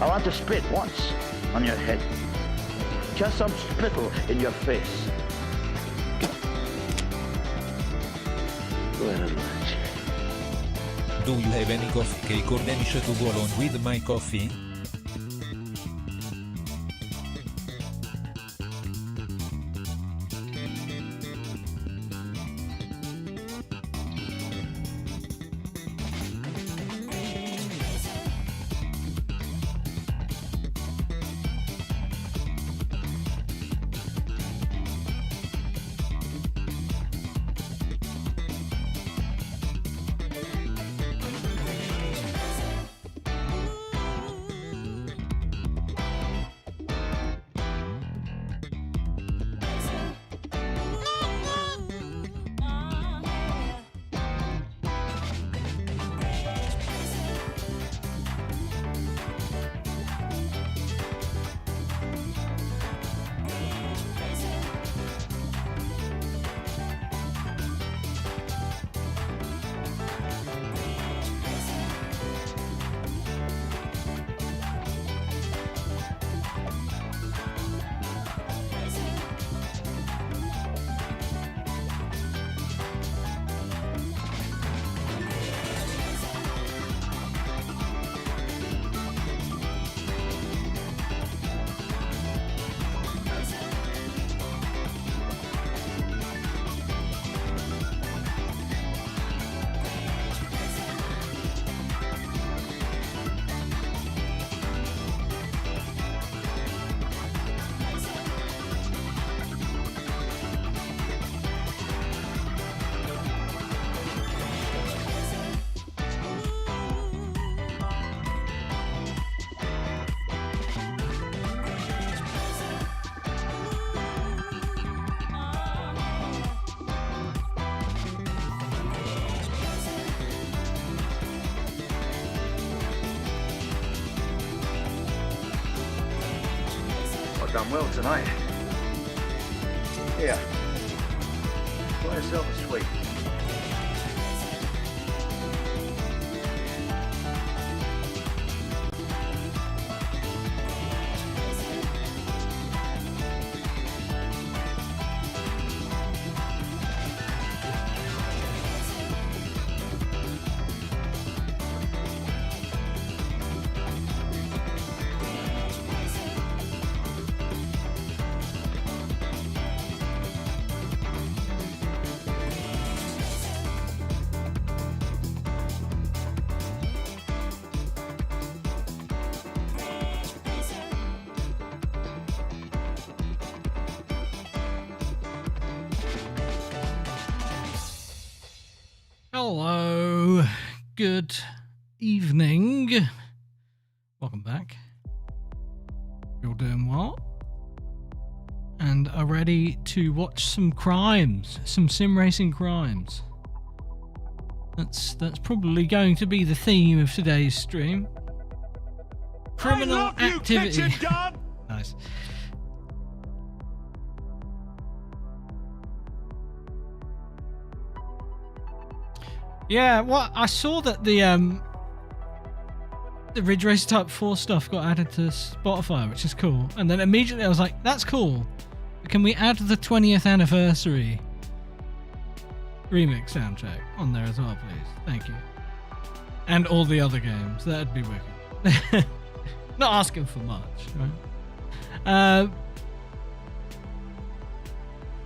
I want to spit once on your head. Just some spittle in your face. Well, Do you have any coffee cake or Danish to go along with my coffee? done well tonight. Here, buy yourself a sweet. Hello, good evening. Welcome back. You're doing well, and are ready to watch some crimes, some sim racing crimes. That's probably going to be the theme of today's stream. Criminal activity. You kitchen dog! Nice. Yeah, well, I saw that the Ridge Racer Type 4 stuff got added to Spotify, which is cool. And then immediately I was like, that's cool. But can we add the 20th anniversary remix soundtrack on there as well, please? Thank you. And all the other games. That'd be wicked. Not asking for much, right?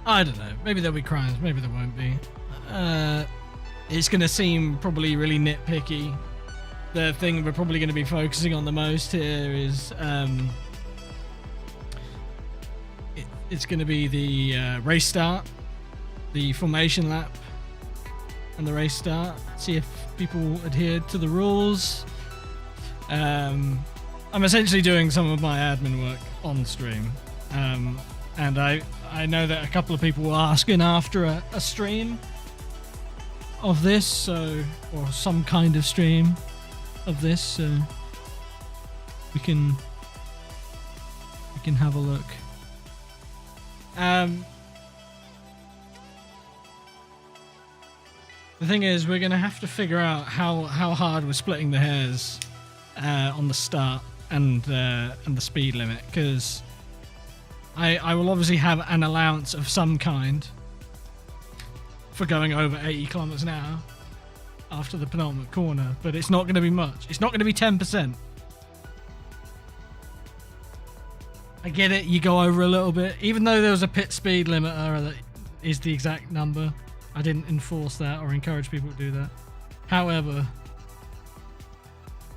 I don't know. Maybe there'll be crimes. Maybe there won't be. It's going to seem probably really nitpicky. The thing we're probably going to be focusing on the most here is it's going to be the race start, the formation lap, and the race start. See if people adhered to the rules. I'm essentially doing some of my admin work on stream, and I know that a couple of people were asking after a stream of this, or some kind of stream of this, so we can have a look. The thing is, we're gonna have to figure out how hard we're splitting the hairs on the start, and the speed limit, because I will obviously have an allowance of some kind for going over 80 kilometers an hour after the penultimate corner, but it's not going to be much. It's not going to be 10%. I get it, you go over a little bit, even though there was a pit speed limiter that is the exact number. I didn't enforce that or encourage people to do that. However,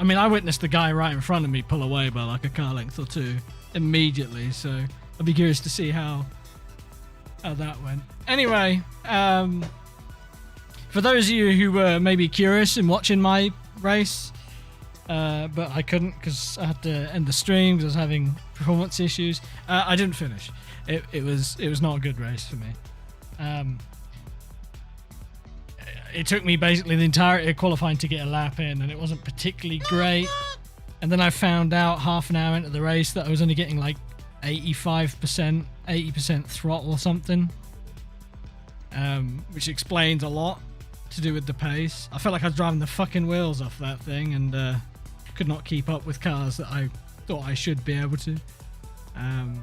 I mean, I witnessed the guy right in front of me pull away by like a car length or two immediately, so I'd be curious to see how that went. Anyway, for those of you who were maybe curious in watching my race, but I couldn't because I had to end the stream because I was having performance issues, I didn't finish. It was not a good race for me. It took me basically the entirety of qualifying to get a lap in, and it wasn't particularly great. And then I found out half an hour into the race that I was only getting like 85%, 80% throttle or something, which explains a lot to do with the pace. I felt like I was driving the fucking wheels off that thing, and could not keep up with cars that I thought I should be able to. And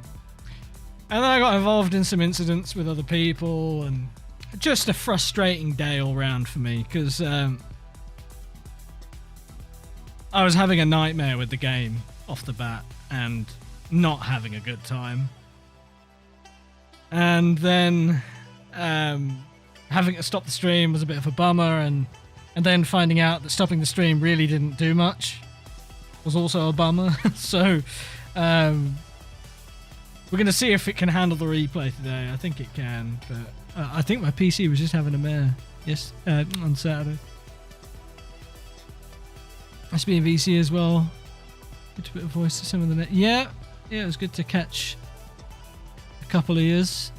then I got involved in some incidents with other people, and just a frustrating day all round for me, because I was having a nightmare with the game off the bat and not having a good time. And then having to stop the stream was a bit of a bummer, and then finding out that stopping the stream really didn't do much was also a bummer. So we're going to see if it can handle the replay today. I think it can, but I think my PC was just having a mare on Saturday. Must be in VC as well. Good to put a voice to some of the net. Yeah, it was good to catch a couple of years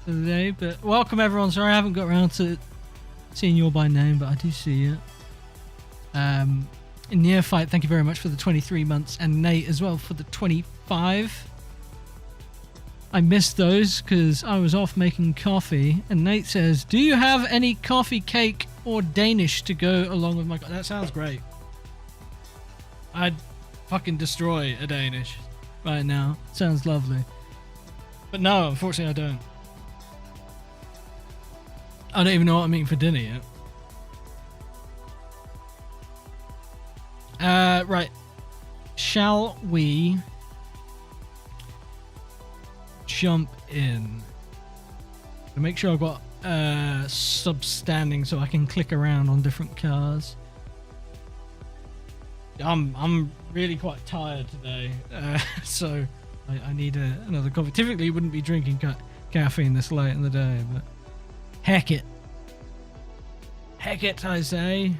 the other day. But welcome everyone. Sorry I haven't got around to seeing you all by name, but I do see you. In Neophyte, thank you very much for the 23 months, and Nate as well for the 25. I missed those because I was off making coffee, and Nate says, do you have any coffee, cake, or Danish to go along with my... That sounds great. I'd fucking destroy a Danish right now. Sounds lovely. But no, unfortunately I don't. I don't even know what I'm eating for dinner yet. Right. Shall we jump in? To make sure I've got sub standing so I can click around on different cars. I'm really quite tired today, so I need another coffee. Typically, wouldn't be drinking caffeine this late in the day, but heck it, I say.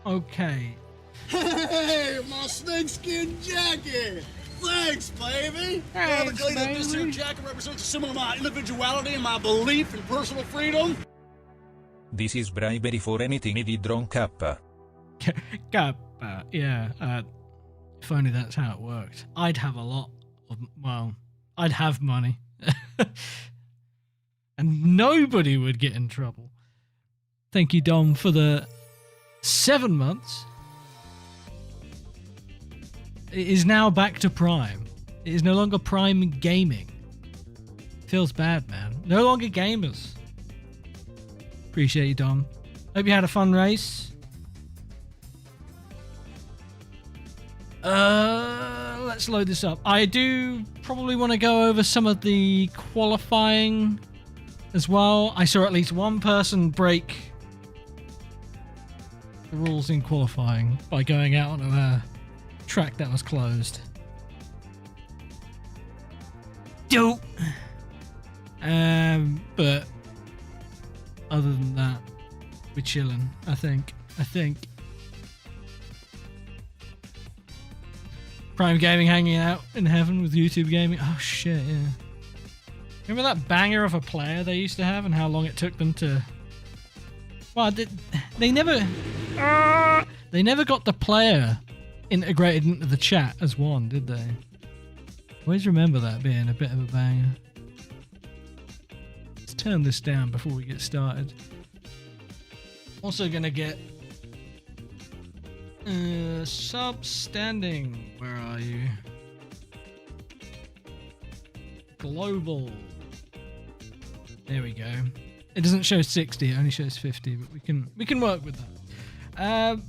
Okay. Hey, my snakeskin jacket! Thanks, baby! Thanks, That baby. this here jacket represents a symbol of my individuality and my belief in personal freedom. This is bribery for anything needed drone kappa. Yeah. If only that's how it worked. I'd have a lot of... Well, I'd have money. And nobody would get in trouble. Thank you, Dom, for the 7 months. It is now back to Prime. It is no longer Prime Gaming. Feels bad, man. No longer gamers. Appreciate you, Dom. Hope you had a fun race. Let's load this up. I do probably want to go over some of the qualifying as well. I saw at least one person break the rules in qualifying by going out on a track that was closed. Dope. But other than that, we're chilling. I think. Prime Gaming hanging out in heaven with YouTube Gaming. Oh shit, yeah. Remember that banger of a player they used to have and how long it took them to... Well, they never got the player integrated into the chat as one, did they? Always remember that being a bit of a banger. Let's turn this down before we get started. Also gonna get Substanding. Where are you? Global. There we go. It doesn't show 60, it only shows 50, but we can work with that.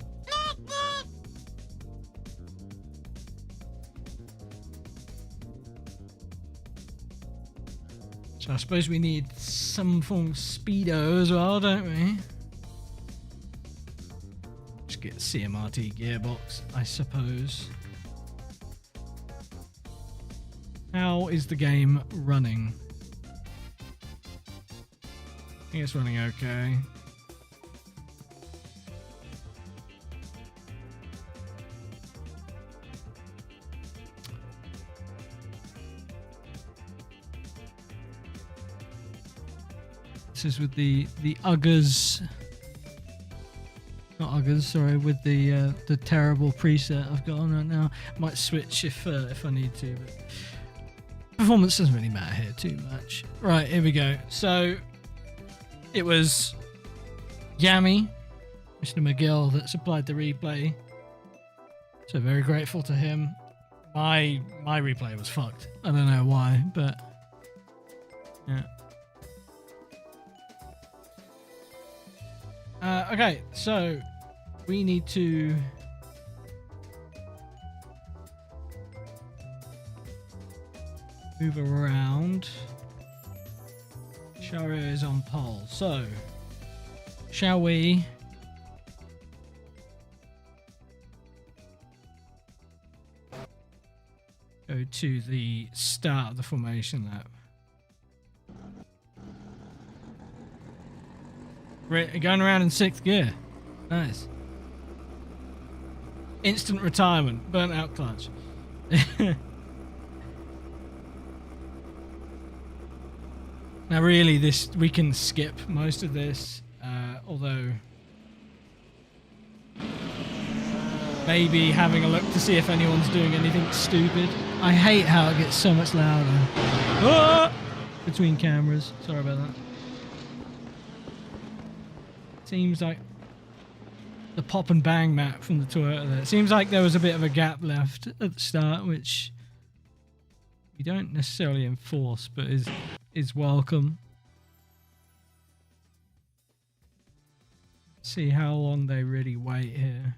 So I suppose we need some form of speedo as well, don't we? Just get a CMRT gearbox, I suppose. How is the game running? I think it's running okay. This is with the Uggers, not Uggers, sorry, with the terrible preset I've got on right now. Might switch if I need to, but performance doesn't really matter here too much. Right, here we go. So it was Yami, Mr. McGill, that supplied the replay. So very grateful to him. My replay was fucked. I don't know why, but yeah. Okay, so we need to move around. Sharia is on pole, so shall we go to the start of the formation lap? Going around in 6th gear. Nice. Instant retirement. Burnt out clutch. Now really we can skip most of this, although maybe having a look to see if anyone's doing anything stupid. I hate how it gets so much louder. Ah! Between cameras. Sorry about that. Seems like the pop and bang map from the Toyota there. It seems like there was a bit of a gap left at the start, which we don't necessarily enforce, but is welcome. See how long they really wait here.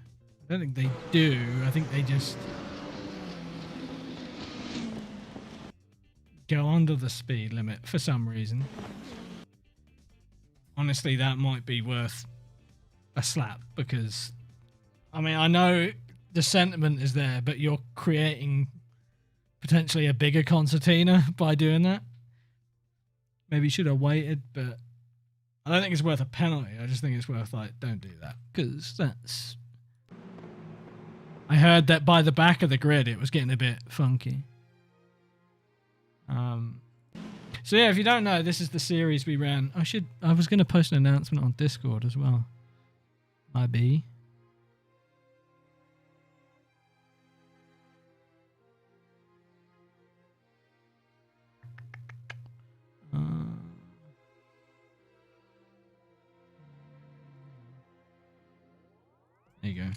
I don't think they do. I think they just go under the speed limit for some reason. Honestly, that might be worth a slap because, I mean, I know the sentiment is there, but you're creating potentially a bigger concertina by doing that. Maybe you should have waited, but I don't think it's worth a penalty. I just think it's worth, like, don't do that because that's... I heard that by the back of the grid it was getting a bit funky. So yeah, if you don't know, this is the series we ran. I was going to post an announcement on Discord as well. Maybe. There you go.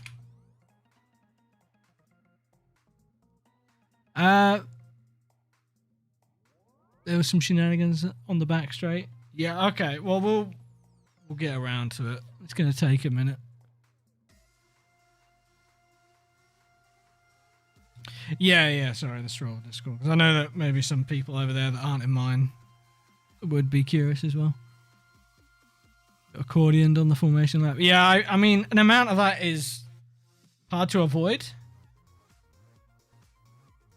There was some shenanigans on the back straight. Yeah, okay. Well, we'll get around to it. It's going to take a minute. Yeah. Sorry, the SROL Discord. Because I know that maybe some people over there that aren't in mine would be curious as well. Accordioned on the formation lap. Yeah, I mean, an amount of that is hard to avoid.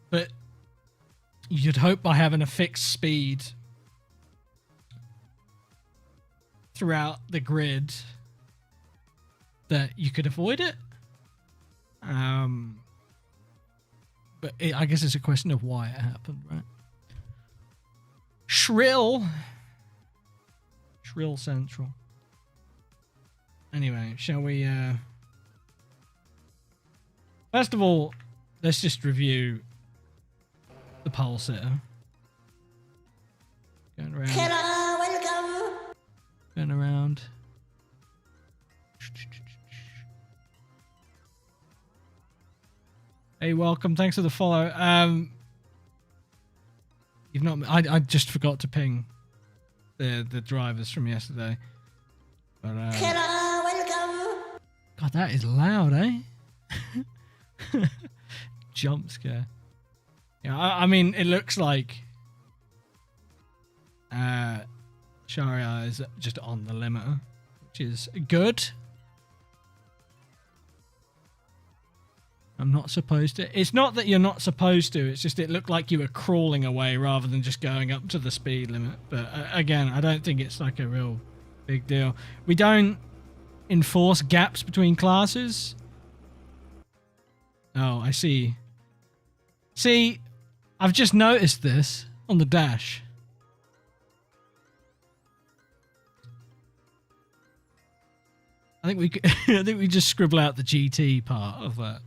But you'd hope by having a fixed speed throughout the grid that you could avoid it. But I guess it's a question of why it happened, right? Shrill Central. Anyway, shall we... First of all, let's just review the pole sitter. Going around. Hello, welcome. Going around. Hey, welcome. Thanks for the follow. You've not. I just forgot to ping the drivers from yesterday. But Hello, welcome. God, that is loud, eh? Jump scare. Yeah, I mean, it looks like Sharia is just on the limiter, which is good. I'm not supposed to. It's not that you're not supposed to. It's just it looked like you were crawling away rather than just going up to the speed limit. But again, I don't think it's like a real big deal. We don't enforce gaps between classes. Oh, I see. See, I've just noticed this on the dash. I think we just scribble out the GT part of that.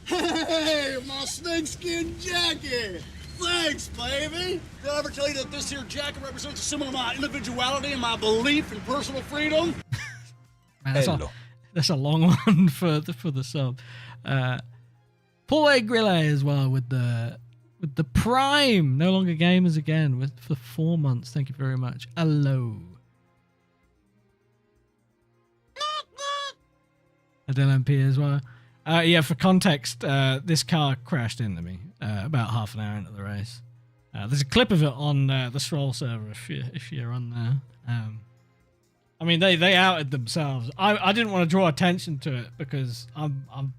Hey, my snakeskin jacket! Thanks, baby! Did I ever tell you that this here jacket represents a symbol of my individuality and my belief in personal freedom? Man, that's a long one for the sub. Paul A. Grille as well with the Prime. No longer gamers again for 4 months. Thank you very much. Hello. Adele MP as well. Yeah, for context, this car crashed into me about half an hour into the race. There's a clip of it on the SROL server if you're on there. I mean, they outed themselves. I didn't want to draw attention to it because I'm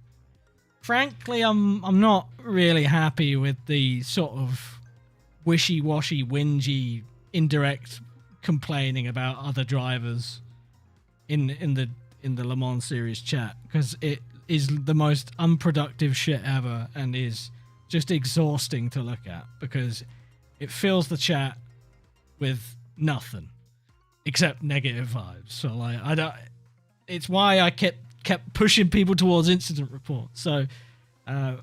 frankly I'm not really happy with the sort of wishy-washy, whingy, indirect complaining about other drivers in the Le Mans series chat, because it is the most unproductive shit ever and is just exhausting to look at because it fills the chat with nothing except negative vibes. So like I don't. It's why I kept pushing people towards incident reports. So I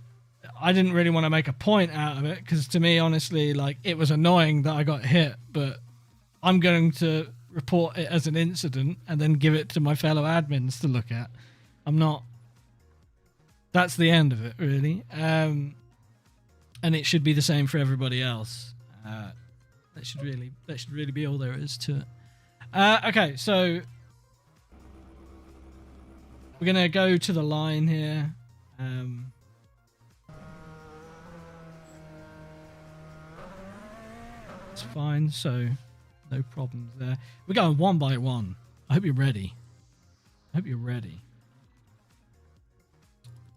didn't really want to make a point out of it because to me, honestly, like it was annoying that I got hit, but I'm going to report it as an incident and then give it to my fellow admins to look at. I'm not. That's the end of it, really. And it should be the same for everybody else. That should really be all there is to it. Okay, so we're gonna go to the line here. It's fine, so no problems there. We're going one by one. I hope you're ready.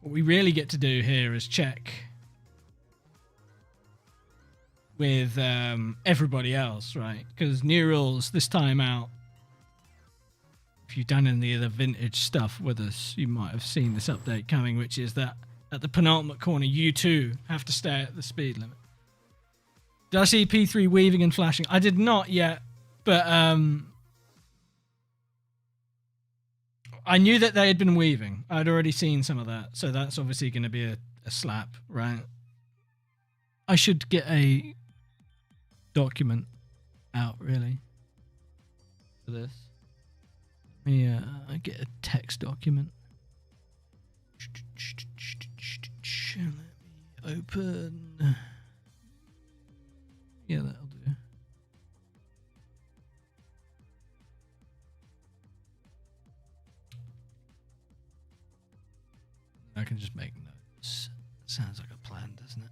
What we really get to do here is check with everybody else, right? Because new rules this time out. If you've done any of the vintage stuff with us, you might have seen this update coming, which is that at the penultimate corner, you too have to stay at the speed limit. Did I see P3 weaving and flashing? I did not yet, but I knew that they had been weaving. I'd already seen some of that, so that's obviously going to be a slap, right? I should get a document out, really, for this. Let me get a text document. Let me open. Yeah, that'll do. I can just make notes. Sounds like a plan, doesn't it?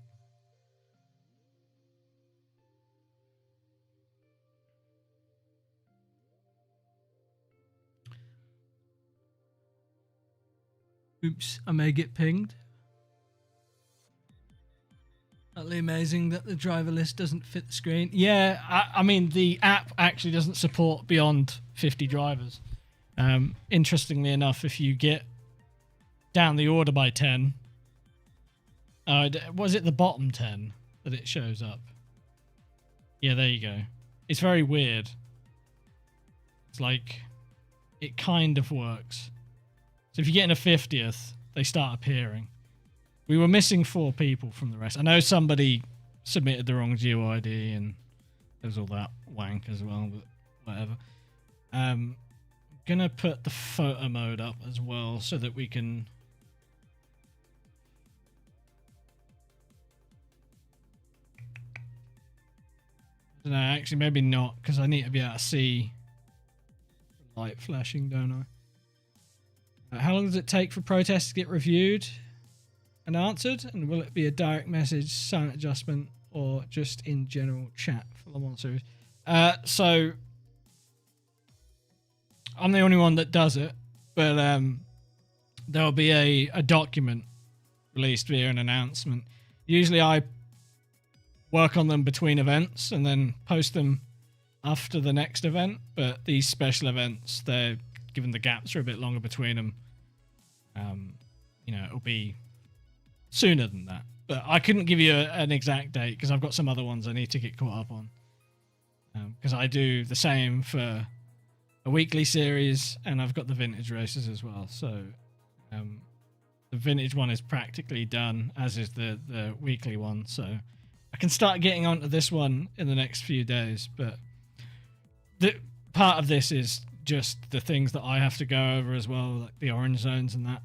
Oops, I may get pinged. Utterly amazing that the driver list doesn't fit the screen. Yeah, I mean, the app actually doesn't support beyond 50 drivers. Interestingly enough, if you get down the order by 10, was it the bottom 10 that it shows up? Yeah, there you go. It's very weird. It's like, it kind of works. So if you get in a 50th, they start appearing. We were missing 4 people from the rest. I know somebody submitted the wrong GeoID and there's all that wank as well, but whatever. Gonna put the photo mode up as well so that we can No, actually, maybe not, because I need to be able to see light flashing, don't I? How long does it take for protests to get reviewed and answered? And will it be a direct message, silent adjustment, or just in general chat for Le Mans series? So I'm the only one that does it, but there'll be a document released via an announcement. Usually I work on them between events and then post them after the next event, but these special events, they're given the gaps are a bit longer between them. It'll be sooner than that, but I couldn't give you an exact date because I've got some other ones I need to get caught up on, because I do the same for a weekly series and I've got the vintage races as well. So the vintage one is practically done, as is the weekly one, so I can start getting onto this one in the next few days. But the part of this is just the things that I have to go over as well, like the orange zones and that,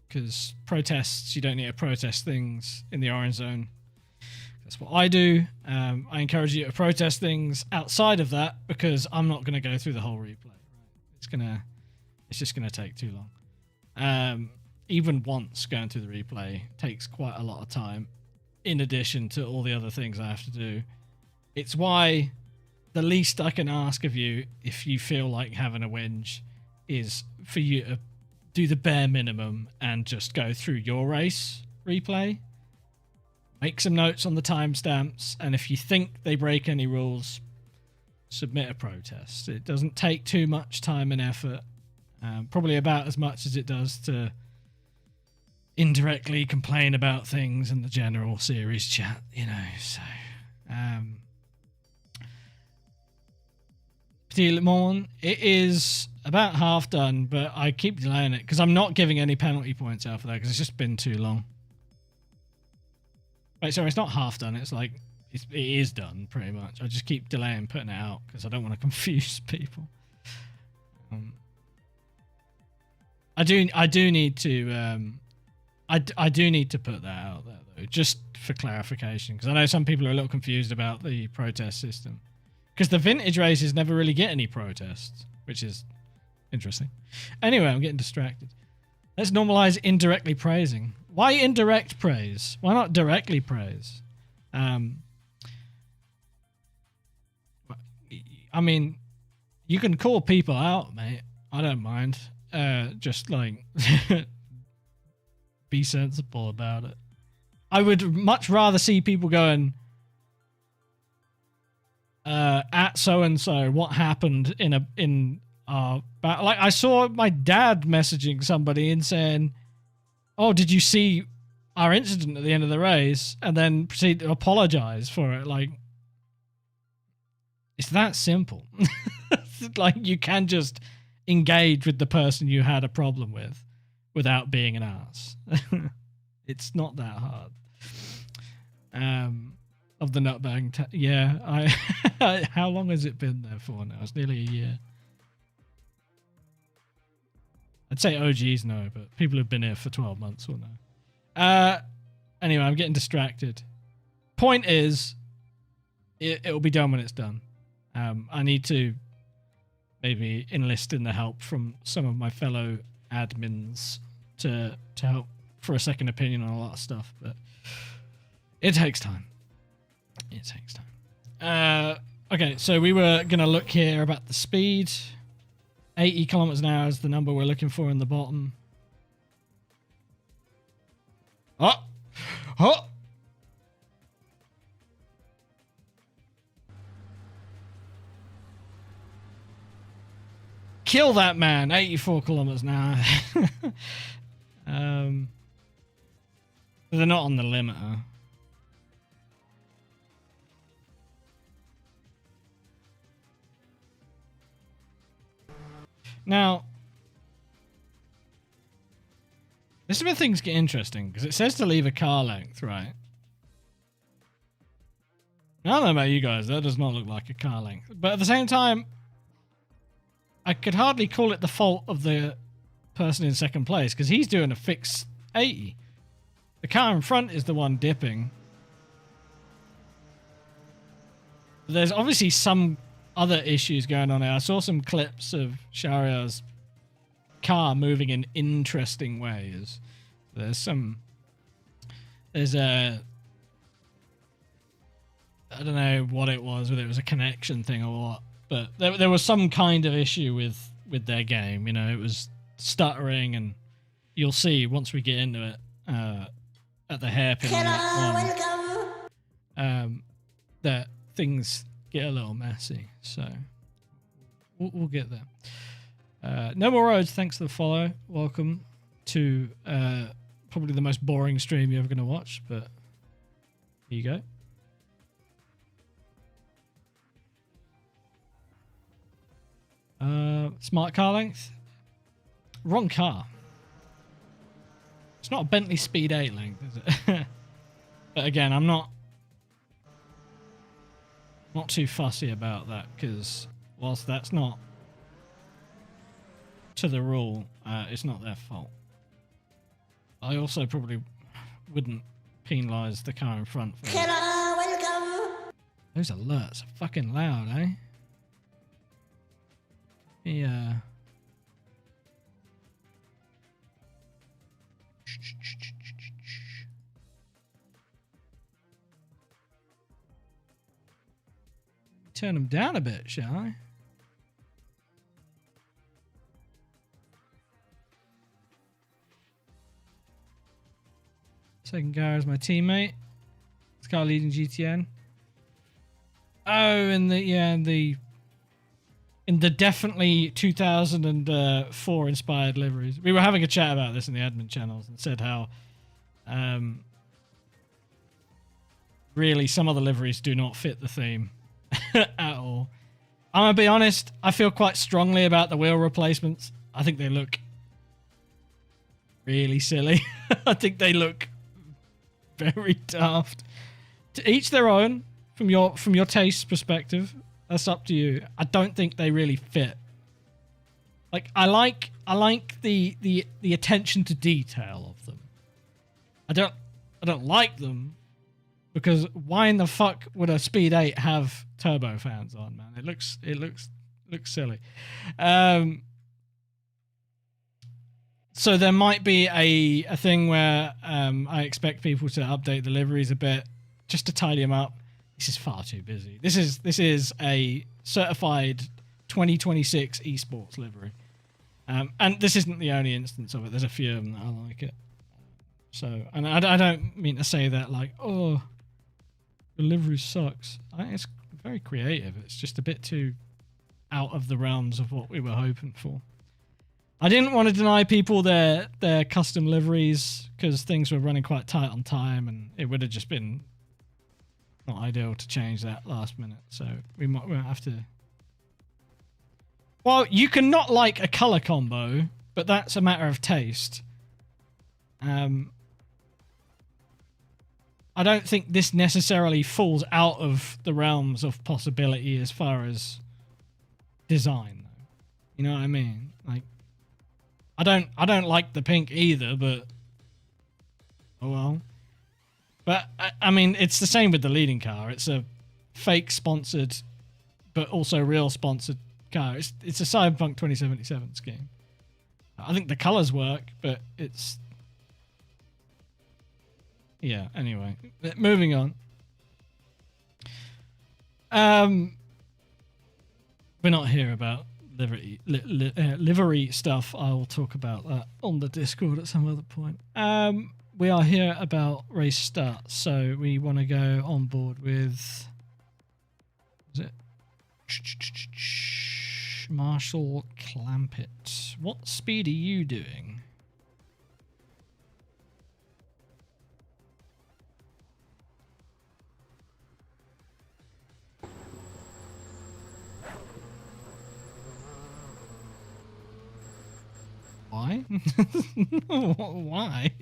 because protests, you don't need to protest things in the orange zone. That's what I do. I encourage you to protest things outside of that, because I'm not going to go through the whole replay. It's just gonna take too long. Even once going through the replay takes quite a lot of time, in addition to all the other things I have to do. It's why the least I can ask of you, if you feel like having a whinge, is for you to do the bare minimum and just go through your race replay, make some notes on the timestamps, and if you think they break any rules, submit a protest. It doesn't take too much time and effort, probably about as much as it does to indirectly complain about things in the general series chat, so Petit Le Mans, it is about half done, but I keep delaying it because I'm not giving any penalty points out for that because it's just been too long. Wait, sorry, it's not half done, it's like it is done pretty much. I just keep delaying putting it out because I don't want to confuse people. I do need to I do need to put that out there though, just for clarification, because I know some people are a little confused about the protest system, because the vintage races never really get any protests, which is interesting. Anyway, I'm getting distracted. Let's normalize indirectly praising. Why indirect praise? Why not directly praise? I mean, you can call people out, mate. I don't mind. Just like be sensible about it. I would much rather see people going, at so and so, what happened in our like I saw my dad messaging somebody and saying, "Oh, did you see our incident at the end of the race?" and then proceed to apologize for it. Like, it's that simple. Like, you can just engage with the person you had a problem with without being an ass. It's not that hard. Of the nutbag, yeah. How long has it been there for now? It's nearly a year. I'd say OGs know, but people who've been here for 12 months will know. Anyway, I'm getting distracted. Point is, it'll be done when it's done. I need to maybe enlist in the help from some of my fellow admins to help for a second opinion on a lot of stuff, but it takes time. It takes time. Okay, so we were going to look here about the speed. 80 kilometers an hour is the number we're looking for in the bottom. Oh! Oh! Kill that man! 84 kilometers an hour. They're not on the limiter. Now, this is where things get interesting, because it says to leave a car length, right? I don't know about you guys, that does not look like a car length. But at the same time, I could hardly call it the fault of the person in second place, because he's doing a fixed 80. The car in front is the one dipping. There's obviously some other issues going on here. I saw some clips of Shahriar's car moving in interesting ways. There's a, I don't know what it was, whether it was a connection thing or what, but there was some kind of issue with their game. You know, it was stuttering, and you'll see once we get into it at the hairpin on that one, that things get a little messy. So we'll get there. No More Roads, thanks for the follow. Welcome to probably the most boring stream you're ever going to watch, but here you go. Smart car length. Wrong car. It's not a Bentley Speed 8 length, is it? But again, I'm not too fussy about that, because whilst that's not to the rule, it's not their fault. I also probably wouldn't penalise the car in front for that. Welcome. Those alerts are fucking loud, eh? Yeah. Turn them down a bit, shall I? Second guy is my teammate. This guy leading GTN. Oh, in the definitely 2004 inspired liveries. We were having a chat about this in the admin channels and said how really some of the liveries do not fit the theme at all. I'm gonna be honest, I feel quite strongly about the wheel replacements. I think they look really silly. I think they look very daft. To each their own. From your taste perspective, that's up to you. I don't think they really fit. Like I like the attention to detail of them. I don't like them because why in the fuck would a Speed 8 have turbo fans on, man? It looks silly. So there might be a thing where I expect people to update the liveries a bit just to tidy them up. This is far too busy. This is a certified 2026 esports livery, and this isn't the only instance of it. There's a few of them that I like it. So, and I don't mean to say that like, oh, the livery sucks. I think it's very creative. It's just a bit too out of the realms of what we were hoping for. I didn't want to deny people their custom liveries because things were running quite tight on time, and it would have just been not ideal to change that last minute. So we might have to. Well, you can not like a color combo, but that's a matter of taste. I don't think this necessarily falls out of the realms of possibility as far as design, though. You know what I mean? Like, I don't like the pink either, but oh well. But I mean, it's the same with the leading car. It's a fake sponsored, but also real sponsored car. It's a Cyberpunk 2077 scheme. I think the colors work, but it's. Yeah, anyway. Moving on. We're not here about livery stuff. I'll talk about that on the Discord at some other point. We are here about race start, so we want to go on board with. Is it Marshall Clampett? What speed are you doing? Why? Why?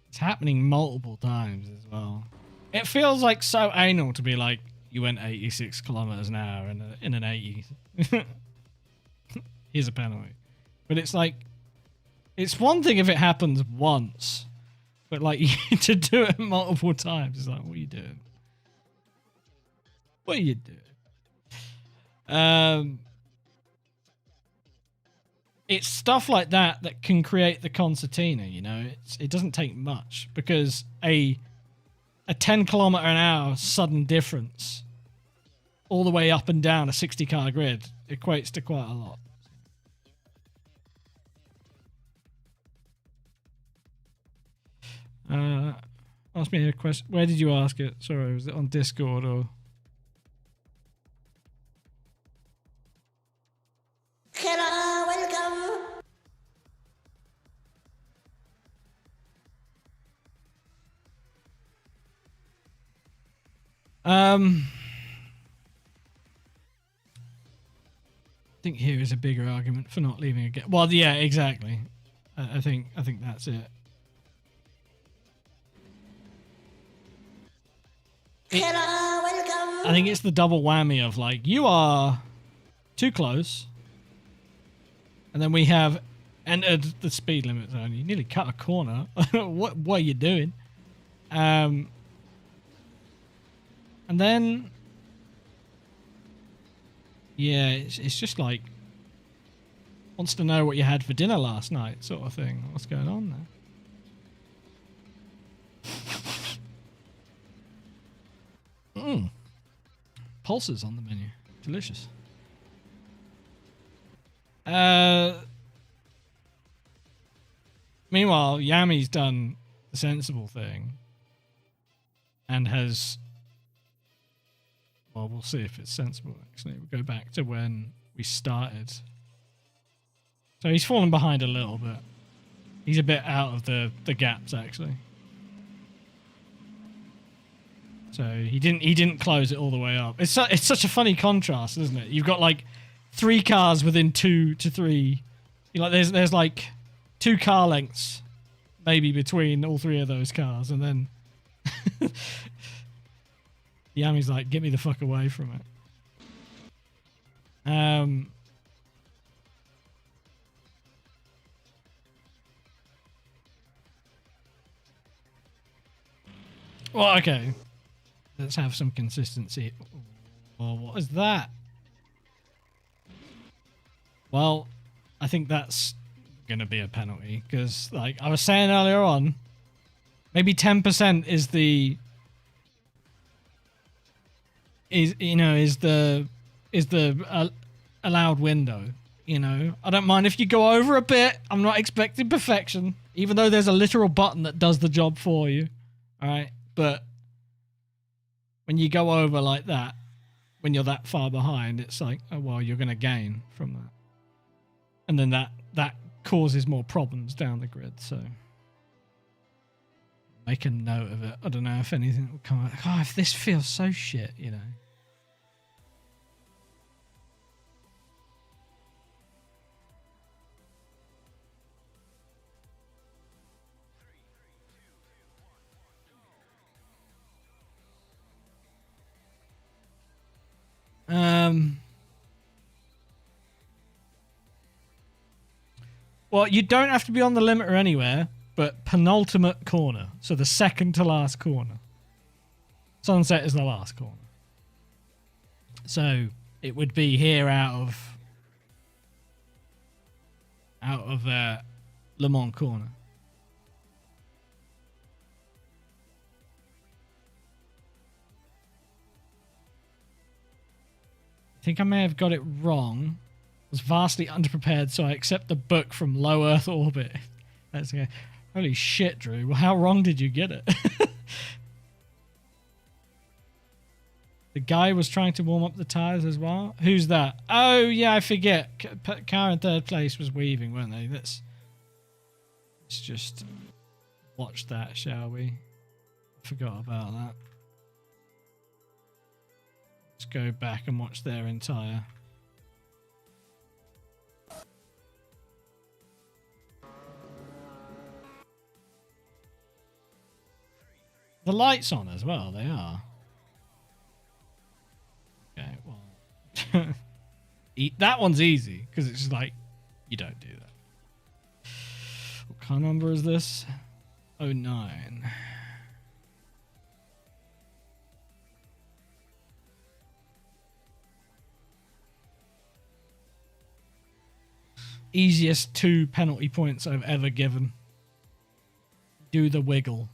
It's happening multiple times as well. It feels like so anal to be like, you went 86 kilometers an hour in an 80. Here's a penalty. But it's like, it's one thing if it happens once, but like to do it multiple times is like, what are you doing? What are you doing? It's stuff like that that can create the concertina, you know. It doesn't take much, because a 10 kilometer an hour sudden difference all the way up and down a 60 car grid equates to quite a lot. Ask me a question. Where did you ask it? Sorry, was it on Discord or? Hello, welcome. I think here is a bigger argument for not leaving again. Well, yeah, exactly. I think that's it. Hello, welcome. I think it's the double whammy of like, you are too close, and then we have entered the speed limit zone. You nearly cut a corner. What are you doing? And then, yeah, it's just like, wants to know what you had for dinner last night, sort of thing. What's going on there? Pulses on the menu. Delicious. Meanwhile, Yami's done the sensible thing and has... Well, we'll see if it's sensible, actually. We'll go back to when we started. So he's fallen behind a little bit. He's a bit out of the gaps, actually. So he didn't close it all the way up. It's such a funny contrast, isn't it? You've got like 3 cars within 2 to 3. There's like 2 car lengths maybe between all 3 of those cars, and then Yami's like, get me the fuck away from it. Well, okay. Let's have some consistency. Oh, what is that? Well, I think that's going to be a penalty, because, like I was saying earlier on, maybe 10% is the allowed window. You know, I don't mind if you go over a bit. I'm not expecting perfection, even though there's a literal button that does the job for you. All right, but when you go over like that, when you're that far behind, it's like, oh well, you're going to gain from that, and then that causes more problems down the grid. So make a note of it. I don't know if anything will come out. Oh, if this feels so shit, you know. Well, you don't have to be on the limiter anywhere, but penultimate corner. So the second to last corner. Sunset is the last corner. So it would be here out of Le Mans corner. I think I may have got it wrong. Was vastly underprepared, so I accept the book from low Earth orbit. That's okay. Holy shit, Drew. Well, how wrong did you get it? The guy was trying to warm up the tires as well. Who's that? Oh, yeah, I forget. Car in third place was weaving, weren't they? Let's just watch that, shall we? Forgot about that. Let's go back and watch their entire... The lights on as well, they are. Okay, well... that one's easy, because it's just like, you don't do that. What car number is this? 09. easiest 2 penalty points I've ever given. Do the wiggle.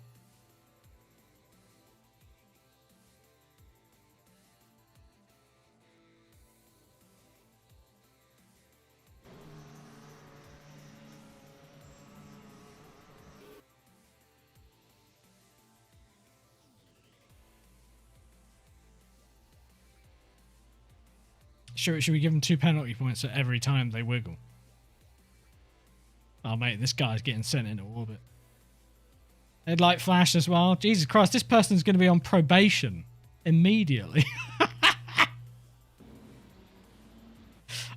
Should we give them 2 penalty points at every time they wiggle? Oh, mate, this guy's getting sent into orbit. Headlight flash as well. Jesus Christ, this person's going to be on probation immediately.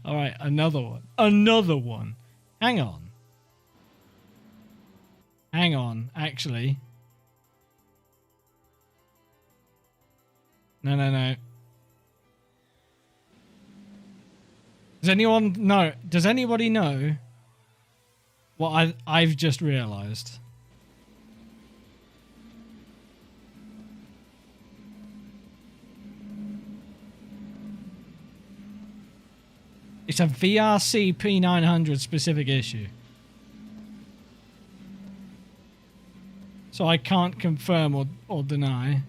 All right, another one. Another one. Hang on. Hang on, actually. No. Does anybody know what I've just realized? It's a VRC P900 specific issue. So I can't confirm or deny,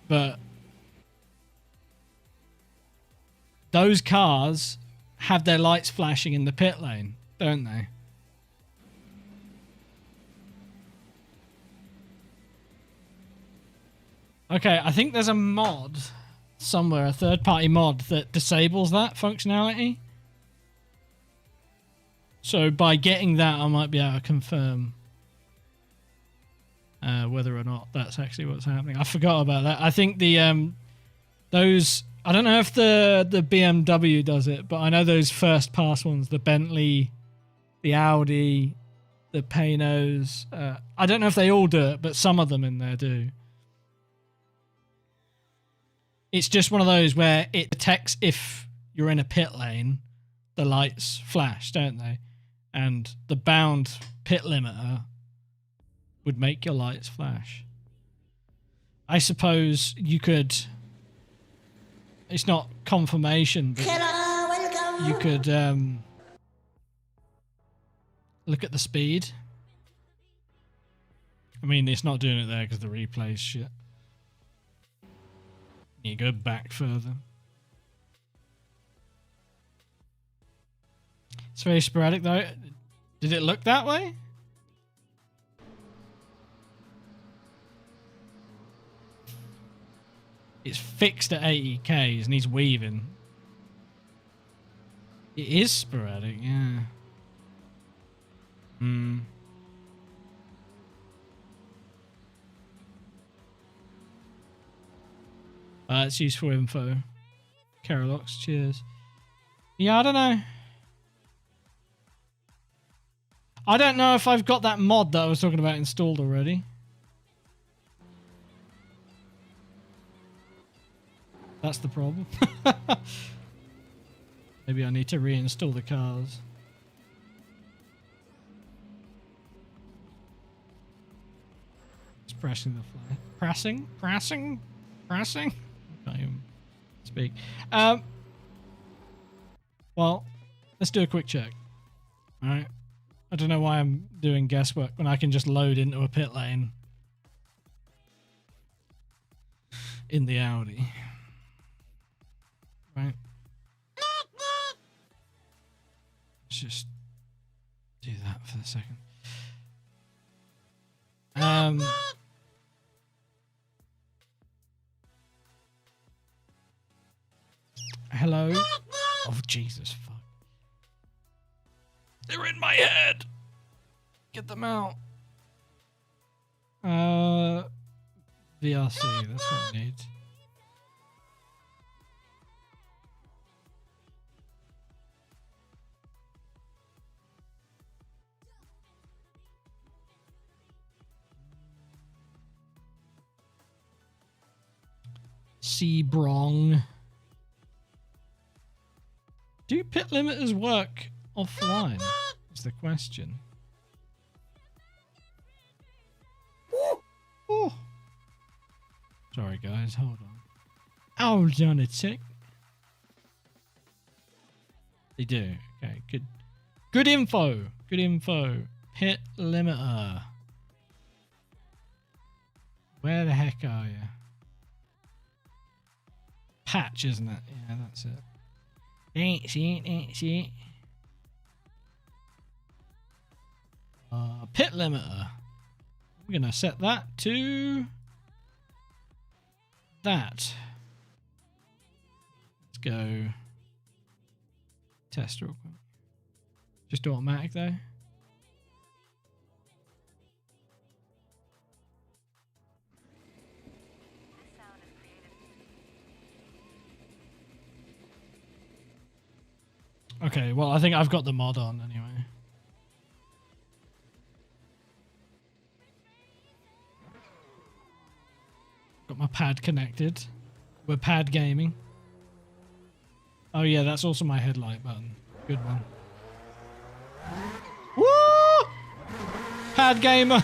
but those cars have their lights flashing in the pit lane, don't they? Okay, I think there's a mod somewhere, a third-party mod that disables that functionality. So by getting that, I might be able to confirm whether or not that's actually what's happening. I forgot about that. I think the those, I don't know if the BMW does it, but I know those first pass ones, the Bentley, the Audi, the Paynos. I don't know if they all do it, but some of them in there do. It's just one of those where it detects if you're in a pit lane, the lights flash, don't they? And the bound pit limiter would make your lights flash. I suppose you could... It's not confirmation, but Hello, welcome. you could look at the speed. I mean, it's not doing it there because the replay's shit. You go back further. It's very sporadic though. Did it look that way? It's fixed at 80 Ks and he's weaving. It is sporadic, yeah. It's useful info. Carolox, cheers. Yeah, I don't know. I don't know if I've got that mod that I was talking about installed already. That's the problem. Maybe I need to reinstall the cars. It's pressing the flag. Pressing? Can't even speak. Well, let's do a quick check. Alright. I don't know why I'm doing guesswork when I can just load into a pit lane in the Audi. Right. Let's just do that for a second. Hello? Oh, Jesus, fuck. They're in my head! Get them out. VRC, that's what I need. Sebring. Do pit limiters work offline? Is the question. Oh. Sorry guys, hold on. Hold on a tick. They do. Okay, good. Good info. Good info. Pit limiter. Where the heck are you? Patch, isn't it? Yeah, that's it. That's it. Pit limiter. We're gonna set that to that. Let's go test real quick. Just automatic though. Okay, well I think I've got the mod on anyway. Got my pad connected. We're pad gaming. Oh yeah, that's also my headlight button. Good one. Woo! Pad gamer!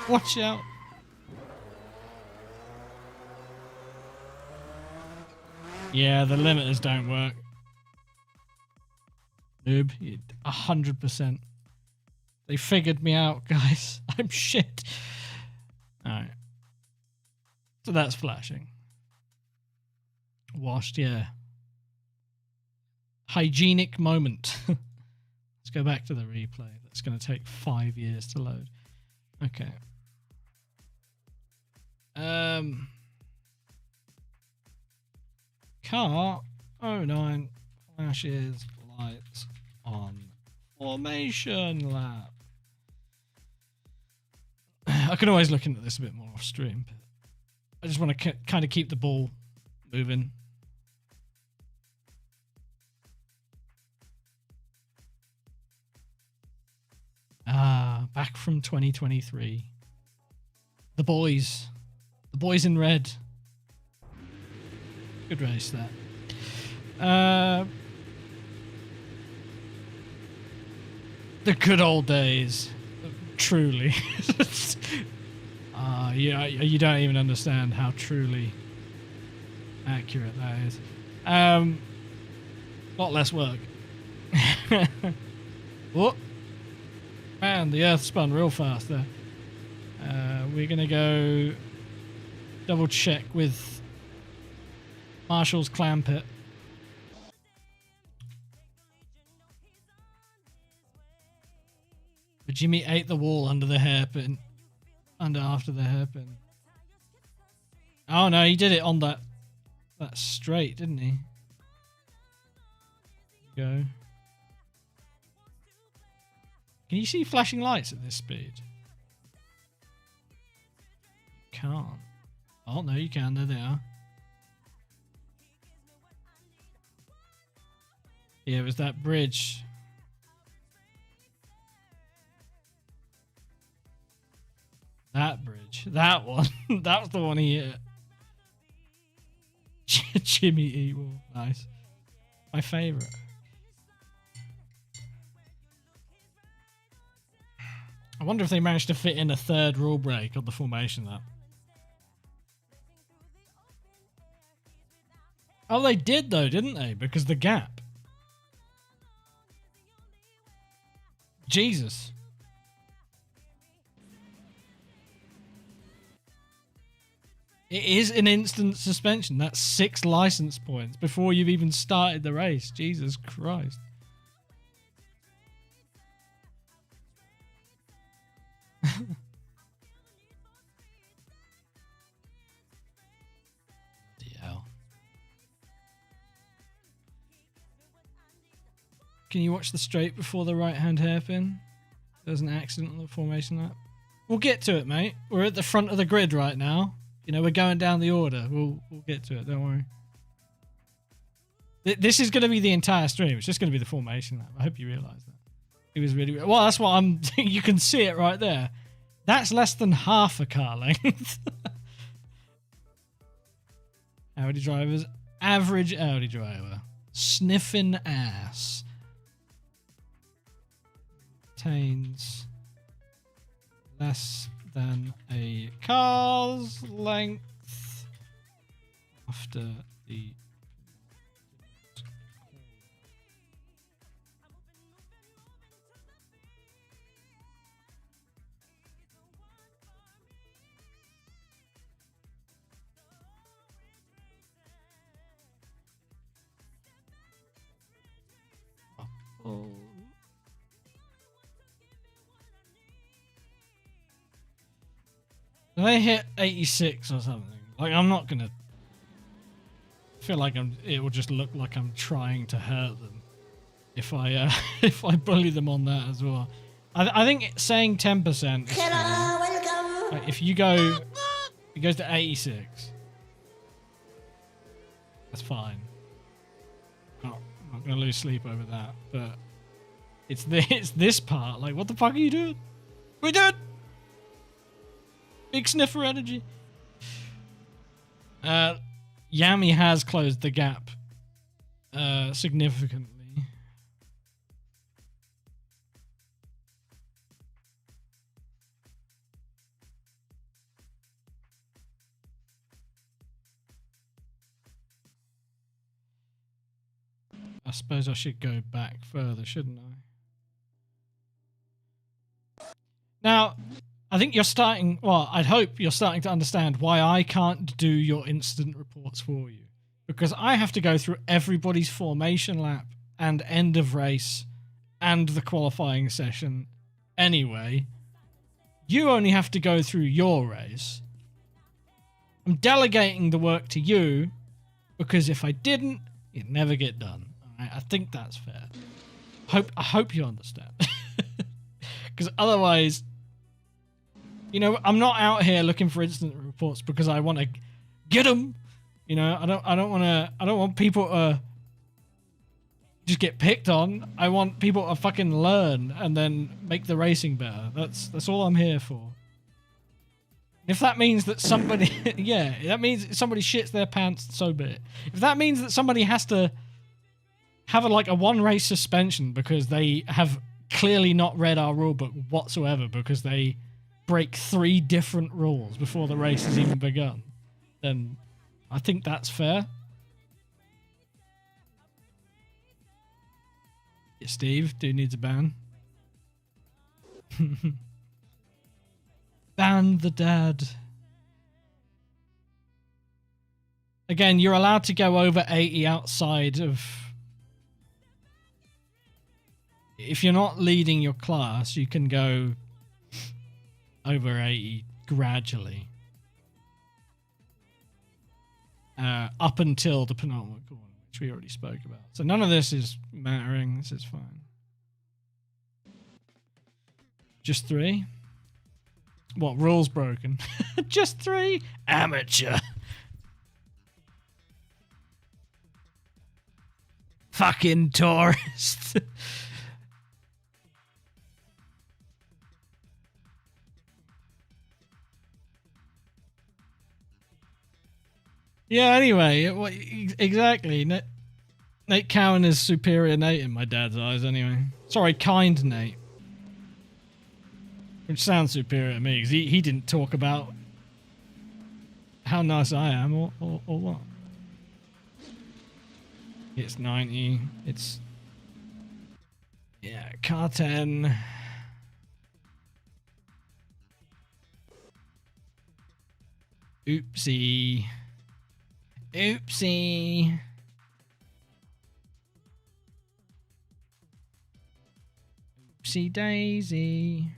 Watch out. Yeah, the limiters don't work. Noob, 100%. They figured me out, guys. I'm shit. Alright. So that's flashing. Washed, yeah. Hygienic moment. Let's go back to the replay. That's going to take 5 years to load. Okay. Car 09 flashes lights on formation lap. I can always look into this a bit more off stream, but I just want to kind of keep the ball moving. Back from 2023. The boys in red. Good race that. The good old days, truly. Yeah, you don't even understand how truly accurate that is. Lot less work. Whoop. Man, the earth spun real fast there. We're going to go double check with Marshall's clam pit. But Jimmy ate the wall under the hairpin. After the hairpin. Oh no, he did it on that straight, didn't he? Go. Can you see flashing lights at this speed? You can't. Oh no, you can. There they are. Yeah, it was that bridge. That bridge. That one. That was the one he hit. Jimmy Eat Wall. Nice. My favourite. I wonder if they managed to fit in a third rule break on the formation lap. Oh, they did though, didn't they? Because the gap. Jesus. It is an instant suspension. That's 6 license points before you've even started the race. Jesus Christ. DL. Can you watch the straight before the right-hand hairpin? There's an accident on the formation lap. We'll get to it, mate. We're at the front of the grid right now. You know, we're going down the order. We'll get to it. Don't worry. This is going to be the entire stream. It's just going to be the formation lap. I hope you realise that. It was really... Well, that's what I'm... You can see it right there. That's less than half a car length. Audi drivers. Average Audi driver. Sniffing ass. Attains less than a car's length after the they hit 86 or something, like I'm not gonna feel like it will just look like I'm trying to hurt them if I if I bully them on that as well. I think saying 10% is fine. Hello, welcome. Like if you go, it goes to 86. That's fine. I'm not gonna lose sleep over that, but it's this part. Like, what the fuck are you doing? We did. Big sniffer energy. Yami has closed the gap significantly. I suppose I should go back further, shouldn't I? Now, I think you're starting, well, I'd hope you're starting to understand why I can't do your incident reports for you. Because I have to go through everybody's formation lap and end of race and the qualifying session anyway. You only have to go through your race. I'm delegating the work to you because if I didn't, it'd never get done. I think that's fair. I hope you understand. Because otherwise, you know, I'm not out here looking for incident reports because I want to get them. You know, I don't want people to just get picked on. I want people to fucking learn and then make the racing better. That's all I'm here for. If that means that somebody, yeah, that means somebody shits their pants, so be it. If that means that somebody has to have a one race suspension because they have clearly not read our rulebook whatsoever because they break 3 different rules before the race has even begun, then I think that's fair. Yeah, Steve, dude needs a ban. Ban the dad. Again, you're allowed to go over 80 outside of... If you're not leading your class, you can go over 80 gradually. Up until the penultimate corner, which we already spoke about. So none of this is mattering. This is fine. Just 3? What, rules broken? Just 3? Amateur. Fucking tourist. Yeah, anyway, exactly. Nate Cowan is superior Nate in my dad's eyes, anyway. Sorry, kind Nate. Which sounds superior to me, because he didn't talk about how nice I am, or what. It's 90. It's... Yeah, car 10. Oopsie. Oopsie. Oopsie daisy.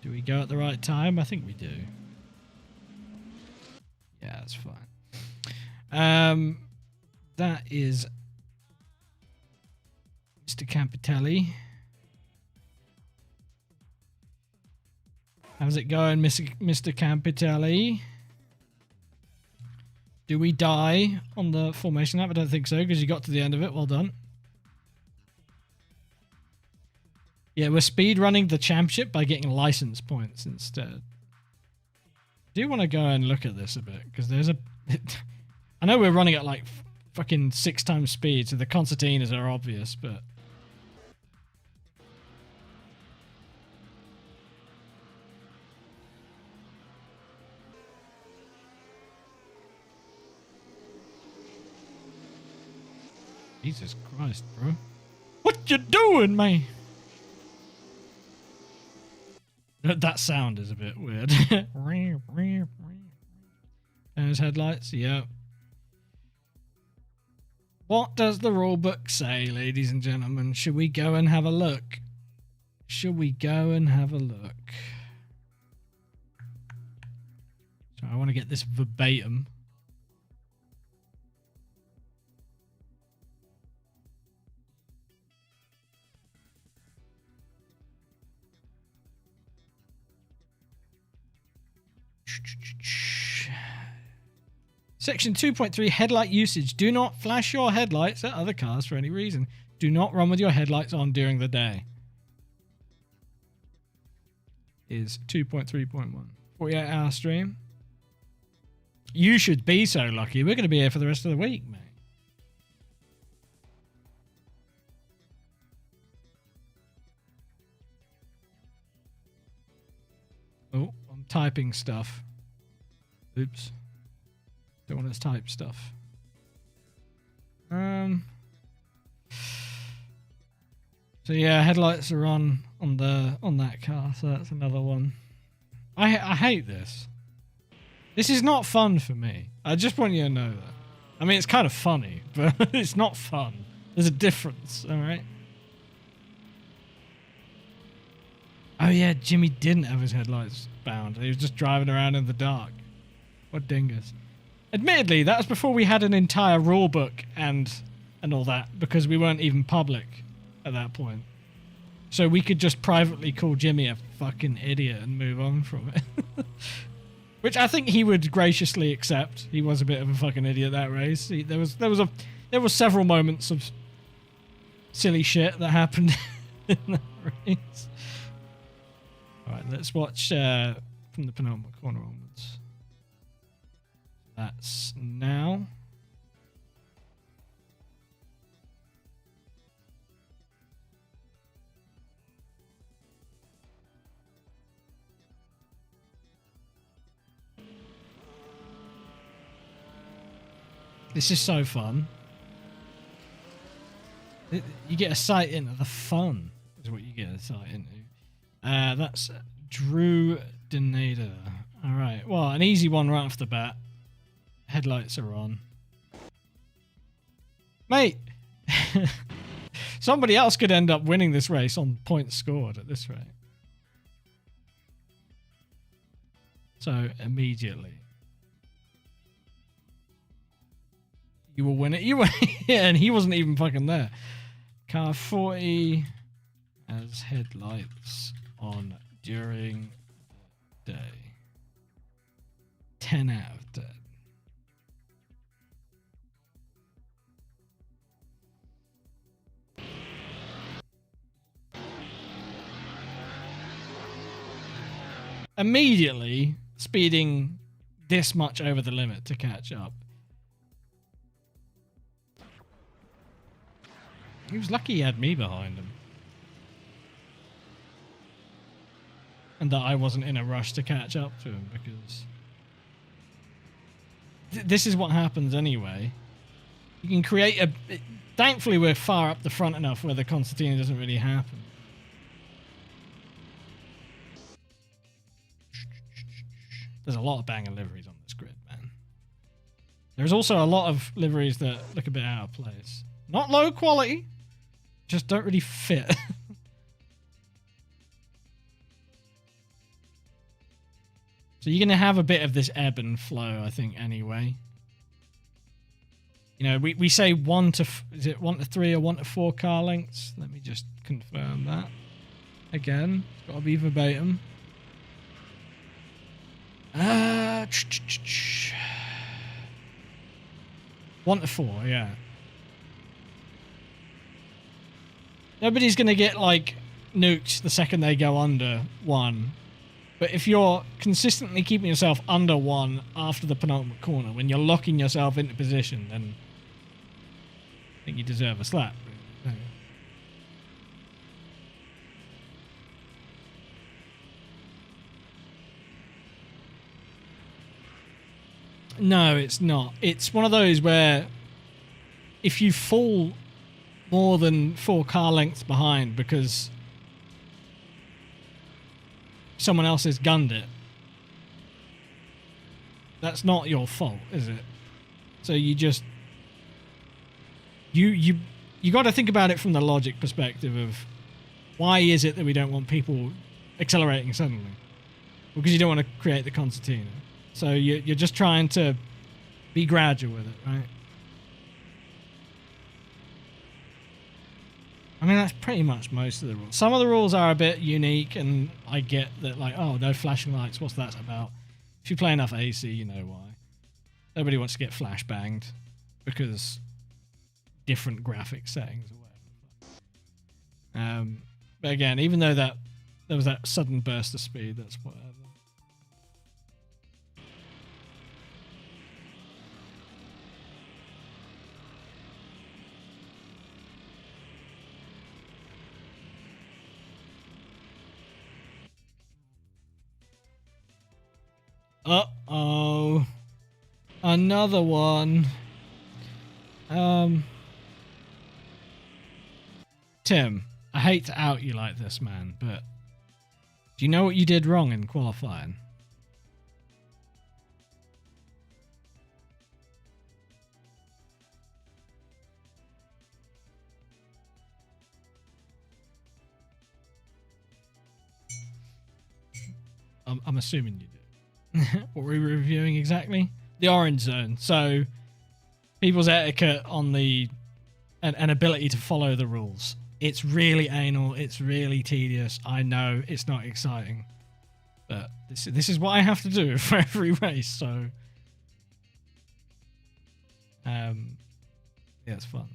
Do we go at the right time? I think we do. Yeah, that's fine. That is Mr. Campitelli. How's it going, Mr. Campitelli? Do we die on the formation lap? I don't think so, because you got to the end of it. Well done. Yeah, we're speed running the championship by getting license points instead. I do want to go and look at this a bit, because there's a... I know we're running at like fucking 6 times speed, so the concertinas are obvious, but... Jesus Christ, bro. What you doing, man? That sound is a bit weird. There's headlights, yep. What does the rulebook say, ladies and gentlemen? Should we go and have a look? Should we go and have a look? So I want to get this verbatim. Section 2.3 headlight usage. Do not flash your headlights at other cars for any reason. Do not run with your headlights on during the day. Is 2.3.1. 48-hour stream. You should be so lucky. We're going to be here for the rest of the week, mate. Oh, I'm typing stuff. Oops. Don't want to type stuff. So yeah, headlights are on that car, so that's another one. I hate this. This is not fun for me. I just want you to know that. I mean, it's kind of funny, but it's not fun. There's a difference, all right? Oh yeah, Jimmy didn't have his headlights bound. He was just driving around in the dark. What dingus. Admittedly, that was before we had an entire rule book and all that, because we weren't even public at that point. So we could just privately call Jimmy a fucking idiot and move on from it. Which I think he would graciously accept. He was a bit of a fucking idiot that race. There was several moments of silly shit that happened in that race. Alright, let's watch from the penultimate corner onwards. That's now. This is so fun. You get a sight into the fun, is what you get a sight into. That's Drew Denader. Alright, well, an easy one right off the bat. Headlights are on. Mate! Somebody else could end up winning this race on points scored at this rate. So, immediately. You will win it. You will. Yeah, and he wasn't even fucking there. Car 40 has headlights on during the day. 10 out of 10. Immediately speeding this much over the limit to catch up. He was lucky he had me behind him. And that I wasn't in a rush to catch up to him, because this is what happens anyway. You can create a... Thankfully we're far up the front enough where the concertina doesn't really happen. There's a lot of banger liveries on this grid, man. There's also a lot of liveries that look a bit out of place. Not low quality, just don't really fit. So you're going to have a bit of this ebb and flow, I think, anyway. You know, we say 1 to... Is it 1 to 3 or 1 to 4 car lengths? Let me just confirm that. Again, it's got to be verbatim. 1 to 4, yeah. Nobody's going to get, like, nuked the second they go under 1. But if you're consistently keeping yourself under 1 after the penultimate corner, when you're locking yourself into position, then I think you deserve a slap. No, it's not. It's one of those where if you fall more than 4 car lengths behind because someone else has gunned it, that's not your fault, is it? So you just you got to think about it from the logic perspective of why is it that we don't want people accelerating suddenly? Because you don't want to create the concertina. So you're just trying to be gradual with it, right? I mean, that's pretty much most of the rules. Some of the rules are a bit unique, and I get that, like, oh, no flashing lights, what's that about? If you play enough AC, you know why. Nobody wants to get flashbanged because different graphic settings or whatever. But again, even though there was that sudden burst of speed, that's whatever. Uh-oh. Another one. Tim, I hate to out you like this, man, but do you know what you did wrong in qualifying? I'm assuming you did. What were we reviewing exactly? The orange zone. So people's etiquette on an ability to follow the rules. It's really anal. It's really tedious. I know it's not exciting, but this is what I have to do for every race. So, yeah, it's fun.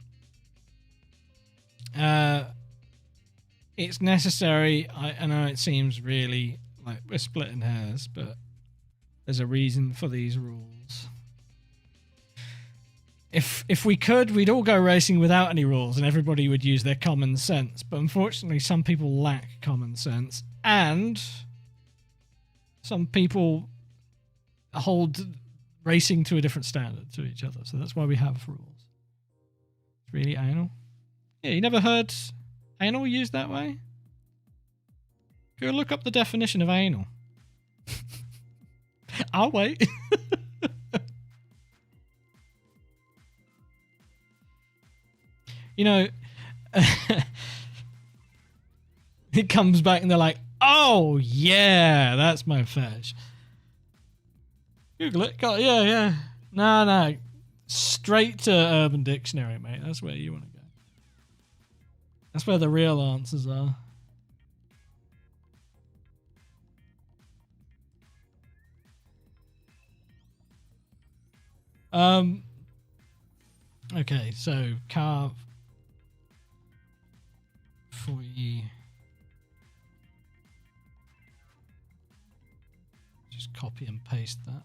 It's necessary. I know it seems really like we're splitting hairs, but there's a reason for these rules. If we could, we'd all go racing without any rules and everybody would use their common sense. But unfortunately, some people lack common sense and some people hold racing to a different standard to each other. So that's why we have rules. It's really anal. Yeah, you never heard anal used that way? Go look up the definition of anal. I'll wait. You know, it comes back and they're like, oh, yeah, that's my fetish. Google it. Yeah. No. Straight to Urban Dictionary, mate. That's where you want to go. That's where the real answers are. Okay, so car for you. Just copy and paste that.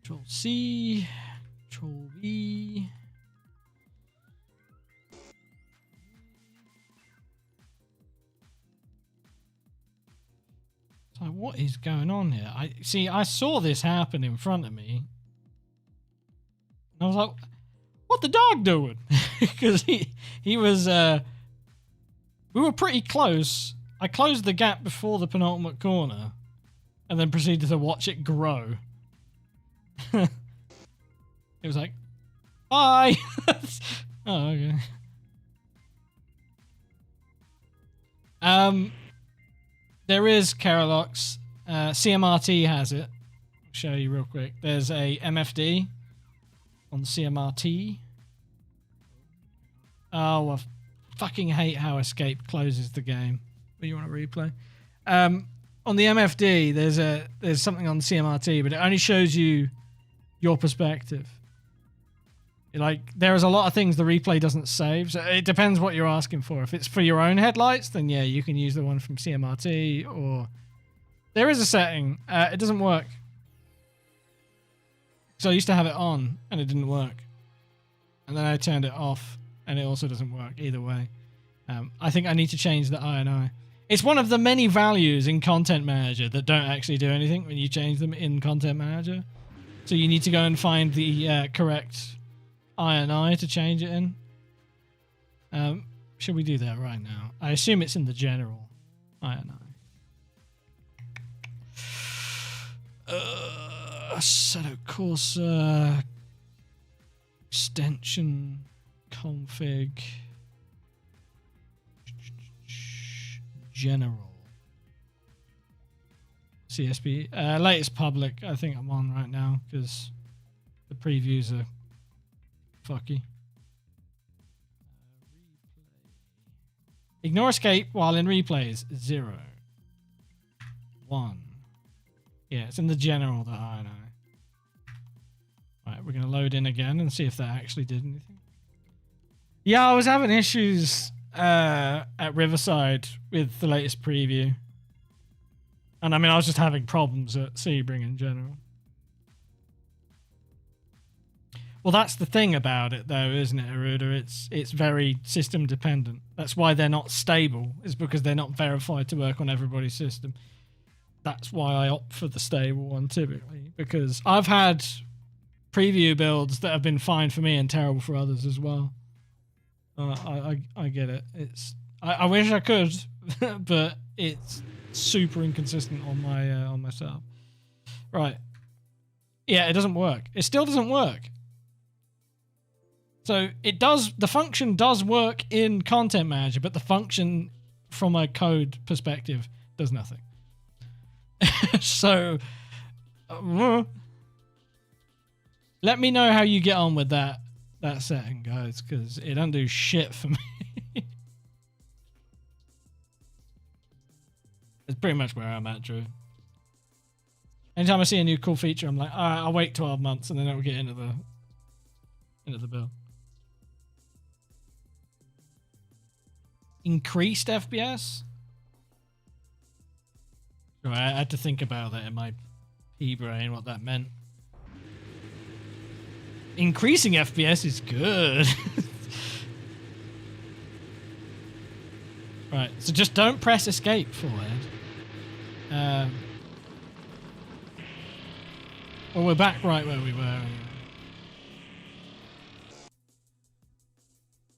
Control C, Control V. So what is going on here? I saw this happen in front of me. And I was like, what the dog doing? Because he was we were pretty close. I closed the gap before the penultimate corner and then proceeded to watch it grow. It was like, bye. Oh, okay. There is Keralox. CMRT has it. I'll show you real quick. There's a MFD on CMRT. Oh, I fucking hate how Escape closes the game. What do you want to replay? On the MFD, there's something on CMRT, but it only shows you your perspective. Like, there is a lot of things the replay doesn't save, so it depends what you're asking for. If it's for your own headlights, then yeah, you can use the one from CMRT, or there is a setting. It doesn't work. So I used to have it on, and it didn't work. And then I turned it off, and it also doesn't work either way. I think I need to change the INI. It's one of the many values in Content Manager that don't actually do anything when you change them in Content Manager. So you need to go and find the correct INI to change it in. Should we do that right now? I assume it's in the general INI. Assetto Corsa extension config general. CSP. Latest public, I think I'm on right now because the previews are fucky. Ignore escape while in replays. 0. 1. Yeah, it's in the general that I know. Right, we're going to load in again and see if that actually did anything. Yeah, I was having issues at Riverside with the latest preview. And I mean, I was just having problems at Sebring in general. Well, that's the thing about it, though, isn't it, Aruda? It's very system dependent. That's why they're not stable, is because they're not verified to work on everybody's system. That's why I opt for the stable one, typically. Because I've had preview builds that have been fine for me and terrible for others as well. I get it. I wish I could, but it's super inconsistent on my setup. Right. Yeah, it doesn't work. It still doesn't work. So it does. The function does work in Content Manager, but the function from a code perspective does nothing. So let me know how you get on with that setting, guys, because it don't do shit for me. It's pretty much where I'm at, Drew. Anytime I see a new cool feature, I'm like, all right, I'll wait 12 months and then it'll get into the build. Increased FPS? Right, I had to think about that in my pea brain, what that meant. Increasing FPS is good. Right, so just don't press escape forward. Well, we're back right where we were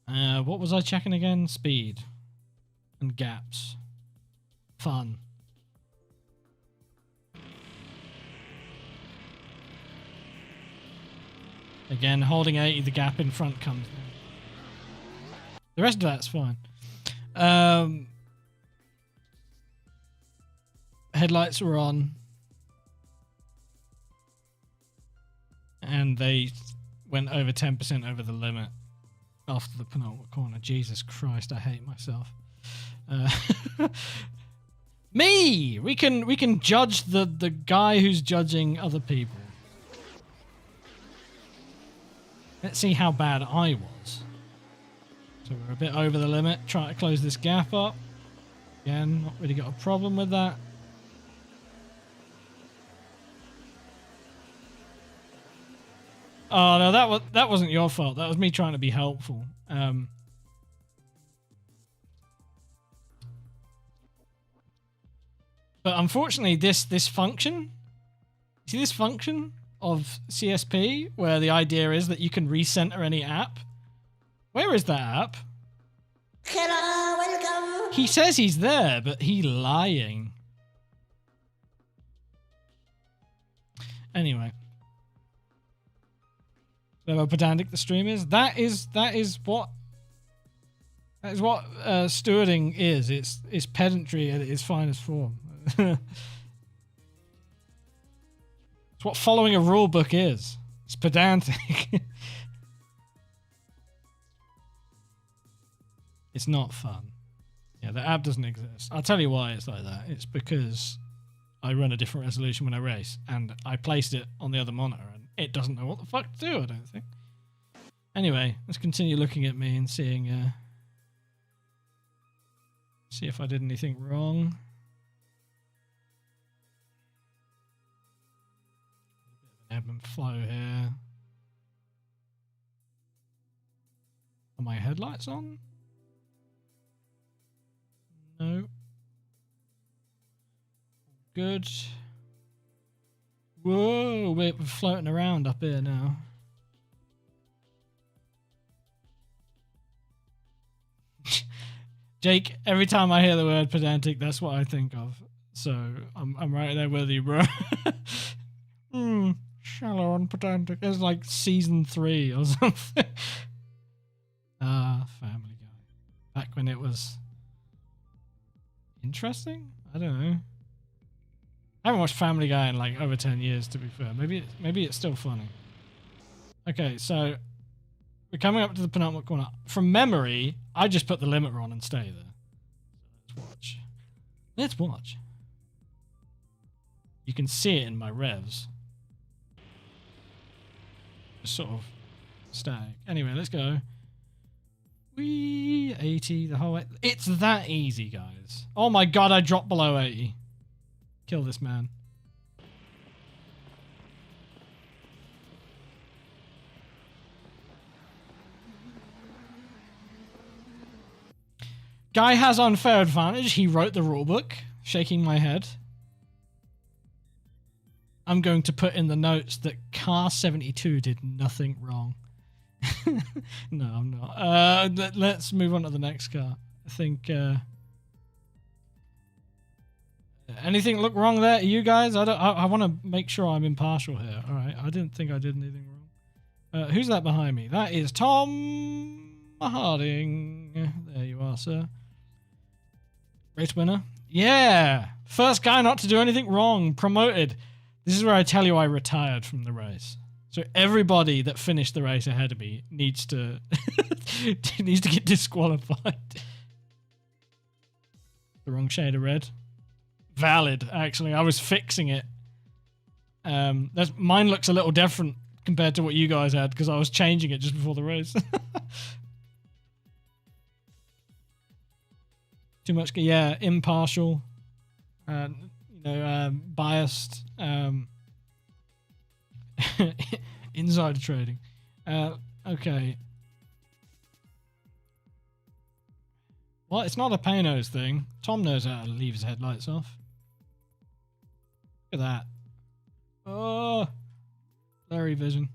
anyway. What was I checking again? Speed. And gaps. Fun. Again, holding 80, the gap in front comes down. The rest of that's fine. Headlights were on. And they went over 10% over the limit after the penultimate corner. Jesus Christ, I hate myself. Me! We can judge the guy who's judging other people. Let's see how bad I was. So we're a bit over the limit. Try to close this gap up. Again, not really got a problem with that. Oh no, that wasn't your fault. That was me trying to be helpful. But unfortunately, this function, see this function of CSP, where the idea is that you can recenter any app. Where is that app? Hello, welcome. He says he's there, but he's lying. Anyway. How pedantic the stream is. That is what stewarding is. It's pedantry at its finest form. It's what following a rule book is. It's pedantic. It's not fun. Yeah, the app doesn't exist. I'll tell you why it's like that. It's because I run a different resolution when I race, and I placed it on the other monitor, and it doesn't know what the fuck to do, I don't think. Anyway, let's continue looking at me and seeing, see if I did anything wrong. A bit of an ebb and flow here. Are my headlights on? No. Good. Whoa, we're floating around up here now. Jake, every time I hear the word pedantic, that's what I think of. So I'm right there with you, bro. Shallow and pedantic. It's like season 3 or something. Family Guy. Back when it was interesting? I don't know. I haven't watched Family Guy in like over 10 years, to be fair. Maybe it's still funny. Okay, so we're coming up to the penultimate corner. From memory, I just put the limiter on and stay there. Let's watch. Let's watch. You can see it in my revs. Just sort of static. Anyway, let's go. Wee 80 the whole way. It's that easy, guys. Oh my god, I dropped below 80. Kill this man. Guy has unfair advantage. He wrote the rulebook. Shaking my head. I'm going to put in the notes that Car 72 did nothing wrong. No, I'm not. Let's move on to the next car. I think. Anything look wrong there, you guys? I want to make sure I'm impartial here. All right. I didn't think I did anything wrong. Who's that behind me? That is Tom Harding. There you are, sir. Race winner. Yeah. First guy not to do anything wrong. Promoted. This is where I tell you I retired from the race. So everybody that finished the race ahead of me needs to needs to get disqualified. The wrong shade of red. Valid, actually. I was fixing it. Mine looks a little different compared to what you guys had because I was changing it just before the race. Too much, yeah, impartial, biased, insider trading. Okay. Well, it's not a Pano's thing. Tom knows how to leave his headlights off. Look at that. Oh, blurry vision.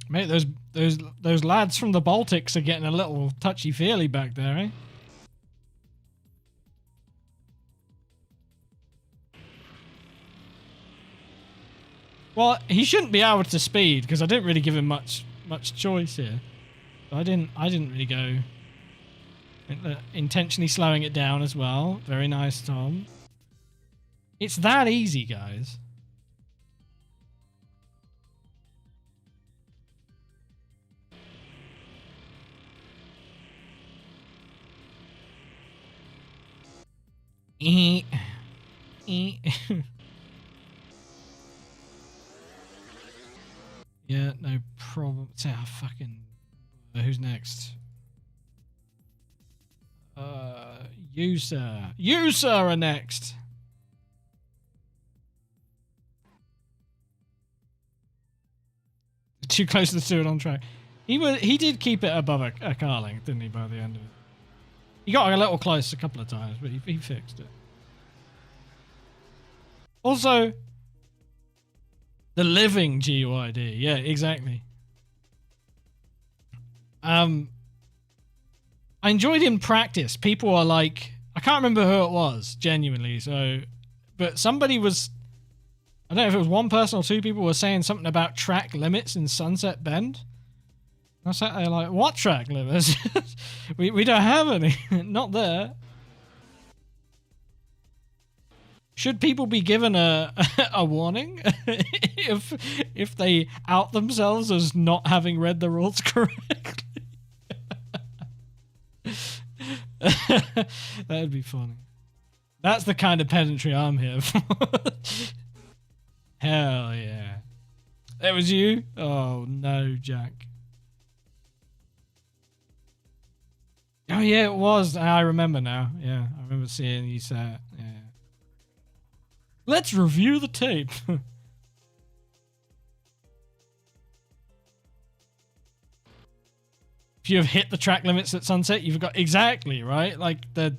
Mate, those lads from the Baltics are getting a little touchy-feely back there, eh? Well, he shouldn't be able to speed because I didn't really give him much choice here. I didn't really go intentionally slowing it down as well. Very nice, Tom. It's that easy, guys. Yeah, no problem. Fucking. Who's next? You, sir. You, sir, are next. Too close to the suit on track. He did keep it above a car length, didn't he? By the end of it, he got a little close a couple of times, but he fixed it. Also, the living GUID. Yeah, exactly. I enjoyed in practice. People are like, I can't remember who it was, genuinely. So, but somebody was, I don't know if it was one person or two people were saying something about track limits in Sunset Bend. I sat there like, what track limits? we don't have any. Not there. Should people be given a warning if they out themselves as not having read the rules correctly? That'd be funny. That's the kind of pedantry I'm here for. Hell yeah. That was you? Oh no, Jack. Oh yeah, it was. I remember now. Yeah, I remember seeing you say it. Yeah. Let's review the tape. If you have hit the track limits at Sunset, you've got exactly right. Like they're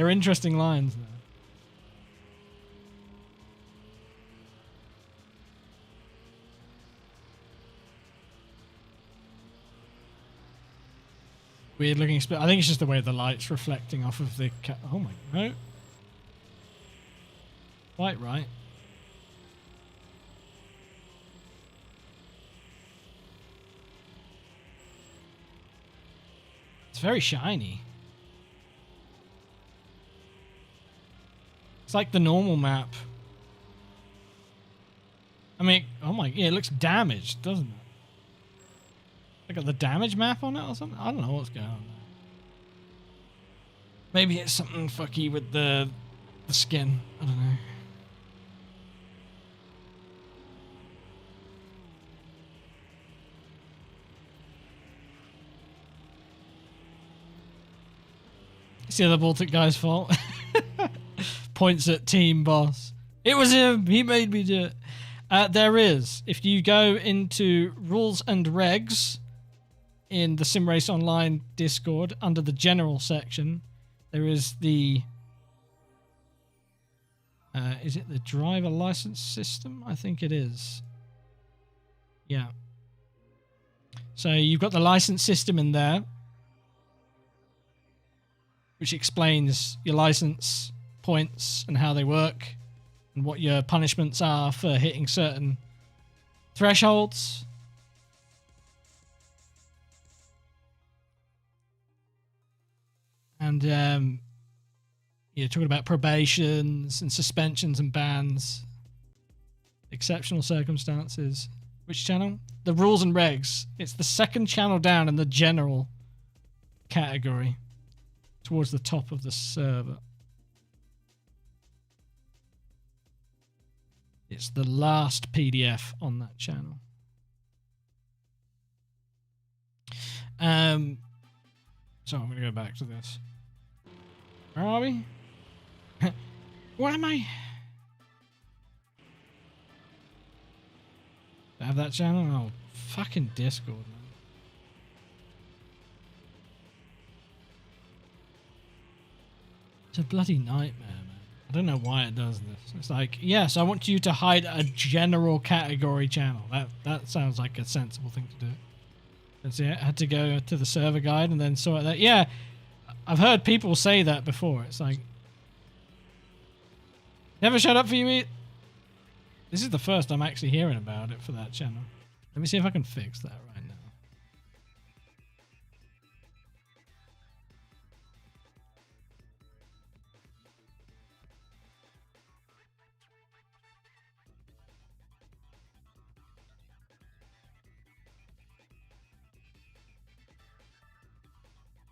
interesting lines there. Weird looking split. I think it's just the way the light's reflecting off of the. Oh my no. Quite right. It's very shiny. It's like the normal map. I mean, oh my, yeah, it looks damaged, doesn't it? I got the damage map on it or something? I don't know what's going on there. Maybe it's something fucky with the skin. I don't know. It's the other Baltic guy's fault. Points at team boss. It was him. He made me do it. There is. If you go into rules and regs in the Sim Race Online Discord under the general section, there is the is it the driver license system? I think it is. Yeah. So you've got the license system in there, which explains your license points and how they work and what your punishments are for hitting certain thresholds. And you're talking about probations and suspensions and bans, exceptional circumstances. Which channel? The rules and regs. It's the second channel down in the general category, towards the top of the server. It's the last PDF on that channel. So I'm going to go back to this. Where are we? Where am I? Do I have that channel? Oh, fucking Discord, man. It's a bloody nightmare, man. I don't know why it does this. It's like, yes, I want you to hide a general category channel. That sounds like a sensible thing to do. And so I had to go to the server guide and then sort that. Yeah, I've heard people say that before. It's like, never shut up for you eat. This is the first I'm actually hearing about it for that channel. Let me see if I can fix that right now.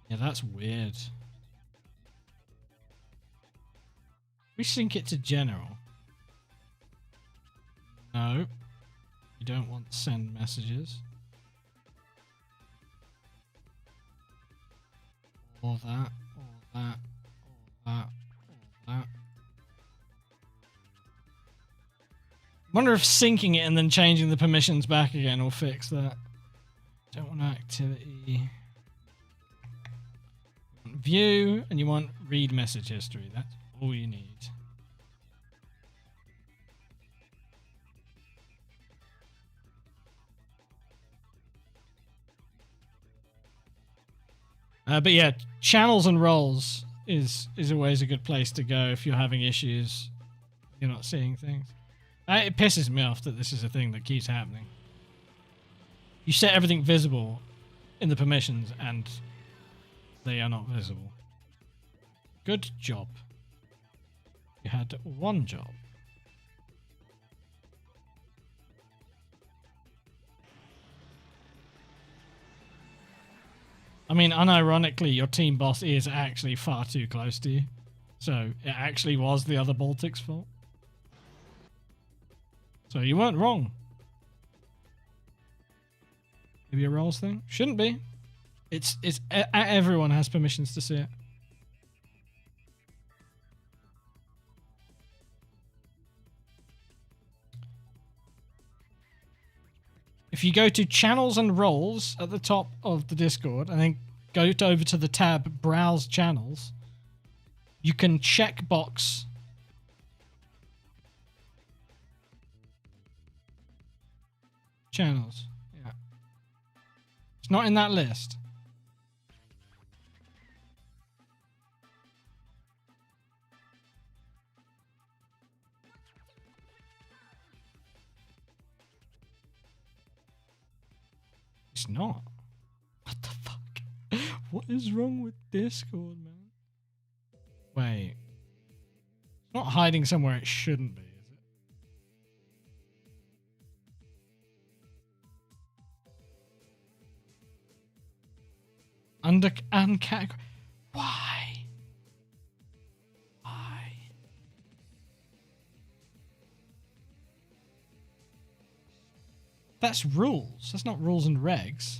Yeah, that's weird. We sync it to general. No. You don't want to send messages. All that, all that, all that, all that. Wonder if syncing it and then changing the permissions back again will fix that. Don't want activity. View, and you want read message history. That's all you need. But yeah, channels and roles is always a good place to go if you're having issues. You're not seeing things. It pisses me off that this is a thing that keeps happening. You set everything visible in the permissions and they are not visible. Good job. You had one job. I mean, unironically, your team boss is actually far too close to you. So it actually was the other Baltic's fault. So you weren't wrong. Maybe a roles thing? Shouldn't be. It's everyone has permissions to see it. If you go to channels and roles at the top of the Discord and then go over to the tab browse channels, you can checkbox channels. Yeah. It's not in that list. not. What the fuck? What is wrong with Discord, man? Wait. It's not hiding somewhere it shouldn't be, is it? Under and category. Why? Why? That's rules. That's not rules and regs.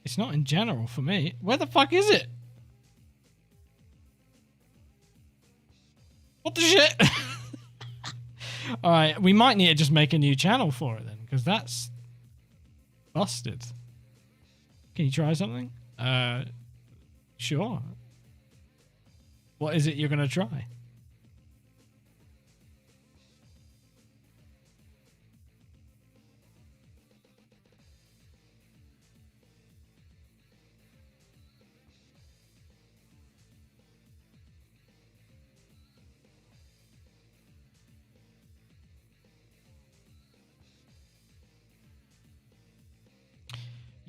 It's not in general for me. Where the fuck is it? What the shit? Alright, we might need to just make a new channel for it then, because that's busted. Can you try something? Sure. What is it you're going to try?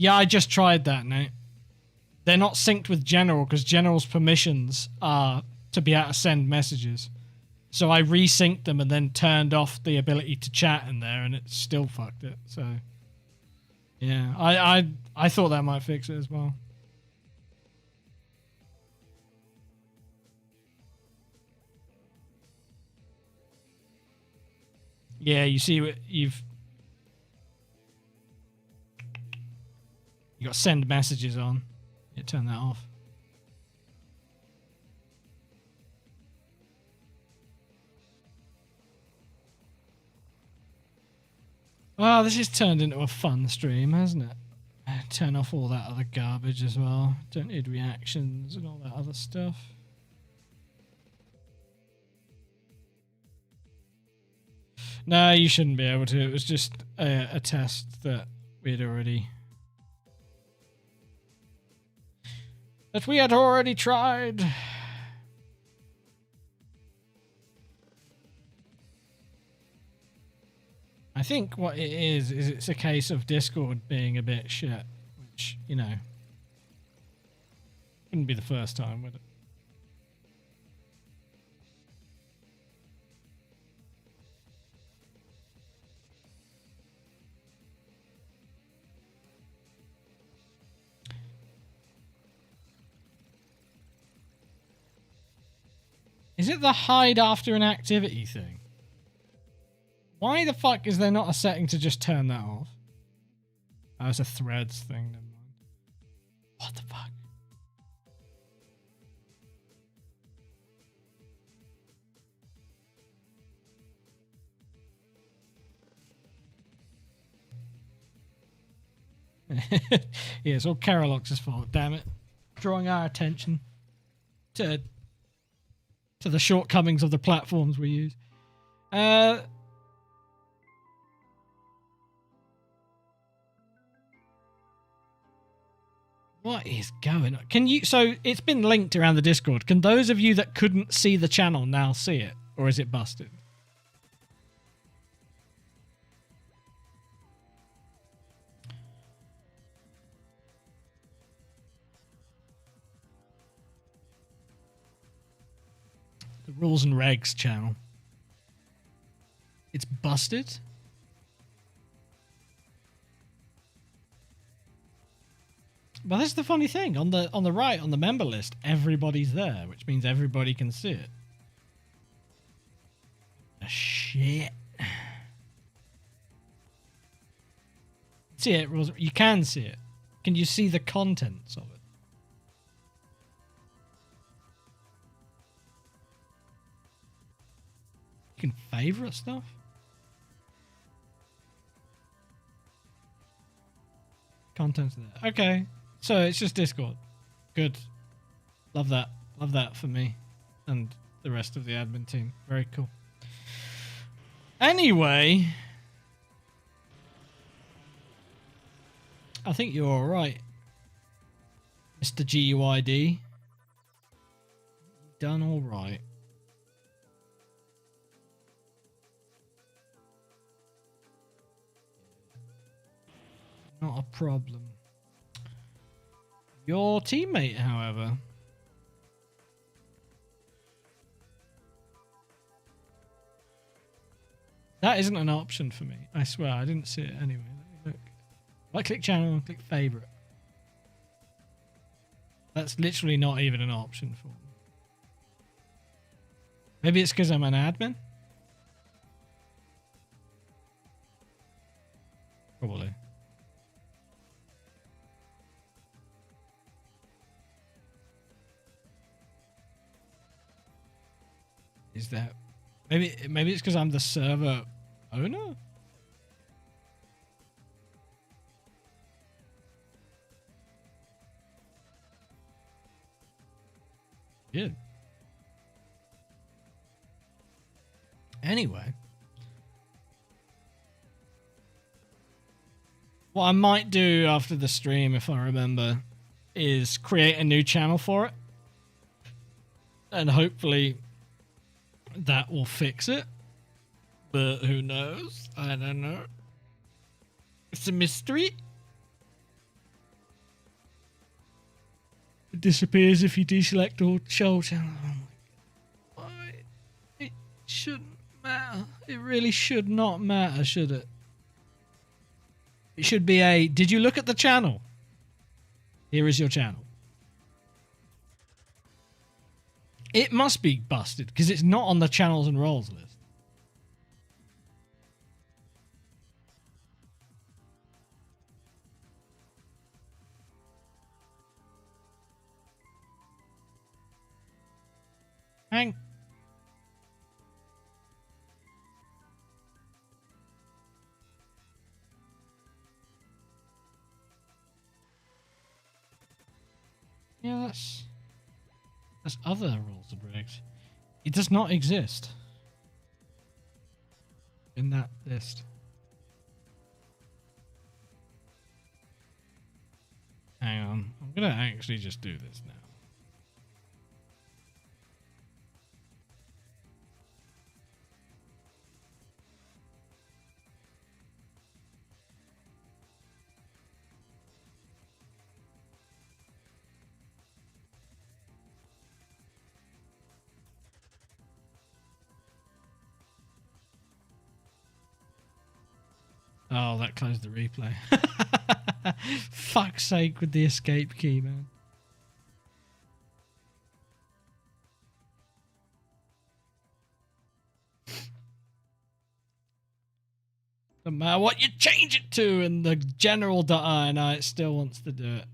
Yeah, I just tried that, Nate. They're not synced with General because General's permissions are to be able to send messages. So I resynced them and then turned off the ability to chat in there, and it still fucked it. So yeah, I thought that might fix it as well. Yeah, you see what you got send messages on. Yeah, turn that off. Well, this has turned into a fun stream, hasn't it? Turn off all that other garbage as well. Don't need reactions and all that other stuff. No, you shouldn't be able to. It was just a test that we'd already... that we had already tried. I think what it is it's a case of Discord being a bit shit, which, you know, wouldn't be the first time, would it? Is it the hide after an activity thing? Why the fuck is there not a setting to just turn that off? Oh, it's a threads thing, never mind. What the fuck? Yeah, it's all Carolox's fault, damn it. Drawing our attention to the shortcomings of the platforms we use. What is going on? Can you... So, it's been linked around the Discord. Can those of you that couldn't see the channel now see it? Or is it busted? The Rules and Regs channel. It's busted? Well, that's the funny thing. On the right, on the member list, everybody's there, which means everybody can see it. Shit. See it, Rules? You can see it. Can you see the contents of it? You can favorite stuff? Contents there. Okay. So it's just Discord. Good. Love that. Love that for me and the rest of the admin team. Very cool. Anyway, I think you're all right, Mr. GUID. Done all right. Not a problem. Your teammate, however. That isn't an option for me. I swear, I didn't see it anyway. Let me look. Right click channel and click favorite. That's literally not even an option for me. Maybe it's because I'm an admin? Probably. Is that... Maybe it's because I'm the server owner? Good. Anyway. What I might do after the stream, if I remember, is create a new channel for it. And hopefully that will fix it. But who knows? I don't know. It's a mystery. It disappears if you deselect all show channel. Oh my god. Why? It shouldn't matter. It really should not matter, should it? It should be a, did you look at the channel? Here is your channel. It must be busted because it's not on the channels and roles list. Hang. Yeah, that's other rules of regs. It does not exist in that list. Hang on, I'm gonna actually just do this now. Oh, that closed the replay. Fuck's sake with the escape key, man. No matter what you change it to and the general.ini, it still wants to do it.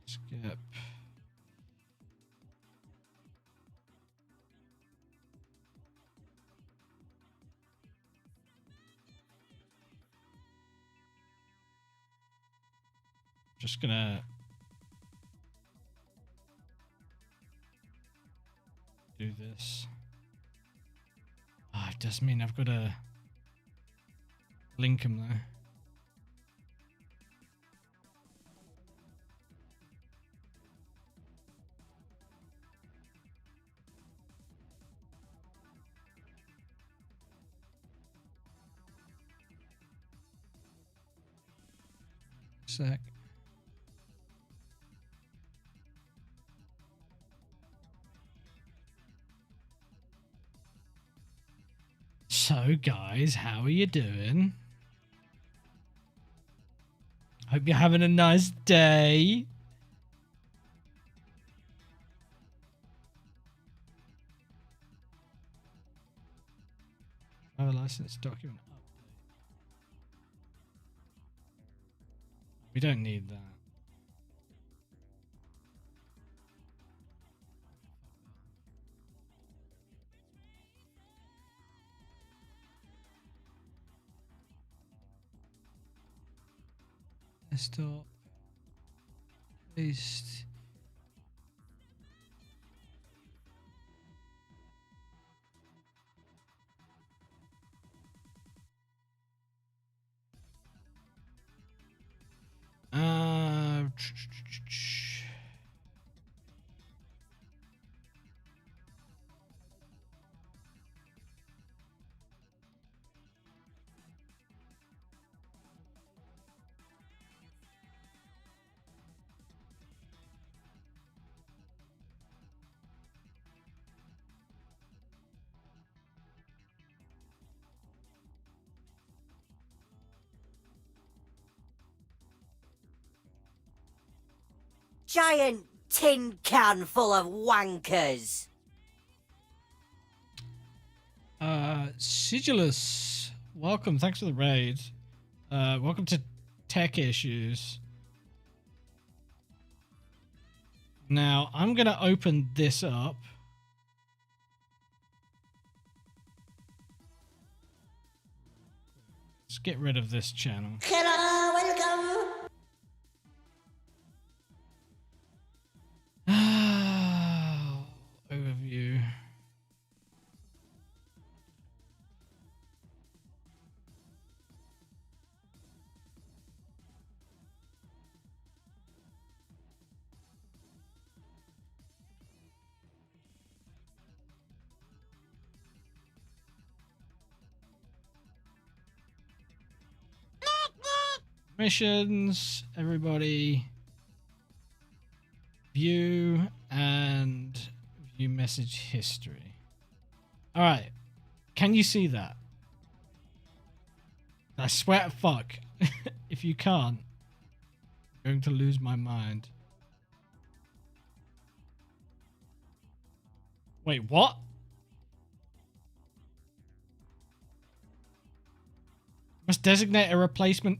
Skip. Just gonna do this. Ah, it does mean I've got to link them though. Sec. So guys, how are you doing? Hope you're having a nice day. Driver license document update. We don't need that. Desktop. Paste. giant tin can full of wankers. Sigilus, welcome. Thanks for the raid. Welcome to Tech Issues. Now, I'm going to open this up. Let's get rid of this channel. Hello, welcome. Overview. Missions, everybody. View and view message history. All right. Can you see that? I swear to fuck. If you can't, I'm going to lose my mind. Wait, what? Must designate a replacement.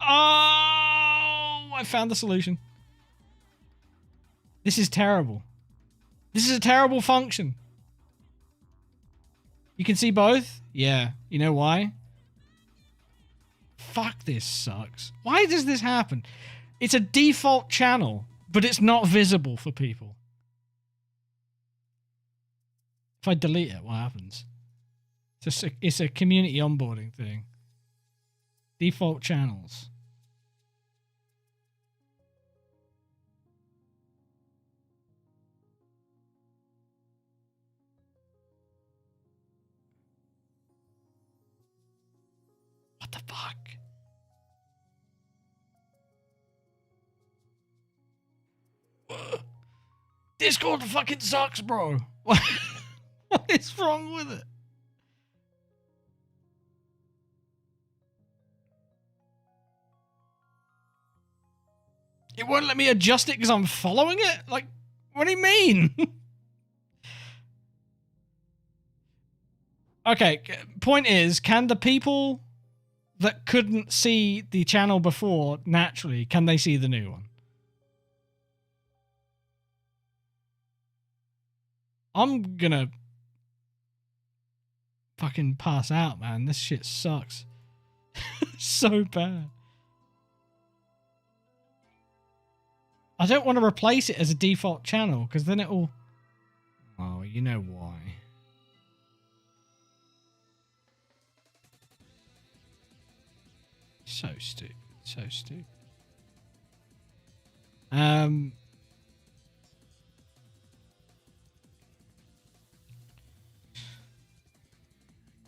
Oh, I found the solution. This is terrible. This is a terrible function. You can see both? Yeah. You know why? Fuck, this sucks. Why does this happen? It's a default channel, but it's not visible for people. If I delete it, what happens? It's a community onboarding thing. Default channels. What the fuck? Discord fucking sucks, bro. What is wrong with it? It won't let me adjust it because I'm following it? Like, what do you mean? Okay, point is, can the people that couldn't see the channel before naturally, can they see the new one? I'm gonna fucking pass out, man. This shit sucks. So bad. I don't want to replace it as a default channel because then it'll... Oh, you know why. So stupid. So stupid.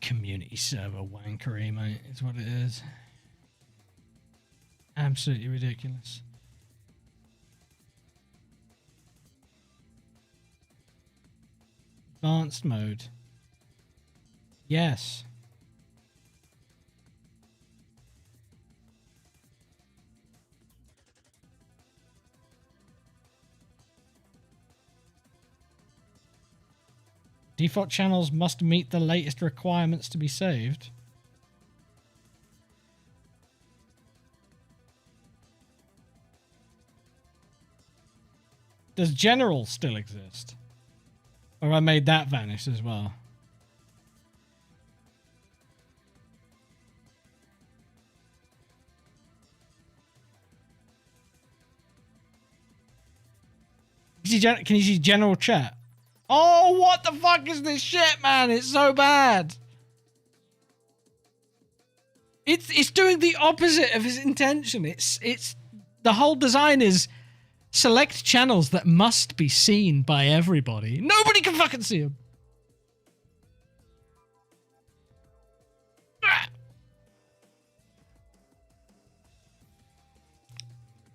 Community server wankery, mate, is what it is. Absolutely ridiculous. Advanced mode. Yes. Default channels must meet the latest requirements to be saved. Does general still exist? Or I made that vanish as well? Can you see general chat? Oh, what the fuck is this shit, man? It's so bad. It's doing the opposite of his intention. It's the whole design is select channels that must be seen by everybody. Nobody can fucking see them.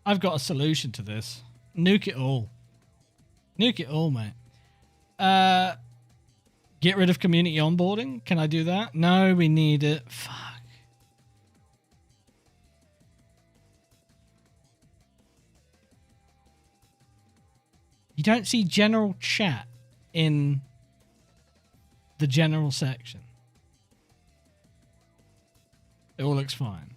I've got a solution to this. Nuke it all. Nuke it all, mate. Get rid of community onboarding. Can I do that? No, we need it. Fuck. You don't see general chat in the general section. It all looks fine.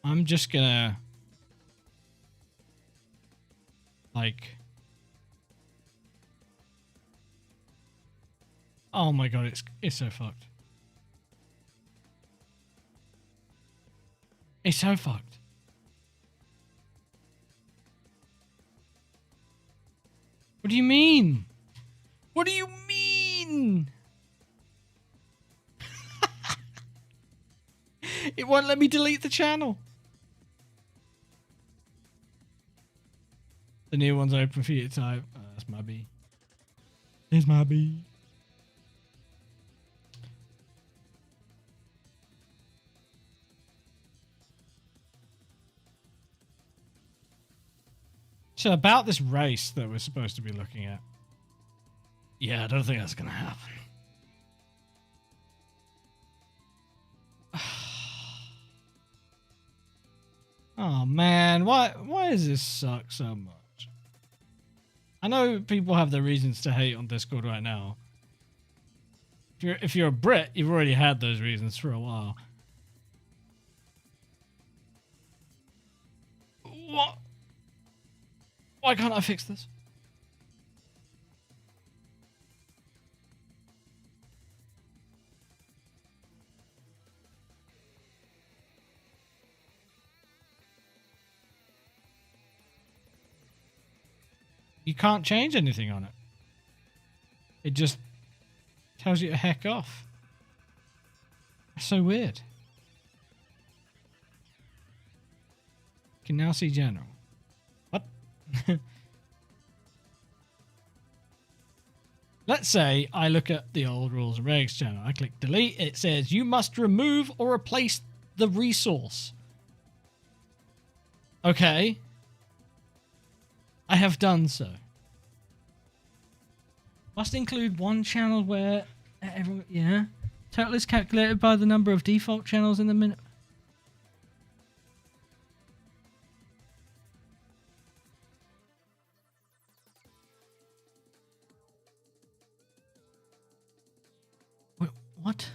I'm just gonna like, oh my god, it's so fucked. It's so fucked. What do you mean? What do you mean? It won't let me delete the channel. The new one's open for you to type. Oh, that's my B. Here's my B. So about this race that we're supposed to be looking at. Yeah, I don't think that's going to happen. Oh man, why does this suck so much? I know people have their reasons to hate on Discord right now. If you're a Brit, you've already had those reasons for a while. What? Why can't I fix this? You can't change anything on it. It just tells you to heck off. That's so weird. You can now see general. What? Let's say I look at the old rules and regs channel. I click delete. It says you must remove or replace the resource. Okay. I have done so. Must include one channel where everyone, yeah. Total is calculated by the number of default channels in the minute. Wait, what?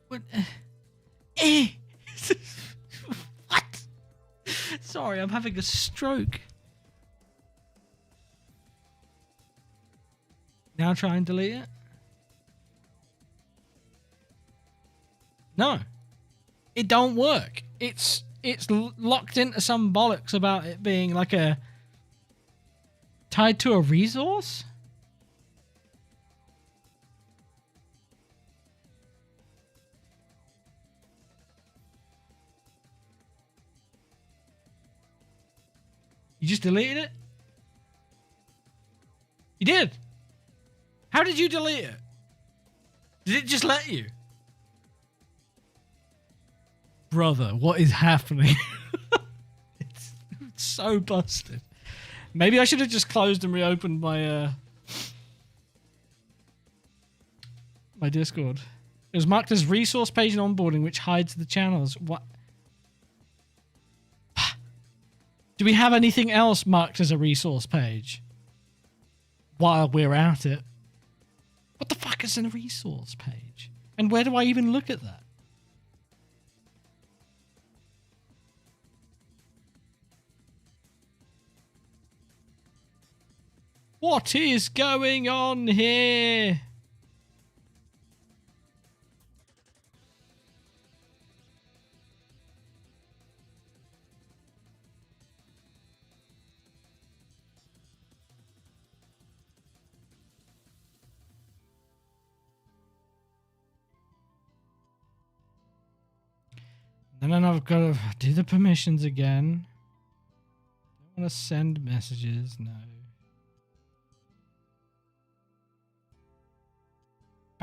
What? What? Sorry, I'm having a stroke. Now try and delete it. No, it don't work. It's locked into some bollocks about it being like a tied to a resource. You just deleted it? You did? How did you delete it? Did it just let you? Brother, what is happening? it's so busted. Maybe I should have just closed and reopened my my Discord. It was marked as resource page and onboarding, which hides the channels. What? Do we have anything else marked as a resource page while we're at it? What the fuck is a resource page? And where do I even look at that? What is going on here? And then I've got to do the permissions again. Don't want to send messages, no.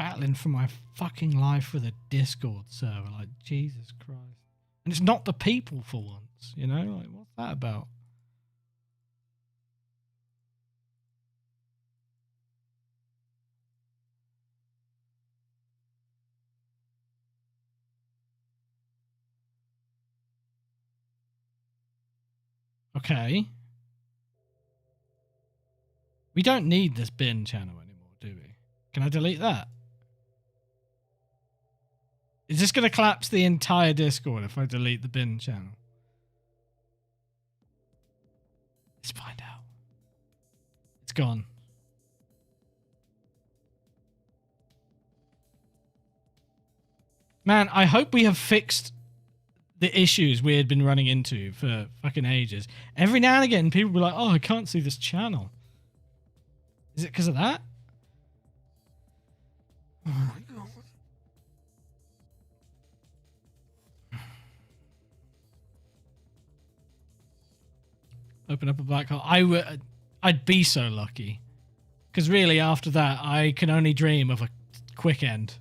battling for my fucking life with a Discord server. Like, Jesus Christ. And it's not the people for once, you know? Like, what's that about? Okay. We don't need this bin channel anymore, do we? Can I delete that? Is this going to collapse the entire Discord if I delete the bin channel? Let's find out. It's gone. Man, I hope we have fixed the issues we had been running into for fucking ages. Every now and again, people will be like, oh, I can't see this channel. Is it because of that? Oh my God. Open up a black hole. I'd be so lucky. Because really, after that, I can only dream of a quick end.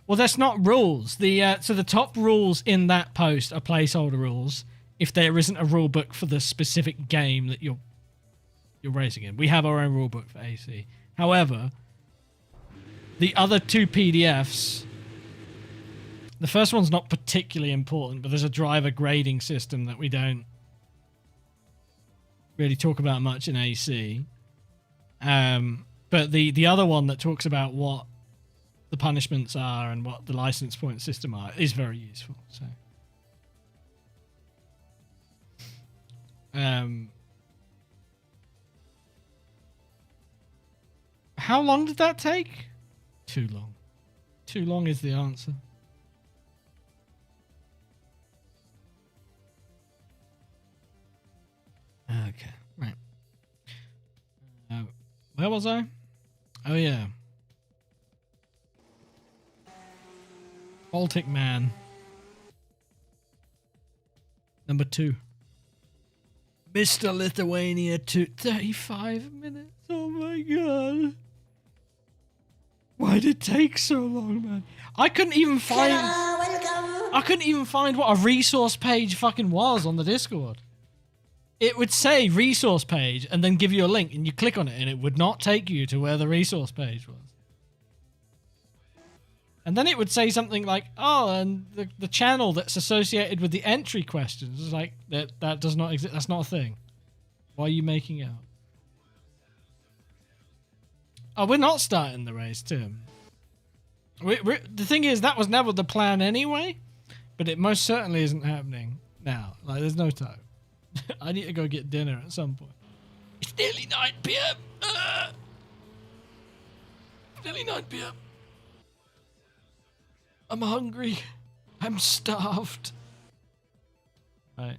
Well, that's not rules. So the top rules in that post are placeholder rules. If there isn't a rule book for the specific game that you're racing in, we have our own rule book for AC. However, the other two PDFs, the first one's not particularly important, but there's a driver grading system that we don't really talk about much in AC. But the other one that talks about what the punishments are and what the license point system are is very useful. So, how long did that take? Too long. Too long is the answer. Okay, right. Where was I? Oh yeah. Baltic Man. Number 2. Mr. Lithuania to 35 minutes. Oh my god. Why did it take so long, man? I couldn't even find what a resource page fucking was on the Discord. It would say resource page and then give you a link and you click on it and it would not take you to where the resource page was. And then it would say something like, oh, and the channel that's associated with the entry questions is like, that does not exist. That's not a thing. Why are you making out? Oh, we're not starting the race, Tim. The thing is, that was never the plan anyway, but it most certainly isn't happening now. Like, there's no time. I need to go get dinner at some point. It's nearly 9 p.m. It's nearly 9 p.m. I'm hungry. I'm starved. Right.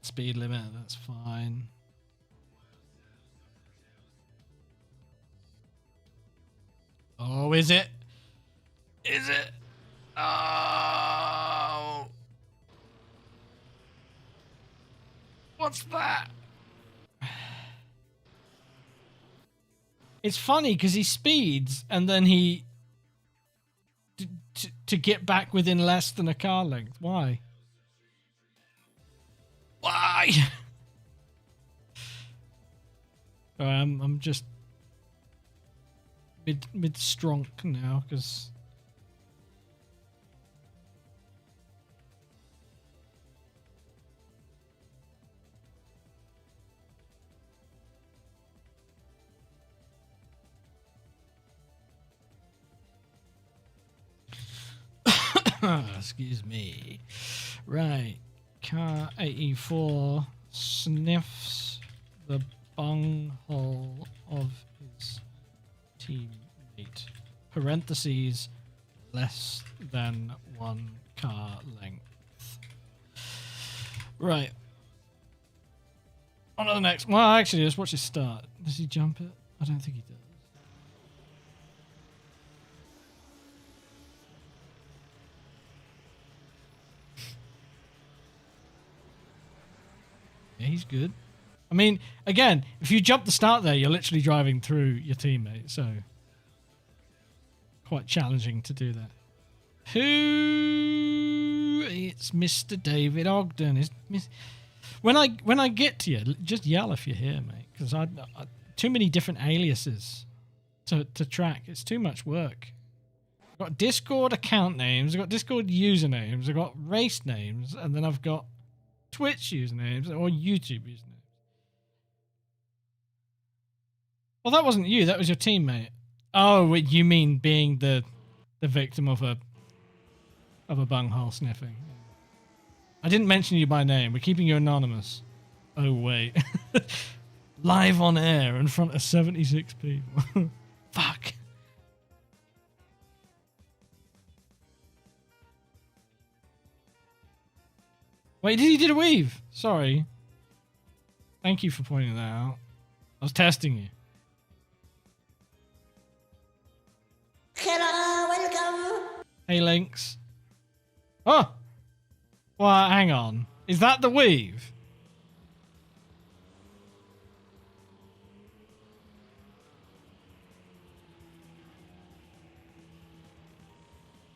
Speed limit, that's fine. Oh, is it? Is it? Oh. What's that? It's funny because he speeds and then he to get back within less than a car length. Why? Why? I'm just mid strong now because excuse me. Right. Car 84 sniffs the bunghole of his teammate. Parentheses, less than 1 car length. Right. On to the next. Well, actually, let's watch it start. Does he jump it? I don't think he does. Yeah, he's good. I mean, again, if you jump the start there, you're literally driving through your teammate, so quite challenging to do that. Who? It's Mr. David Ogden. When I get to you, just yell if you're here, mate, because I too many different aliases to track. It's too much work. I've got Discord account names, I've got Discord usernames, I've got race names, and then I've got Twitch usernames or YouTube usernames. Well, that wasn't you. That was your teammate. Oh, wait, you mean being the victim of a bunghole sniffing? I didn't mention you by name. We're keeping you anonymous. Oh wait, live on air in front of 76 people. Fuck. Wait, he did a weave. Sorry. Thank you for pointing that out. I was testing you. Hello, welcome. Hey, Lynx. Oh! Well, hang on. Is that the weave?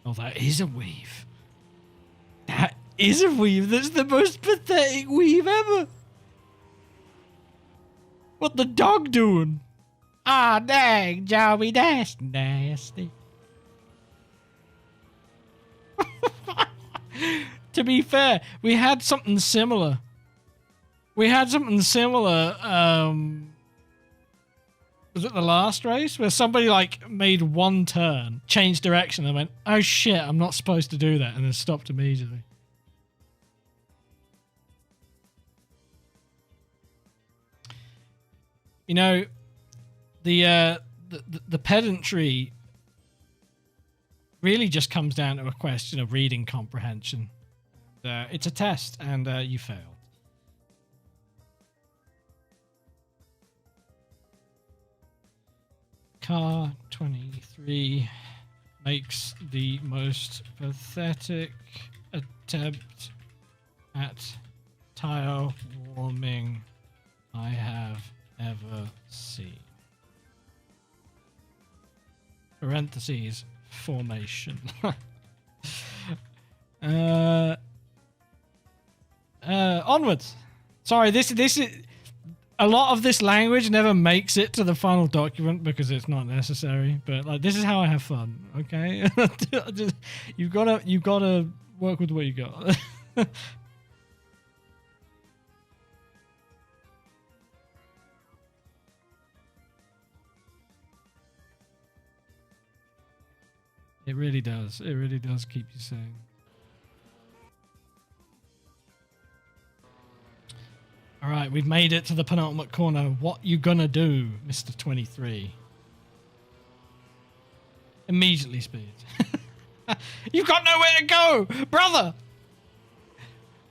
Oh, that is a weave. That is a weave. That's the most pathetic weave ever. What the dog doing? Ah, dang, Joey, that's nasty. To be fair, we had something similar. Was it the last race where somebody like made one turn, changed direction, and went, "Oh shit, I'm not supposed to do that," and then stopped immediately. You know, the pedantry really just comes down to a question of reading comprehension. It's a test, and you failed. Car 23 makes the most pathetic attempt at tire warming I have ever seen. Parentheses, formation. Onwards. Sorry, this is a lot of this language never makes it to the final document because it's not necessary. But like, this is how I have fun. Okay, you've gotta work with what you got. It really does. It really does keep you sane. All right, we've made it to the penultimate corner. What you gonna do, Mr. 23? Immediately speed. You've got nowhere to go, brother!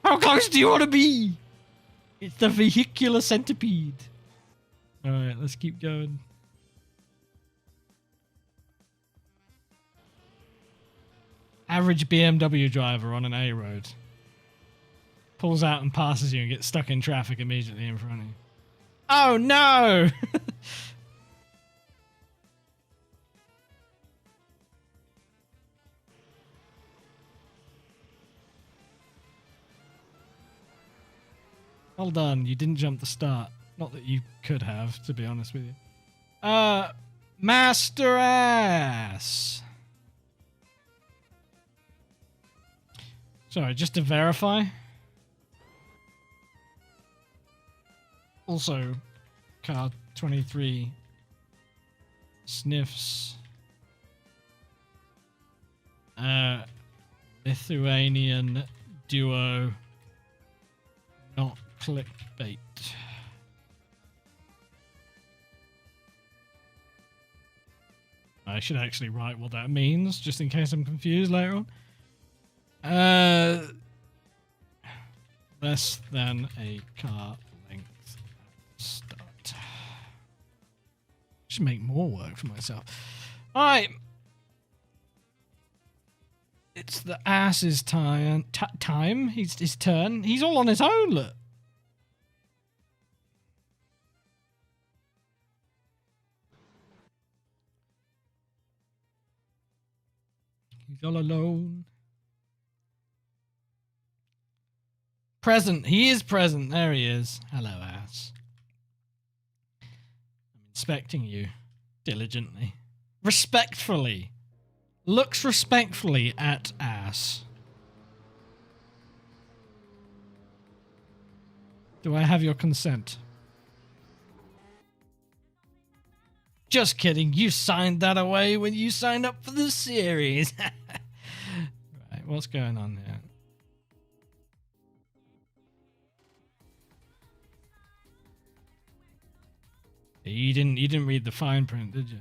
How close do you want to be? It's the vehicular centipede. All right, let's keep going. Average BMW driver on an A road. Pulls out and passes you and gets stuck in traffic immediately in front of you. Oh no! Well done, you didn't jump the start. Not that you could have, to be honest with you. Master Ass! Sorry, just to verify. Also, car 23 sniffs Lithuanian duo, not clickbait. I should actually write what that means, just in case I'm confused later on. Less than a car length Just make more work for myself. Alright. It's the ass's time. Time? His turn. He's all on his own, look. He's all alone. Present. He is present. There he is. Hello, ass. I'm inspecting you diligently. Respectfully. Looks respectfully at ass. Do I have your consent? Just kidding. You signed that away when you signed up for the series. Right, what's going on here? You didn't read the fine print, did you?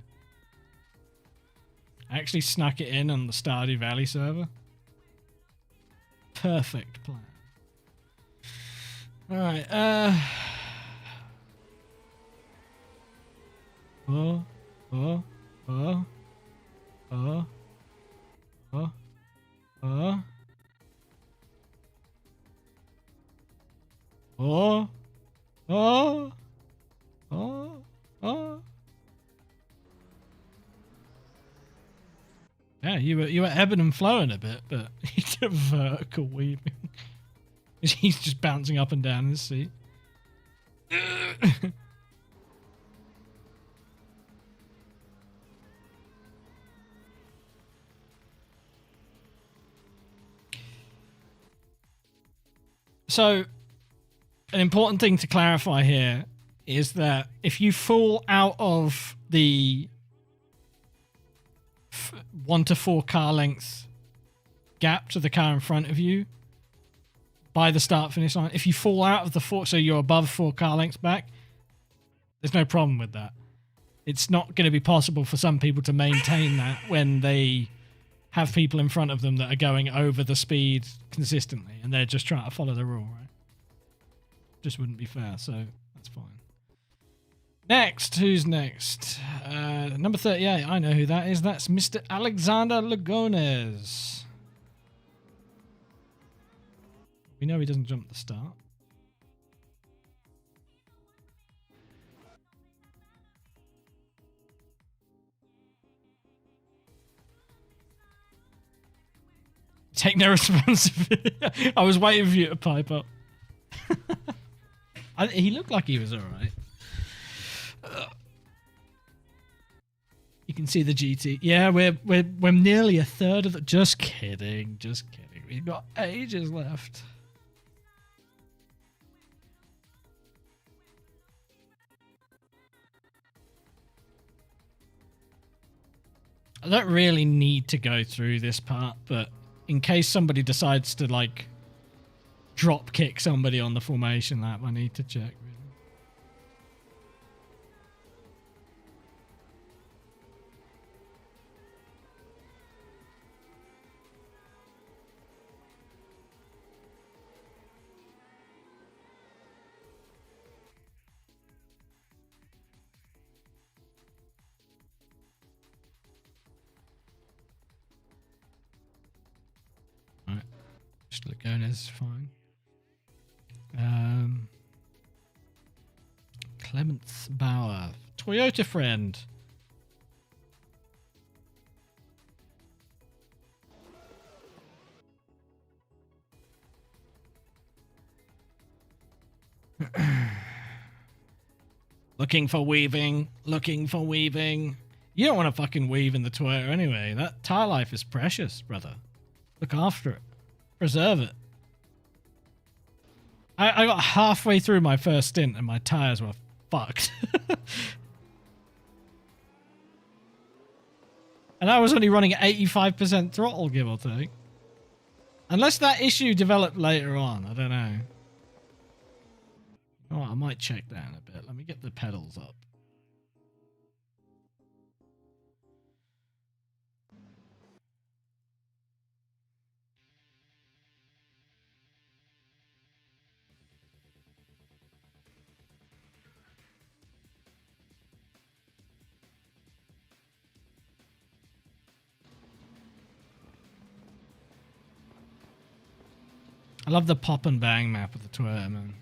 I actually snuck it in on the Stardew Valley server. Perfect plan. Alright, Oh. Oh. Oh. Oh. Oh. Oh. Oh. Oh. Oh. Oh. Yeah, you were ebbing and flowing a bit, but he did vertical weaving. He's just bouncing up and down in his seat. So, an important thing to clarify here is that if you fall out of the 1 to 4 car length gap to the car in front of you by the start finish line, if you fall out of the 4, so you're above 4 car lengths back, there's no problem with that. It's not going to be possible for some people to maintain that when they have people in front of them that are going over the speed consistently and they're just trying to follow the rule, right? Just wouldn't be fair, so that's fine. Next, who's next? Number 38, I know who that is. That's Mr. Alexander Lagones. We know he doesn't jump at the start. Take no responsibility. I was waiting for you to pipe up. He looked like he was alright. You can see the GT. Yeah, we're nearly a third of the. Just kidding, just kidding. We've got ages left. I don't really need to go through this part, but in case somebody decides to like drop kick somebody on the formation lap, I need to check. Really. All right, just Lagones, fine. Clements Bauer, Toyota friend. Looking for weaving, looking for weaving. You don't want to fucking weave in the Toyota anyway. That tire life is precious, brother. Look after it. Preserve it. I got halfway through my first stint and my tires were fucked. And I was only running at 85% throttle, give or take. Unless that issue developed later on, I don't know. Oh, I might check that in a bit. Let me get the pedals up. I love the pop and bang map of the Toyota, man.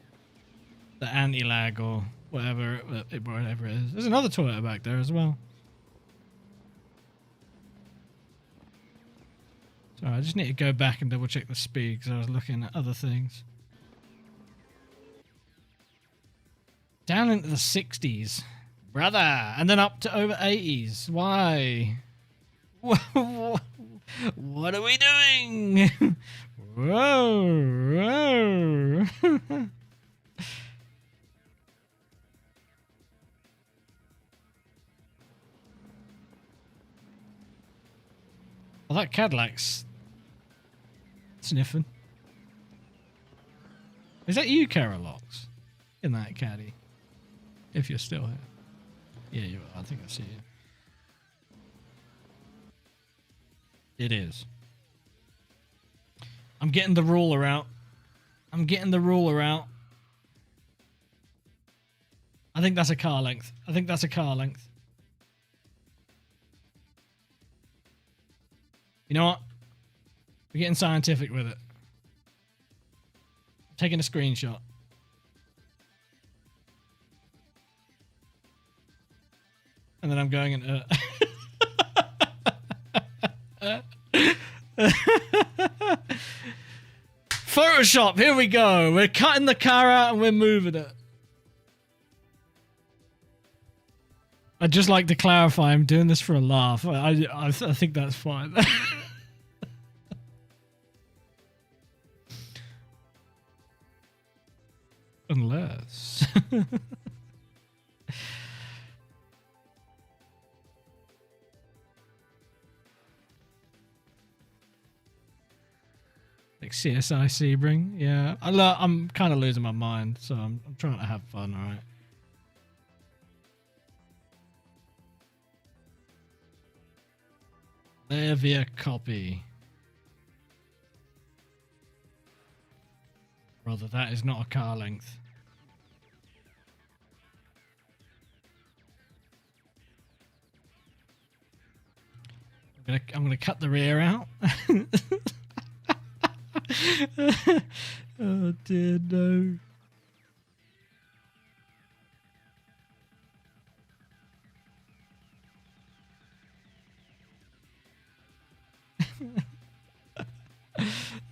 The anti-lag or whatever it is. There's another Toyota back there as well. Sorry, I just need to go back and double check the speed because I was looking at other things. Down into the 60s. Brother! And then up to over 80s. Why? What are we doing? Whoa! Whoa! Well, that Cadillac's sniffing. Is that you, Carolox? In that caddy? If you're still here. Yeah, you are. I think I see you. It is. I'm getting the ruler out. I'm getting the ruler out. I think that's a car length. I think that's a car length. You know what? We're getting scientific with it. I'm taking a screenshot. And then I'm going into... Photoshop, here we go. We're cutting the car out and we're moving it. I'd just like to clarify, I'm doing this for a laugh. I think that's fine. Unless... Like CSI Sebring, yeah. I'm kind of losing my mind, so I'm trying to have fun, alright? There via copy. Brother, that is not a car length. I'm gonna cut the rear out. Oh dear, no.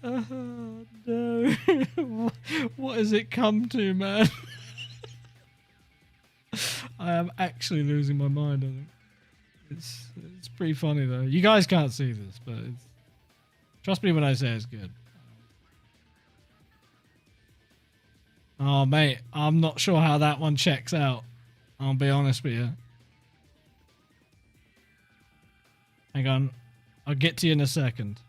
Oh no. What has it come to, man? I am actually losing my mind, I think. It's pretty funny though. You guys can't see this, but trust me when I say it's good. Oh mate, I'm not sure how that one checks out. I'll be honest with you. Hang on. I'll get to you in a second.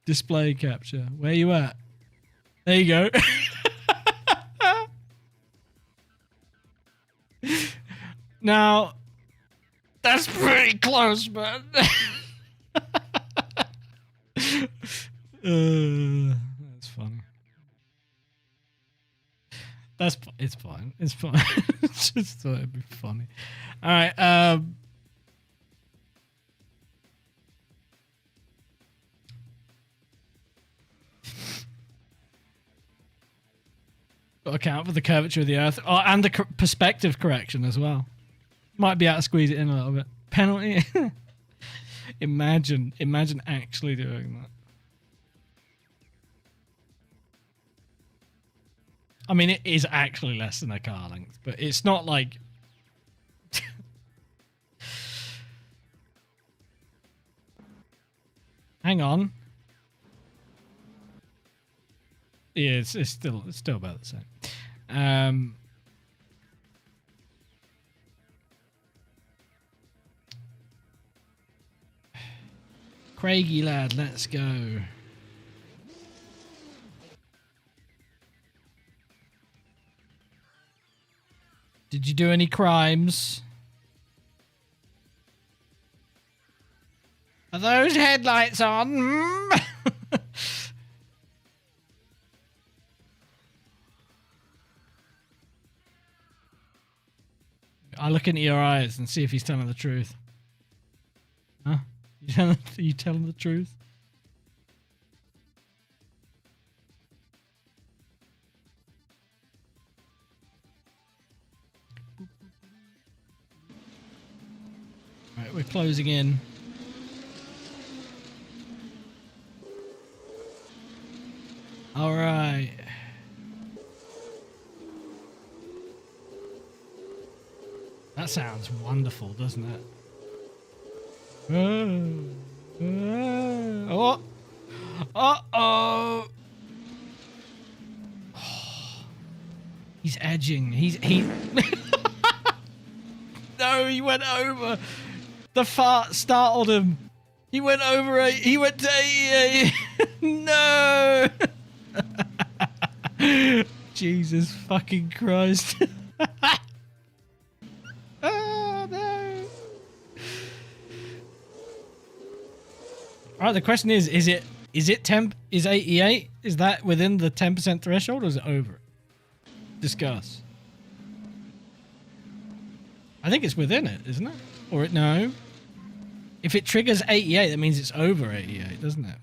Display capture. Where you at? There you go. Now, that's pretty close, man. That's funny. It's fine. It's fine. Just thought it'd be funny. All right. Got to account for the curvature of the Earth, and the perspective correction as well. Might be able to squeeze it in a little bit. Penalty. Imagine actually doing that. I mean, it is actually less than a car length, but it's not like. Hang on. Yeah, it's still about the same. Craigie lad, let's go. Did you do any crimes? Are those headlights on? Mm? I'll look into your eyes and see if he's telling the truth. Huh? You telling the truth? Right, we're closing in. All right. That sounds wonderful, doesn't it? Oh. Uh-oh. He's edging. He No, he went over. The fart startled him. He went over it. He went to 88. No. Jesus fucking Christ. Oh no. Alright, the question is it 88? Is that within the 10% threshold or is it over it? Discuss. I think it's within it, isn't it? Or no. If it triggers 88, that means it's over 88, doesn't it?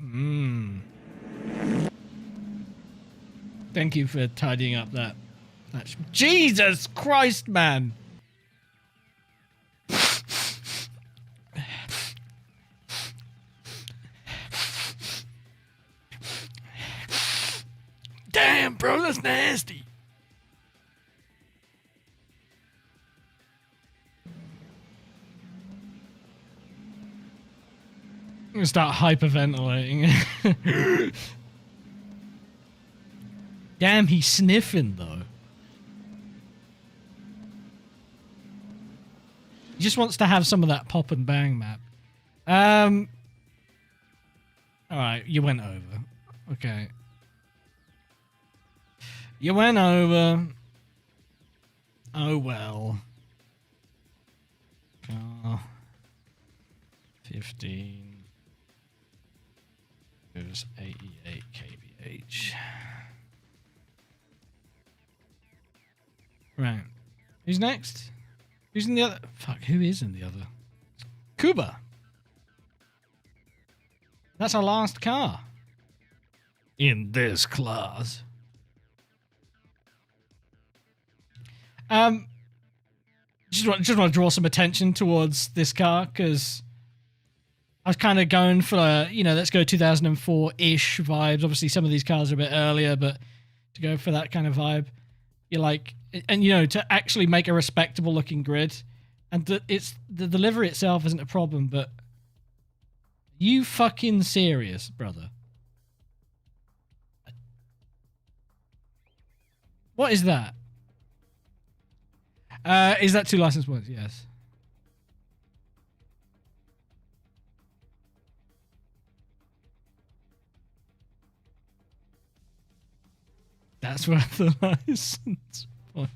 Thank you for tidying up that Jesus Christ, man! Damn, bro, that's nasty. I'm gonna start hyperventilating. Damn, he's sniffing though. He just wants to have some of that pop and bang map. Alright, you went over. Okay. You went over. Oh well. Car 15 goes 88 kbh. Right. Who's next? Who's in the other? Fuck, who is in the other? Cuba. That's our last car. In this class. Just want to draw some attention towards this car because I was kind of going for let's go 2004-ish vibes. Obviously, some of these cars are a bit earlier, but to go for that kind of vibe, you're like, and to actually make a respectable looking grid, and the delivery itself isn't a problem, but you fucking serious, brother? What is that? Is that 2 license points? Yes. That's worth the license point.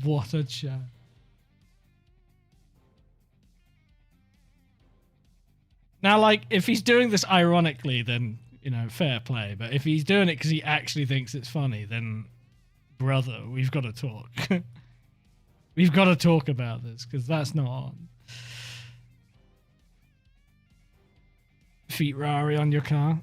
What a chat. Now, like, if he's doing this ironically, then, fair play. But if he's doing it because he actually thinks it's funny, then, brother, we've got to talk. We've got to talk about this because that's not on. Feet Rari on your car.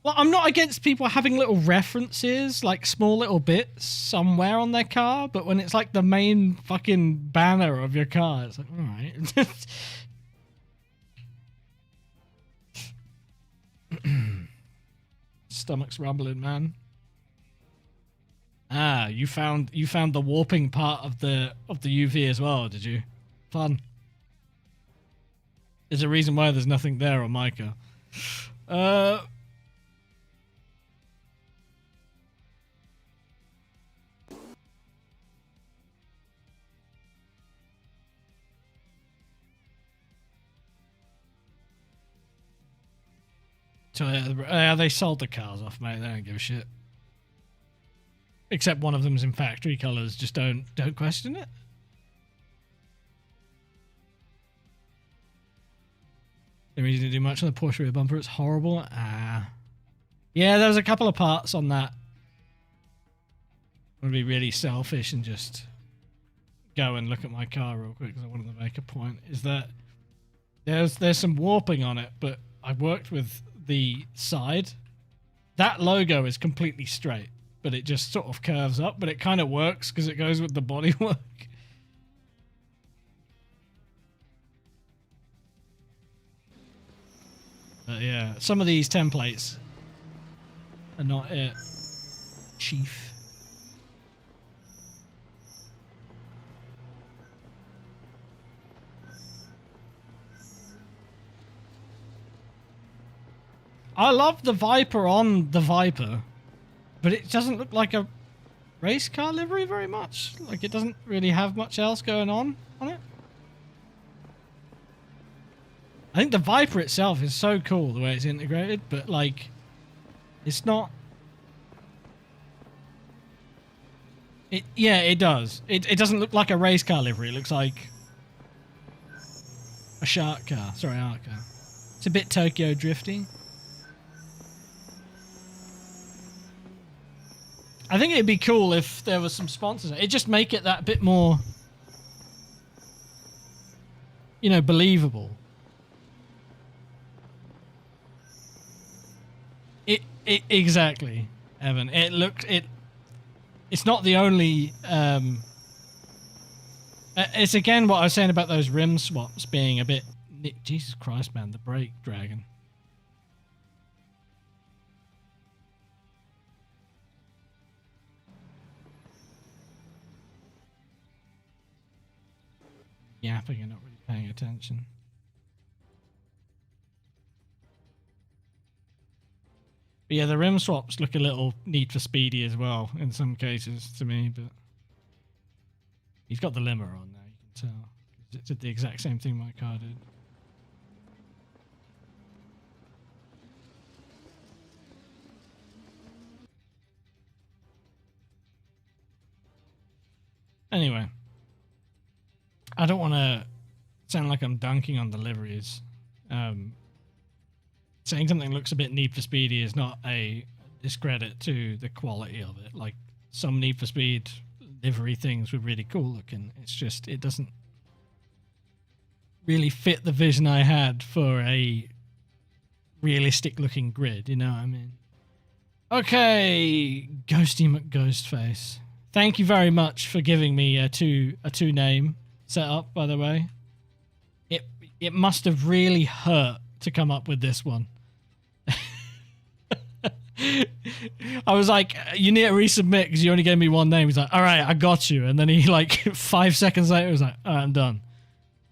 Well, I'm not against people having little references, like small little bits somewhere on their car, but when it's like the main fucking banner of your car, it's like, all right. Stomach's rumbling, man. Ah, you found the warping part of the UV as well, did you? Fun. There's a reason why there's nothing there on my car. So they sold the cars off, mate. They don't give a shit. Except one of them's in factory colours. Just don't question it. Didn't really do much on the Porsche rear bumper. It's horrible. Yeah, there was a couple of parts on that. I'm gonna be really selfish and just go and look at my car real quick because I wanted to make a point. Is that there's some warping on it, but I worked with the side. That logo is completely straight, but it just sort of curves up. But it kind of works because it goes with the bodywork. But yeah, some of these templates are not it, Chief. I love the Viper on the Viper, but it doesn't look like a race car livery very much. Like, it doesn't really have much else going on it. I think the Viper itself is so cool the way it's integrated, but like, it's not. Yeah, it does. It doesn't look like a race car livery. It looks like a shark car. Sorry, art car. It's a bit Tokyo drifty. I think it'd be cool if there was some sponsors. It'd just make it that bit more, you know, believable. Exactly, Evan. It's not the only. It's again what I was saying about those rim swaps being a bit. Jesus Christ, man! The brake dragon. Yapping and not really paying attention. But yeah, the rim swaps look a little Need for Speedy as well in some cases to me, but he's got the limmer on now, you can tell. It did the exact same thing my car did. Anyway, I don't want to sound like I'm dunking on the liveries. Saying something looks a bit Need for Speedy is not a discredit to the quality of it. Like, some Need for Speed livery things were really cool looking. It's just, it doesn't really fit the vision I had for a realistic looking grid, you know what I mean? Okay, Ghosty McGhostface. Thank you very much for giving me a two name setup, by the way. It must have really hurt to come up with this one. I was like, you need to resubmit because you only gave me one name. He's like, all right, I got you. And then he, like, 5 seconds later, was like, all right, I'm done.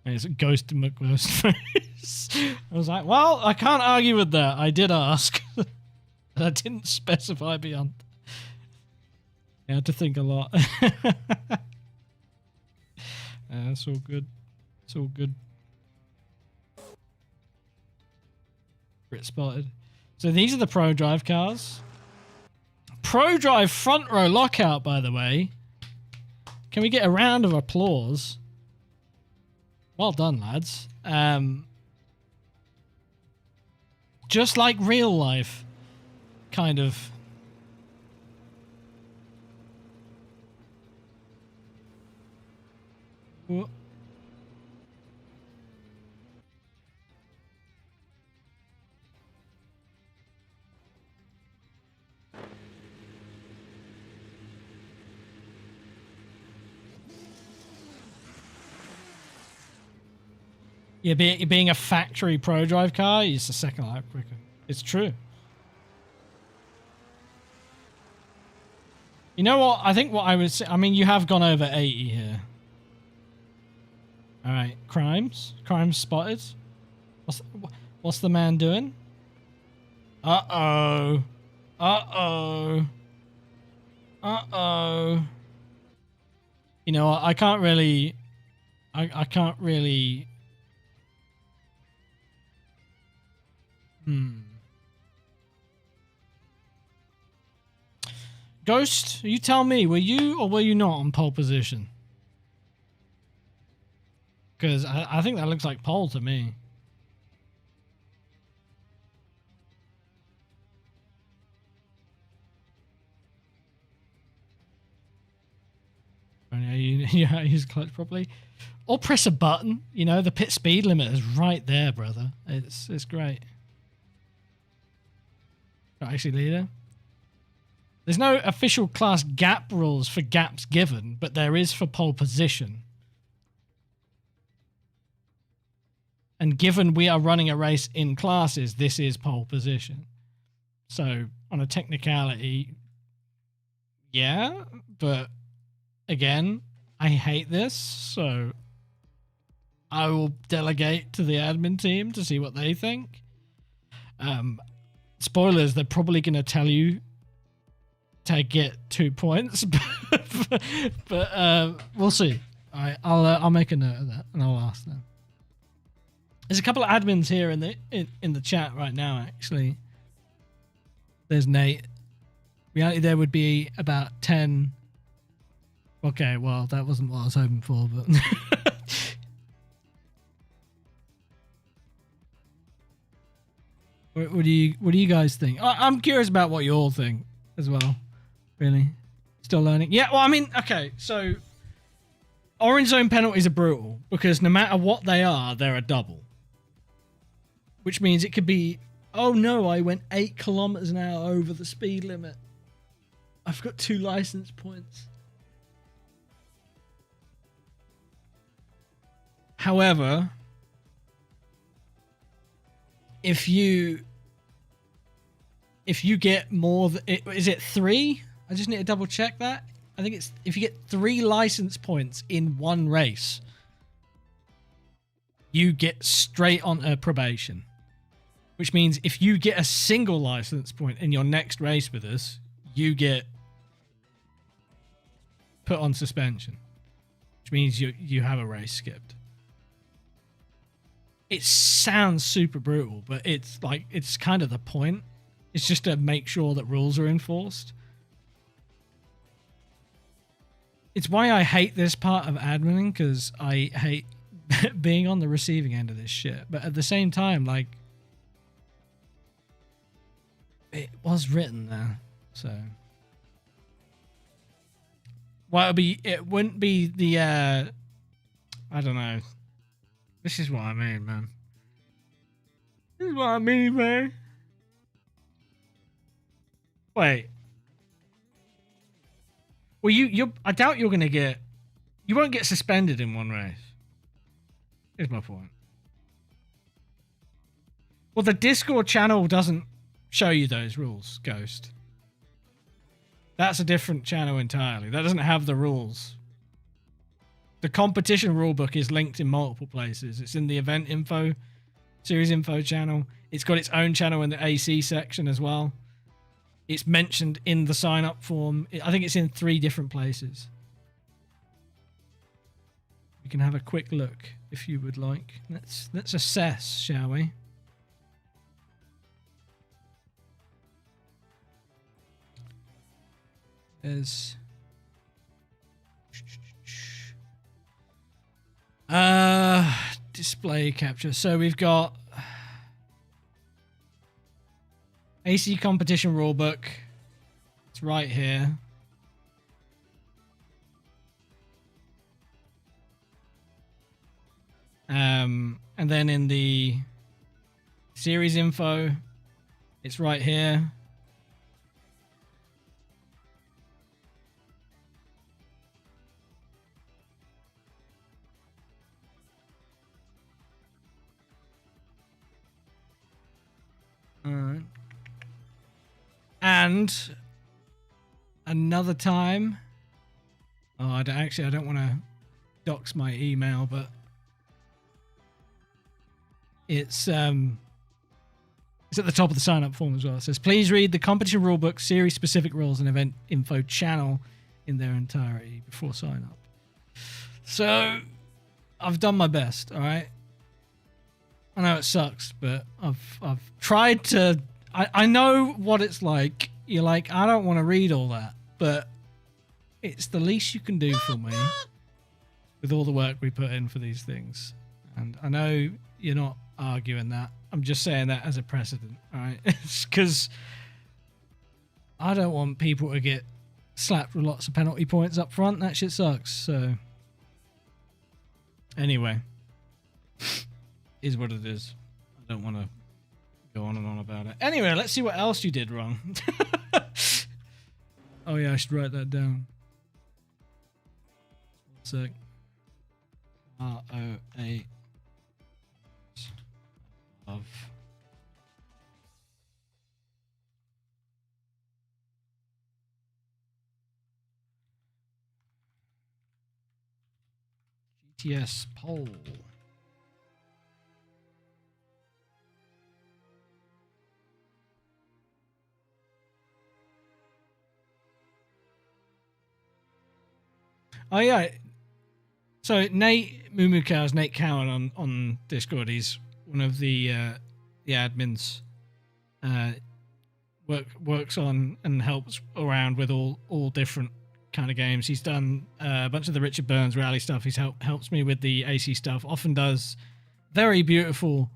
And it's Ghost McGhostface. I was like, well, I can't argue with that. I did ask. I didn't specify beyond. I had to think a lot. It's all good. It's all good. Brit spotted. So these are the Pro Drive cars. Pro Drive front row lockout, by the way. Can we get a round of applause? Well done, lads. Just like real life, kind of. Whoa. Yeah, being a factory Pro Drive car, it's a second lap quicker. It's true. You know what? I think what I would say, I mean, you have gone over 80 here. All right, crimes spotted. What's the man doing? Uh-oh. Uh-oh. Uh-oh. You know what? I can't really... I can't really... Ghost, you tell me, were you or were you not on pole position? Because I think that looks like pole to me. you know how to use the clutch properly. Or press a button. You know, the pit speed limit is right there, brother. It's great. Not actually, leader. There's no official class gap rules for gaps given, but there is for pole position. And given we are running a race in classes, this is pole position. So on a technicality, yeah, but again, I hate this, so I will delegate to the admin team to see what they think. Spoilers, they're probably going to tell you to get 2 points, but we'll see. All right, I'll make a note of that and I'll ask them. There's a couple of admins here in the chat right now. Actually, there's Nate. Reality, there would be about 10. Okay, well that wasn't what I was hoping for, but. What do you guys think? I'm curious about what you all think as well. Really, still learning. Yeah, well, I mean, okay, so orange zone penalties are brutal because no matter what they are, they're a double, which means it could be, oh no, I went 8 kilometers an hour over the speed limit. I've got 2 license points. However, if you get more, is it 3? I just need to double check that. I think it's if you get 3 license points in one race, you get straight onto probation. Which means if you get a single license point in your next race with us, you get put on suspension. Which means you have a race skipped. It sounds super brutal, but it's kind of the point. It's just to make sure that rules are enforced. It's why I hate this part of adminning, because I hate being on the receiving end of this shit. But at the same time, like, it was written there, so. Well, it wouldn't be the, I don't know. This is what I mean, man. This is what I mean, man. Wait. Well, I doubt you're gonna get. You won't get suspended in one race. Here's my point. Well, the Discord channel doesn't show you those rules, Ghost. That's a different channel entirely. That doesn't have the rules. The competition rulebook is linked in multiple places. It's in the event info, series info channel. It's got its own channel in the AC section as well. It's mentioned in the sign up form. I think it's in 3 different places. We can have a quick look if you would like. Let's assess, shall we? There's display capture. So we've got AC competition rulebook. It's right here. And then in the series info, it's right here. Alright. And another time. Oh, I don't want to dox my email, but it's at the top of the sign up form as well. It says, please read the competition rulebook, series specific rules, and event info channel in their entirety before sign up. So I've done my best, all right? I know it sucks, but I've tried to. I know what it's like. You're like, I don't want to read all that, but it's the least you can do for me with all the work we put in for these things. And I know you're not arguing that. I'm just saying that as a precedent, all right? It's because I don't want people to get slapped with lots of penalty points up front. That shit sucks. So Anyway, is what it is. I don't want to go on and on about it. Anyway, let's see what else you did wrong. Oh yeah, I should write that down. 1 sec. ROA of GTS poll. Oh yeah. So Nate Mumukow's Nate Cowan on Discord. He's one of the admins. Works on and helps around with all different kind of games. He's done a bunch of the Richard Burns rally stuff. He's helps me with the AC stuff. Often does very beautiful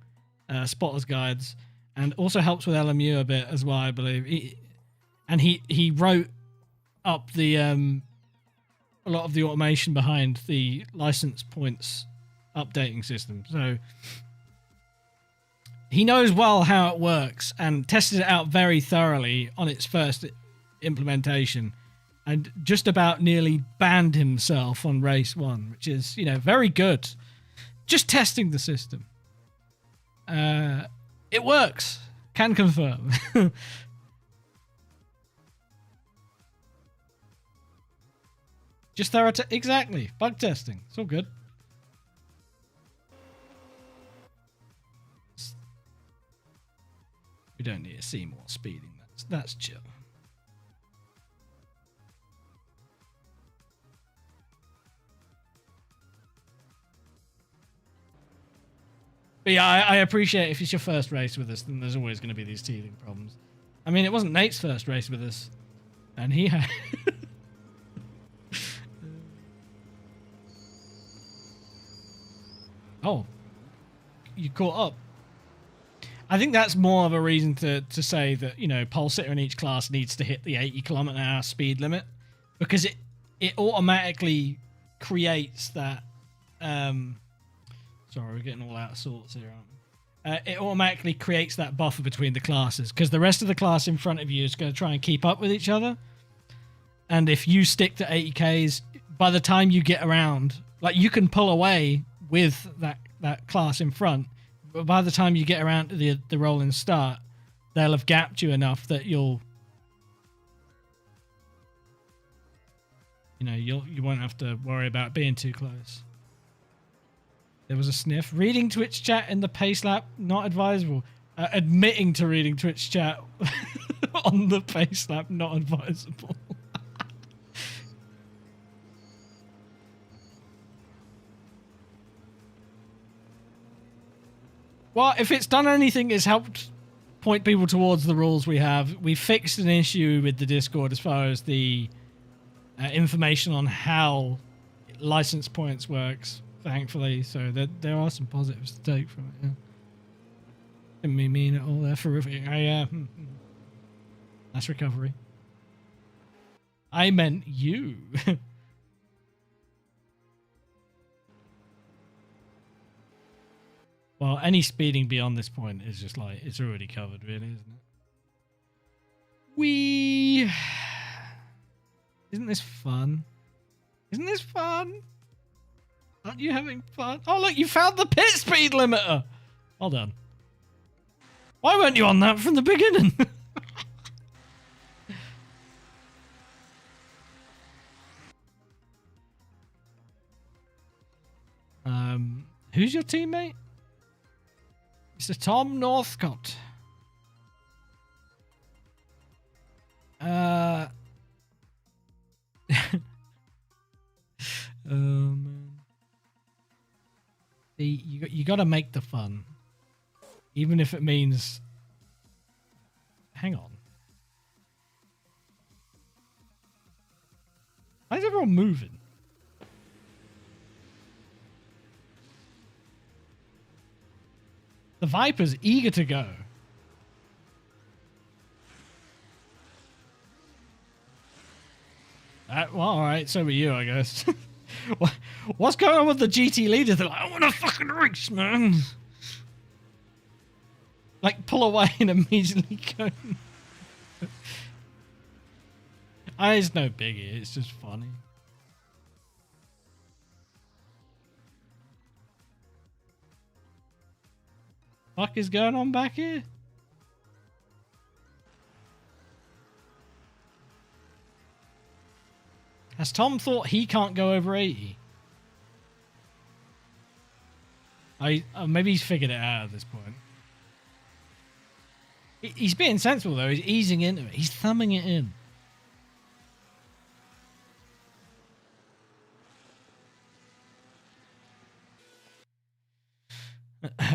spotters guides, and also helps with LMU a bit as well, I believe. He wrote up the a lot of the automation behind the license points updating system. So he knows well how it works and tested it out very thoroughly on its first implementation, and just about nearly banned himself on race 1, which is, very good. Just testing the system. It works. Can confirm. Just exactly. Bug testing. It's all good. We don't need to see more speeding. That's chill. But yeah, I appreciate if it's your first race with us, then there's always going to be these teething problems. I mean, it wasn't Nate's first race with us, and he had... Oh, you caught up. I think that's more of a reason to say that, pole sitter in each class needs to hit the 80 km/h speed limit, because it automatically creates that. Sorry, we're getting all out of sorts here, aren't we? It automatically creates that buffer between the classes, because the rest of the class in front of you is going to try and keep up with each other. And if you stick to 80Ks, by the time you get around, like, you can pull away with that class in front, but by the time you get around to the rolling start, they'll have gapped you enough that you won't have to worry about being too close. There was a sniff. Reading Twitch chat in the pace lap, not advisable. Admitting to reading Twitch chat on the pace lap, not advisable. Well, if it's done anything, it's helped point people towards the rules we have. We fixed an issue with the Discord as far as the information on how license points works, thankfully. So there are some positives to take from it. Yeah. Didn't mean it all there for that's recovery. I meant you. Well, any speeding beyond this point is just like, it's already covered, really, isn't it? Isn't this fun? Isn't this fun? Aren't you having fun? Oh, look, you found the pit speed limiter. Well done. Why weren't you on that from the beginning? Who's your teammate? Mr. Tom Northcott. Oh, man. See, you got to make the fun, even if it means. Hang on. Why is everyone moving? The Viper's eager to go. Well, all right. So were you, I guess. What's going on with the GT leaders? They're like, I want a fucking race, man. Like, pull away and immediately go. It's no biggie. It's just funny. Fuck is going on back here? Has Tom thought he can't go over 80? Maybe he's figured it out at this point. He's being sensible though. He's easing into it. He's thumbing it in.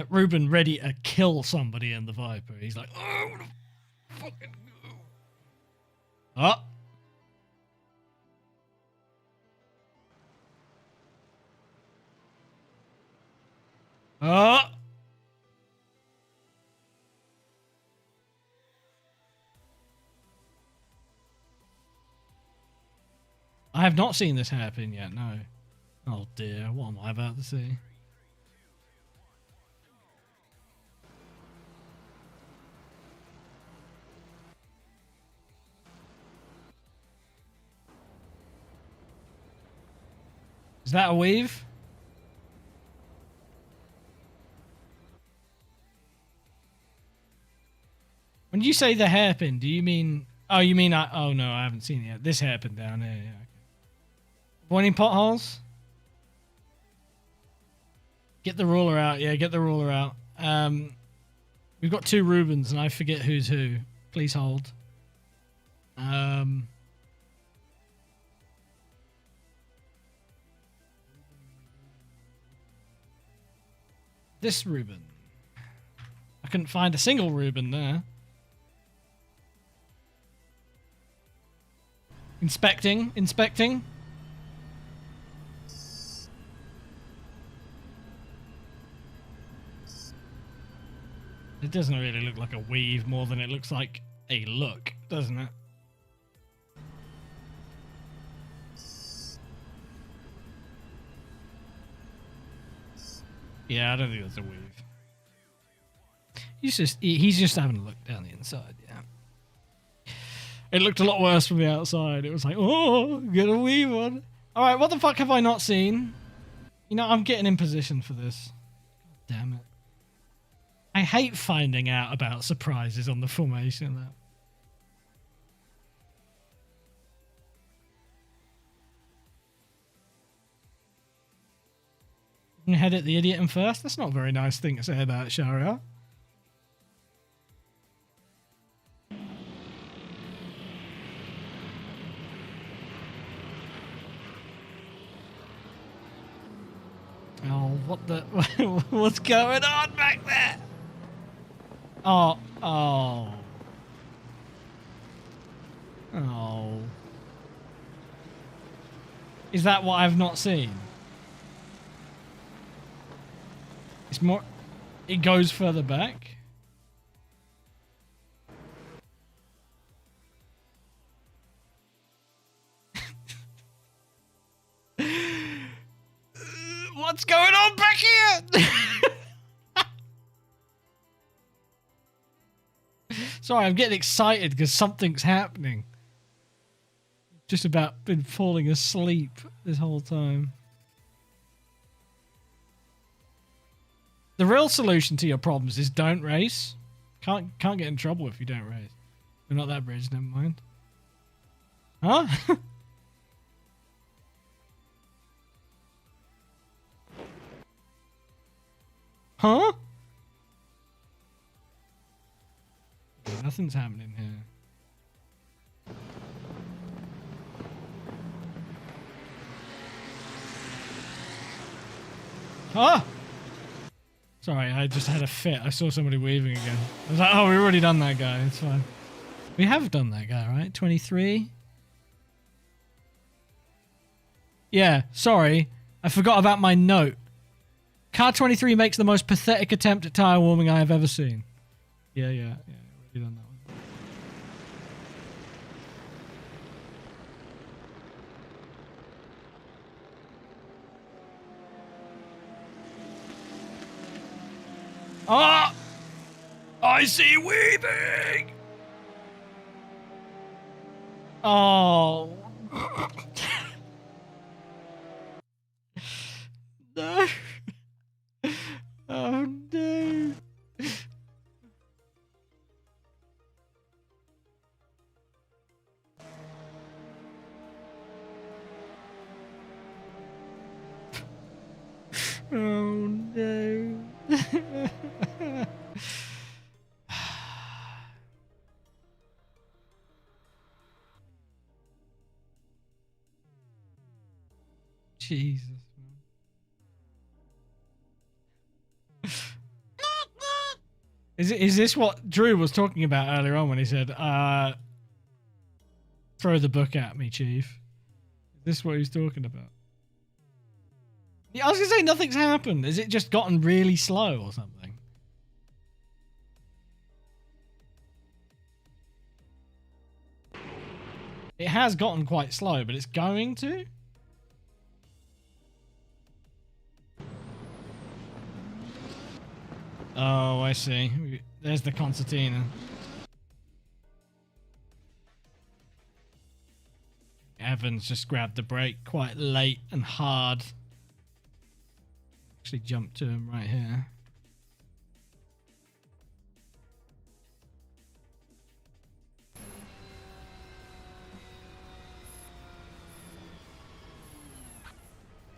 Ruben ready to kill somebody in the Viper. He's like, oh, I wanna fucking go. Oh. Oh. I have not seen this happen yet, no. Oh dear, what am I about to see? Is that a weave? When you say the hairpin, do you mean... Oh, you mean... oh, no, I haven't seen it yet. This hairpin down here, yeah. Avoiding potholes? Get the ruler out. Yeah, get the ruler out. We've got 2 Rubens, and I forget who's who. Please hold. This Ruben. I couldn't find a single Ruben there. Inspecting. It doesn't really look like a weave more than it looks like a look, doesn't it? Yeah, I don't think that's a weave. He's just having a look down the inside, yeah. It looked a lot worse from the outside. It was like, oh, get a weave on. Alright, what the fuck have I not seen? You know, I'm getting in position for this. God damn it. I hate finding out about surprises on the formation lap. You head at the idiot in first? That's not a very nice thing to say about Sharia. Oh, what the... What's going on back there? Oh. Is that what I've not seen? It's more... It goes further back? What's going on back here? Sorry, I'm getting excited because something's happening. Just about been falling asleep this whole time. The real solution to your problems is don't race. Can't get in trouble if you don't race. We're not that bridge, never mind. Huh? Huh? Yeah, nothing's happening here. Ah! Sorry, I just had a fit. I saw somebody weaving again. I was like, oh, we've already done that guy. It's fine. We have done that guy, right? 23? Yeah, sorry. I forgot about my note. Car 23 makes the most pathetic attempt at tire warming I have ever seen. Yeah, already done that one. Ah! I see weaving! Oh. No. Oh no. Oh no. Jesus, man. Is this what Drew was talking about earlier on when he said, throw the book at me, Chief? Is this what he's talking about? Yeah, I was going to say nothing's happened. Is it just gotten really slow or something? It has gotten quite slow, but it's going to? Oh, I see. There's the concertina. Evans just grabbed the brake quite late and hard. Actually jumped to him right here.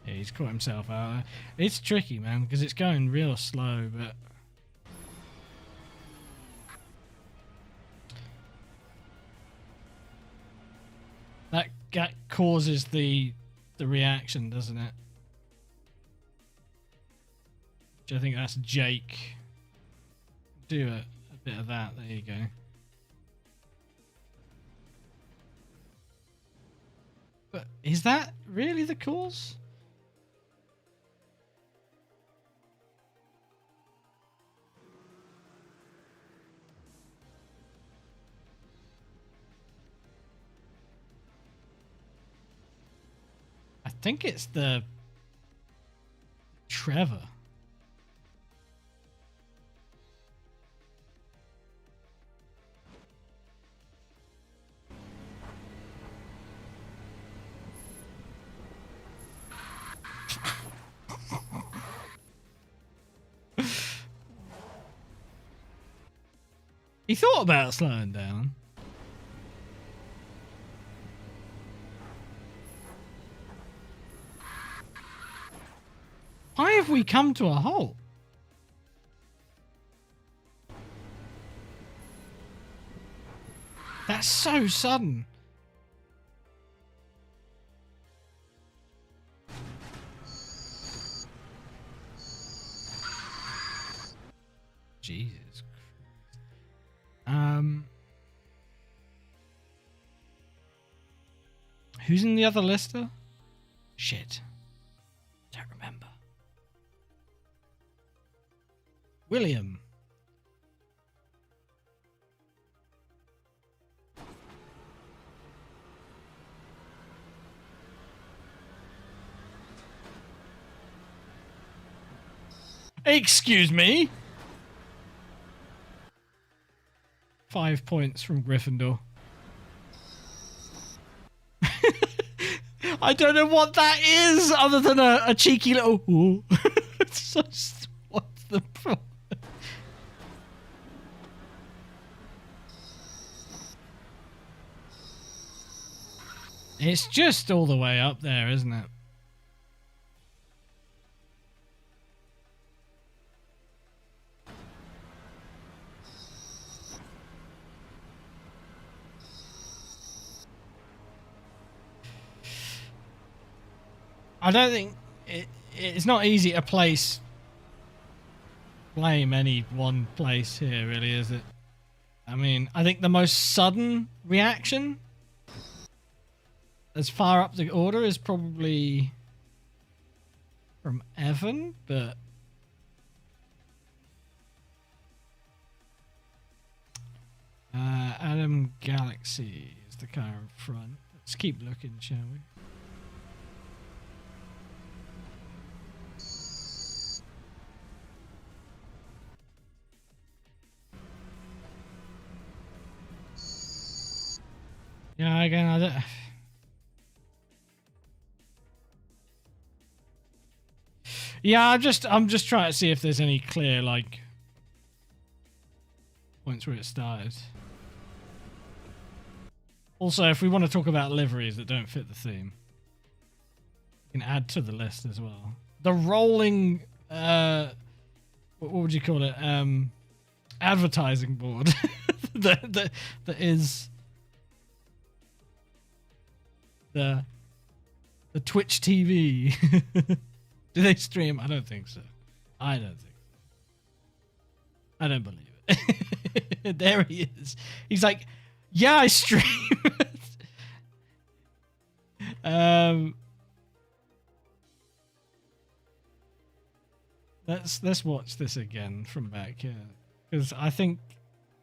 Yeah, he's caught himself out. It's tricky, man, because it's going real slow, but... That causes the reaction, doesn't it? Which I think that's Jake. Do a bit of that. There you go. But is that really the cause? I think it's the Trevor. He thought about slowing down. Why have we come to a halt? That's so sudden. Jesus Christ. Who's in the other lister? Shit. Don't remember. William. Excuse me. 5 points from Gryffindor. I don't know what that is other than a cheeky little ooh. It's just, what's the problem? It's just all the way up there, isn't it? I don't think it's not easy to blame any one place here, really, is it? I mean, I think the most sudden reaction as far up the order is probably from Evan, but Adam Galaxy is the car in front. Let's keep looking, shall we? again, I don't. Yeah, I'm just trying to see if there's any clear like points where it started. Also, if we want to talk about liveries that don't fit the theme, we can add to the list as well. The rolling, what would you call it? Advertising board that is the Twitch TV. Do they stream? I don't think so. I don't think so. I don't believe it. There he is. He's like, yeah, I stream. Let's watch this again from back here, because I think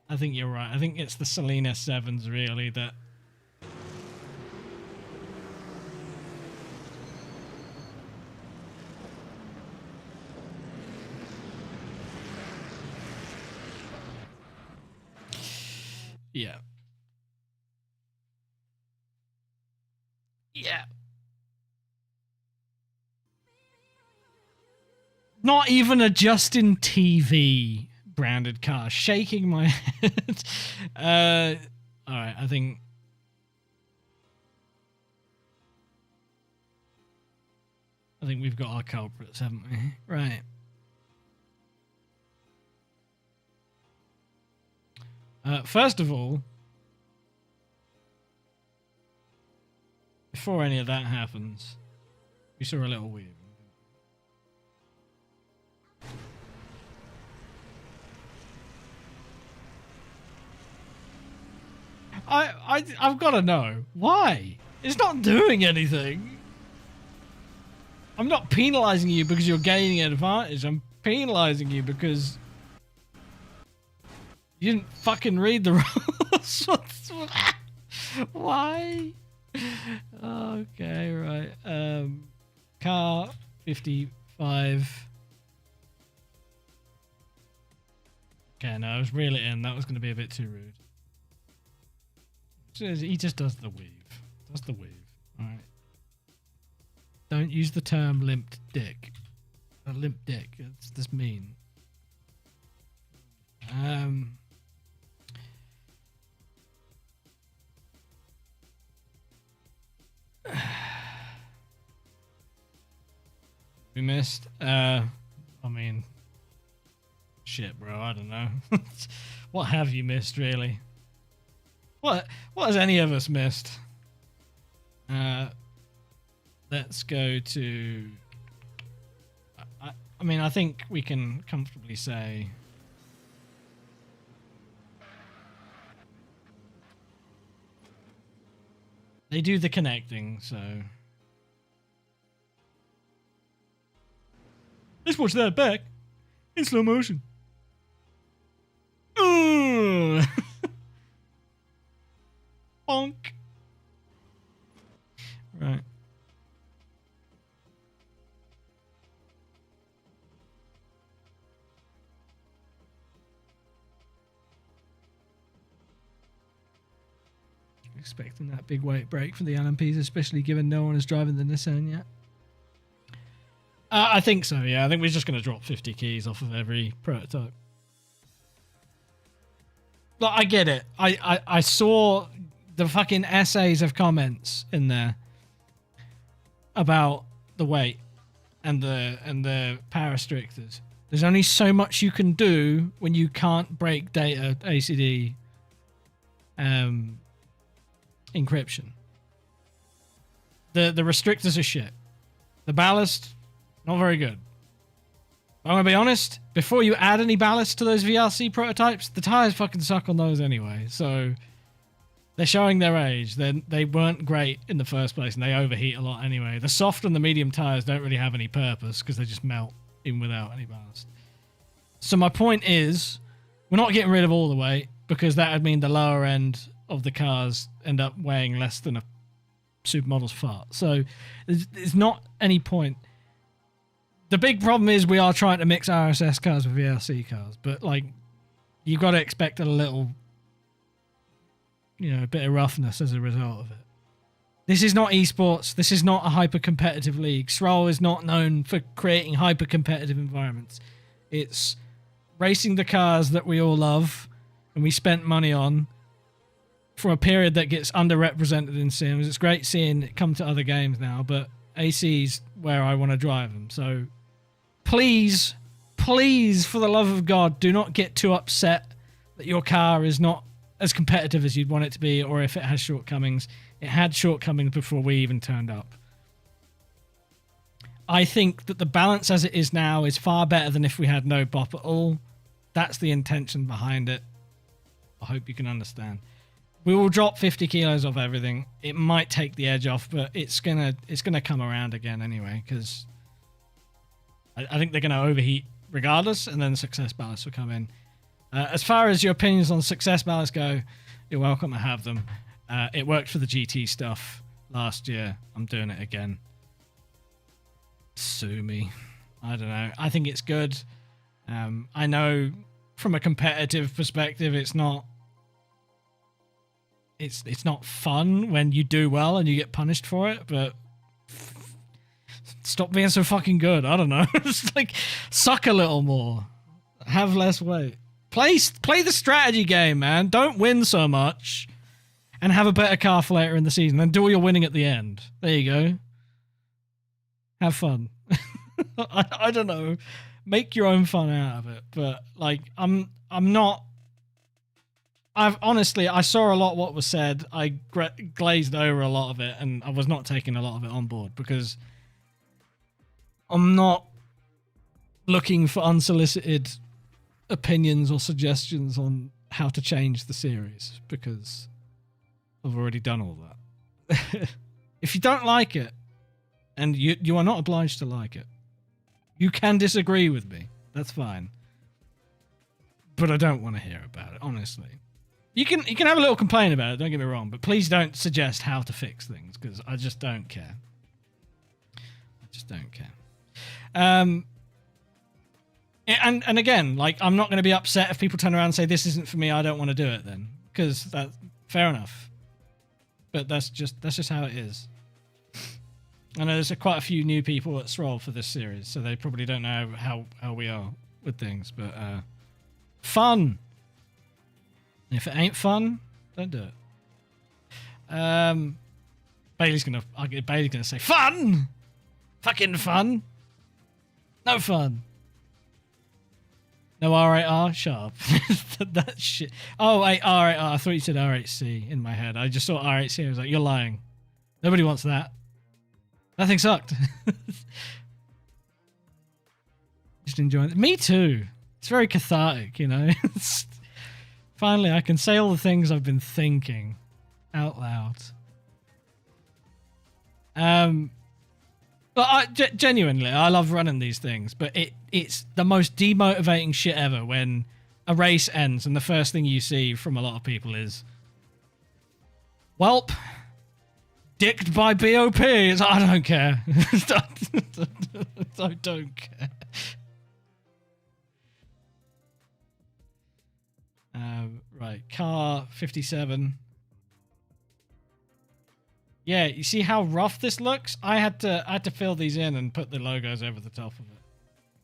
you're right. I think it's the Selena 7s really that. Yeah. Yeah. Not even a Justin TV branded car. Shaking my head. All right, I think we've got our culprits, haven't we? Right. First of all, before any of that happens, we saw a little weave. I've got to know why. It's not doing anything. I'm not penalizing you because you're gaining an advantage. I'm penalizing you because you didn't fucking read the rules. Why? Okay, right. Car 55. Okay, no, I was really in. That was going to be a bit too rude. He just does the weave. Does the weave. Alright. Don't use the term limp dick. A limp dick. It's this mean. We missed. I mean, shit, bro. I don't know. What have you missed, really? What has any of us missed? Let's go to. I mean, I think we can comfortably say. They do the connecting, so. Let's watch that back in slow motion. Bonk. Right. Expecting that big weight break for the LMPs, especially given no one is driving the Nissan yet. I think so, yeah. I think we're just going to drop 50 keys off of every prototype. But I get it. I saw the fucking essays of comments in there about the weight and the power restrictors. There's only so much you can do when you can't break data ACD encryption. The restrictors are shit. The ballast, not very good. I'm gonna be honest, before you add any ballast to those VRC prototypes, the tires fucking suck on those anyway, so they're showing their age. They weren't great in the first place, and they overheat a lot anyway. The soft and the medium tires don't really have any purpose, because they just melt even without any ballast. So my point is, we're not getting rid of all the weight, because that would mean the lower end of the cars end up weighing less than a supermodel's fart. So there's not any point. The big problem is we are trying to mix RSS cars with VRC cars, but like, you've got to expect a little a bit of roughness as a result of it. This is not esports. This is not a hyper-competitive league. SROL is not known for creating hyper-competitive environments. It's racing the cars that we all love and we spent money on for a period that gets underrepresented in Sims. It's great seeing it come to other games now, but AC's where I want to drive them. So please, please, for the love of God, do not get too upset that your car is not as competitive as you'd want it to be, or if it has shortcomings. It had shortcomings before we even turned up. I think that the balance as it is now is far better than if we had no bop at all. That's the intention behind it. I hope you can understand. We will drop 50 kilos off everything. It might take the edge off, but it's gonna come around again anyway, because I think they're gonna overheat regardless, and then success ballast will come in. As far as your opinions on success ballast go, you're welcome to have them. It worked for the GT stuff last year. I'm doing it again. Sue me. I don't know. I think it's good. I know from a competitive perspective, it's not fun when you do well and you get punished for it, but stop being so fucking good. I don't know. Just like suck a little more. Have less weight. Play the strategy game, man. Don't win so much and have a better car for later in the season. Then do all your winning at the end. There you go. Have fun. I don't know. Make your own fun out of it. But like, I saw a lot of what was said. I glazed over a lot of it, and I was not taking a lot of it on board because I'm not looking for unsolicited opinions or suggestions on how to change the series, because I've already done all that. If you don't like it, and you are not obliged to like it, you can disagree with me. That's fine. But I don't want to hear about it, honestly. You can have a little complaint about it, don't get me wrong, but please don't suggest how to fix things, because I just don't care. I just don't care. And again, like, I'm not going to be upset if people turn around and say, this isn't for me, I don't want to do it then, because that's fair enough. But that's just how it is. I know there's quite a few new people at SROL for this series, so they probably don't know how we are with things, but fun. If it ain't fun, don't do it. Bailey's gonna say fun, fucking fun, no fun. No R8R? Shut up. That shit. Oh, wait, R8R. I thought you said R8C in my head. I just saw R8C. I was like, you're lying. Nobody wants that. That thing sucked. Just enjoying it. Me too. It's very cathartic, you know? Finally, I can say all the things I've been thinking out loud. But genuinely, I love running these things, but it's the most demotivating shit ever when a race ends and the first thing you see from a lot of people is, welp, dicked by BOP. It's like, I don't care. I don't care. Right, car 57. Yeah, you see how rough this looks? I had to fill these in and put the logos over the top of it.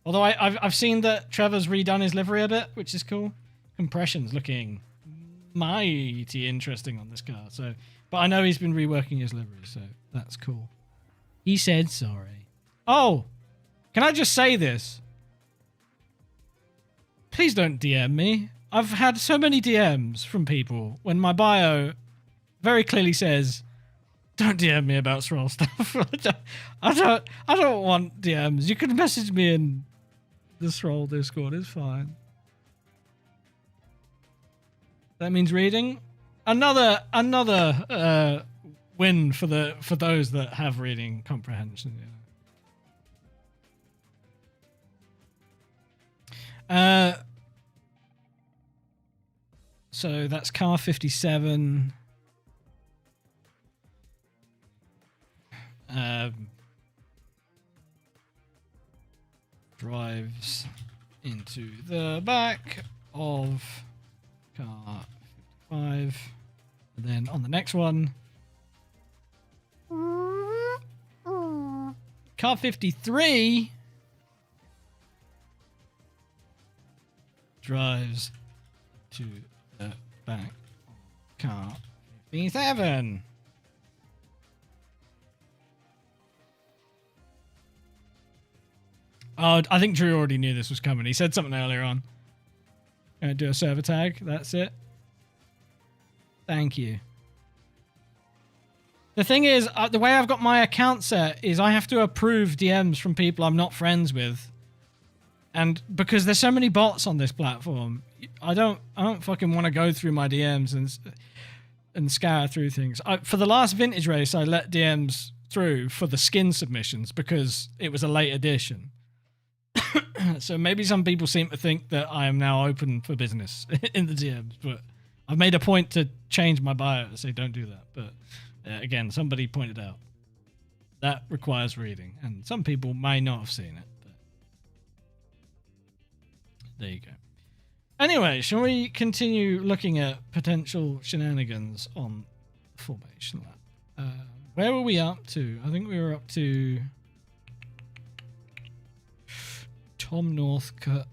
Although I've seen that Trevor's redone his livery a bit, which is cool. Compression's looking mighty interesting on this car. So, but I know he's been reworking his livery, so that's cool. He said sorry. Oh, can I just say this? Please don't DM me. I've had so many DMs from people when my bio very clearly says, don't DM me about SROL stuff. I don't want DMs. You can message me in the SROL Discord. It's fine. That means reading. Another win for those that have reading comprehension. Yeah. So that's car 57. Drives into the back of car 55. And then on the next one, car 53 drives to the back of car 57. Oh, I think Drew already knew this was coming. He said something earlier on. Gonna do a server tag. That's it. Thank you. The thing is, the way I've got my account set is I have to approve DMs from people I'm not friends with. And because there's so many bots on this platform, I don't fucking want to go through my DMs and scour through things. For the last vintage race, I let DMs through for the skin submissions because it was a late edition. So maybe some people seem to think that I am now open for business in the DMs, but I've made a point to change my bio to say don't do that. But again, somebody pointed out that requires reading, and some people may not have seen it. But there you go. Anyway, shall we continue looking at potential shenanigans on the formation lap? Where were we up to? I think we were up to Tom Northcutt.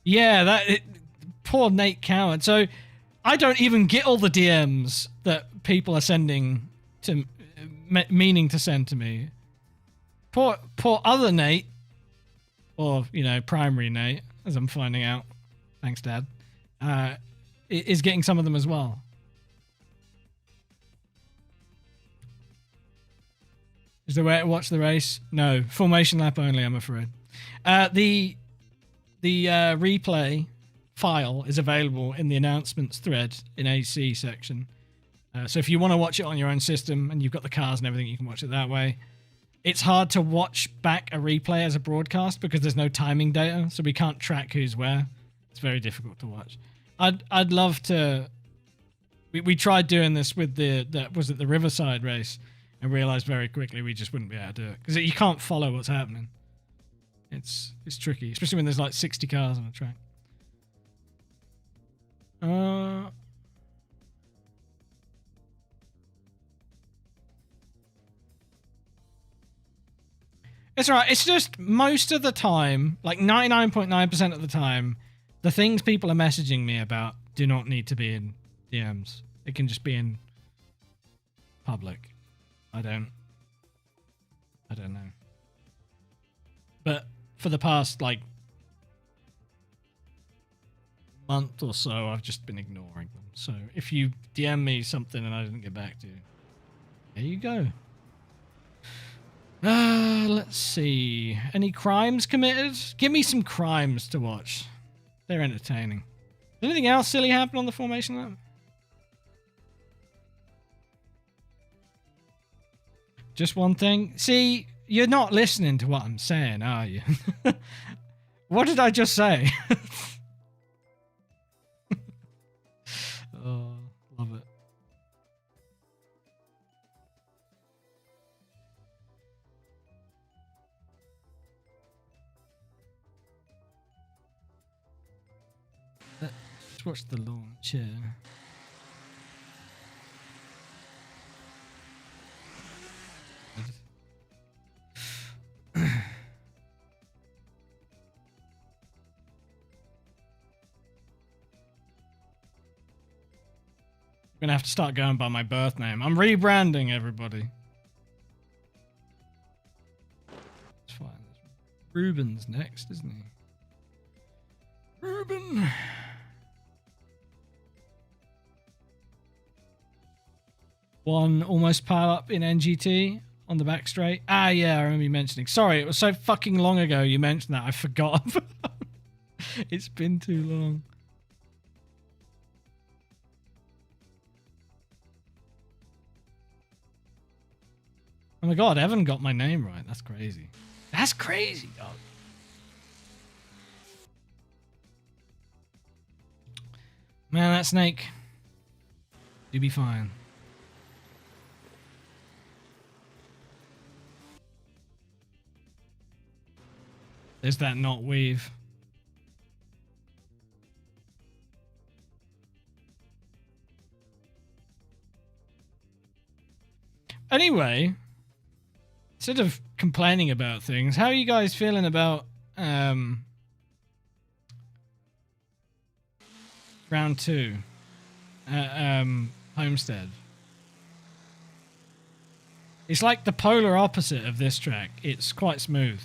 Yeah, poor Nate Coward. So I don't even get all the DMs that people are sending to, meaning to send to me. Poor other Nate, or primary Nate, as I'm finding out. Thanks, Dad. Is getting some of them as well. Is there a way to watch the race? No, formation lap only, I'm afraid. The replay file is available in the announcements thread in AC section. So if you want to watch it on your own system and you've got the cars and everything, you can watch it that way. It's hard to watch back a replay as a broadcast because there's no timing data, so we can't track who's where. It's very difficult to watch. I'd love to. We tried doing this with the Riverside race, and realized very quickly we just wouldn't be able to do it because you can't follow what's happening. It's tricky, especially when there's like 60 cars on a track. It's alright. It's just most of the time, like 99.9% of the time, the things people are messaging me about do not need to be in DMs. It can just be in public. I don't know. But for the past month or so, I've just been ignoring them. So if you DM me something and I didn't get back to you, there you go. Let's see. Any crimes committed? Give me some crimes to watch. They're entertaining. Did anything else silly happen on the formation lap? Just one thing. See, you're not listening to what I'm saying, are you? What did I just say? Oh, love it. Let's watch the launch here. I'm gonna have to start going by my birth name. I'm rebranding, everybody. It's fine. Ruben's next, isn't he? Ruben. One almost pile up in NGT on the back straight. Ah, yeah, I remember you mentioning. Sorry, it was so fucking long ago you mentioned that. I forgot. It's been too long. Oh my god, Evan got my name right. That's crazy. That's crazy, dog. Man, that snake. You be fine. There's that knot weave. Anyway, instead of complaining about things, how are you guys feeling about round 2 Homestead? It's like the polar opposite of this track. It's quite smooth.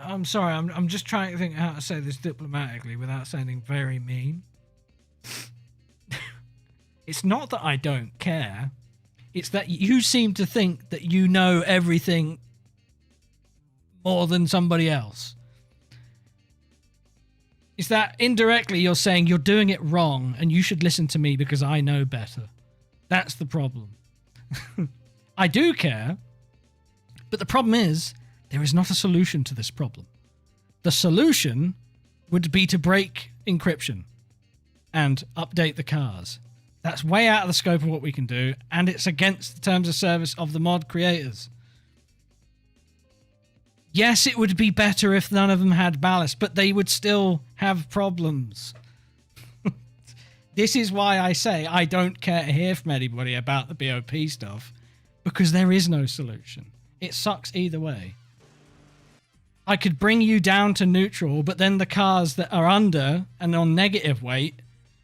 I'm sorry, I'm just trying to think how to say this diplomatically without sounding very mean. It's not that I don't care. It's that you seem to think that you know everything more than somebody else. It's that indirectly you're saying you're doing it wrong and you should listen to me because I know better. That's the problem. I do care, but the problem is there is not a solution to this problem. The solution would be to break encryption and update the cars. That's way out of the scope of what we can do, and it's against the terms of service of the mod creators. Yes, it would be better if none of them had ballast, but they would still have problems. This is why I say I don't care to hear from anybody about the BOP stuff, because there is no solution. It sucks either way. I could bring you down to neutral, but then the cars that are under and on negative weight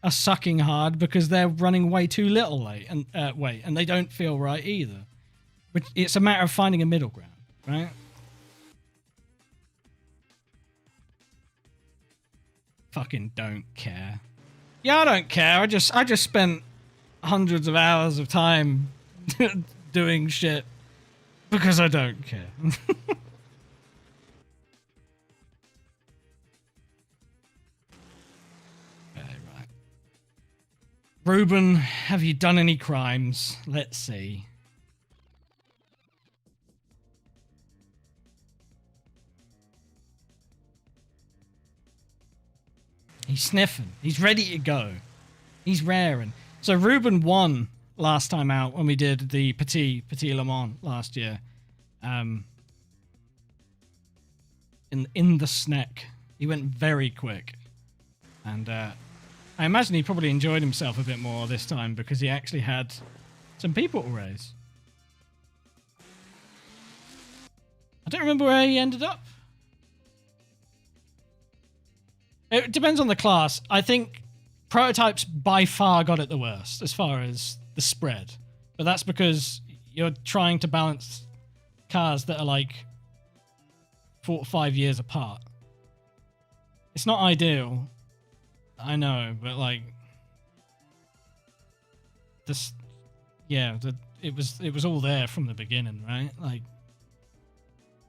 are sucking hard because they're running way too little weight, and they don't feel right either. Which it's a matter of finding a middle ground, right? Fucking don't care. Yeah, I don't care. I just spent hundreds of hours of time doing shit because I don't care. Right. Ruben, have you done any crimes? Let's see. He's sniffing. He's ready to go. He's raring. So Ruben won last time out when we did the Petit Le Mans last year. In the snack. He went very quick. And I imagine he probably enjoyed himself a bit more this time because he actually had some people to race. I don't remember where he ended up. It depends on the class. I think prototypes by far got it the worst as far as the spread. But that's because you're trying to balance cars that are like 4 or 5 years apart. It's not ideal. I know, but like this, yeah, it was all there from the beginning, right? Like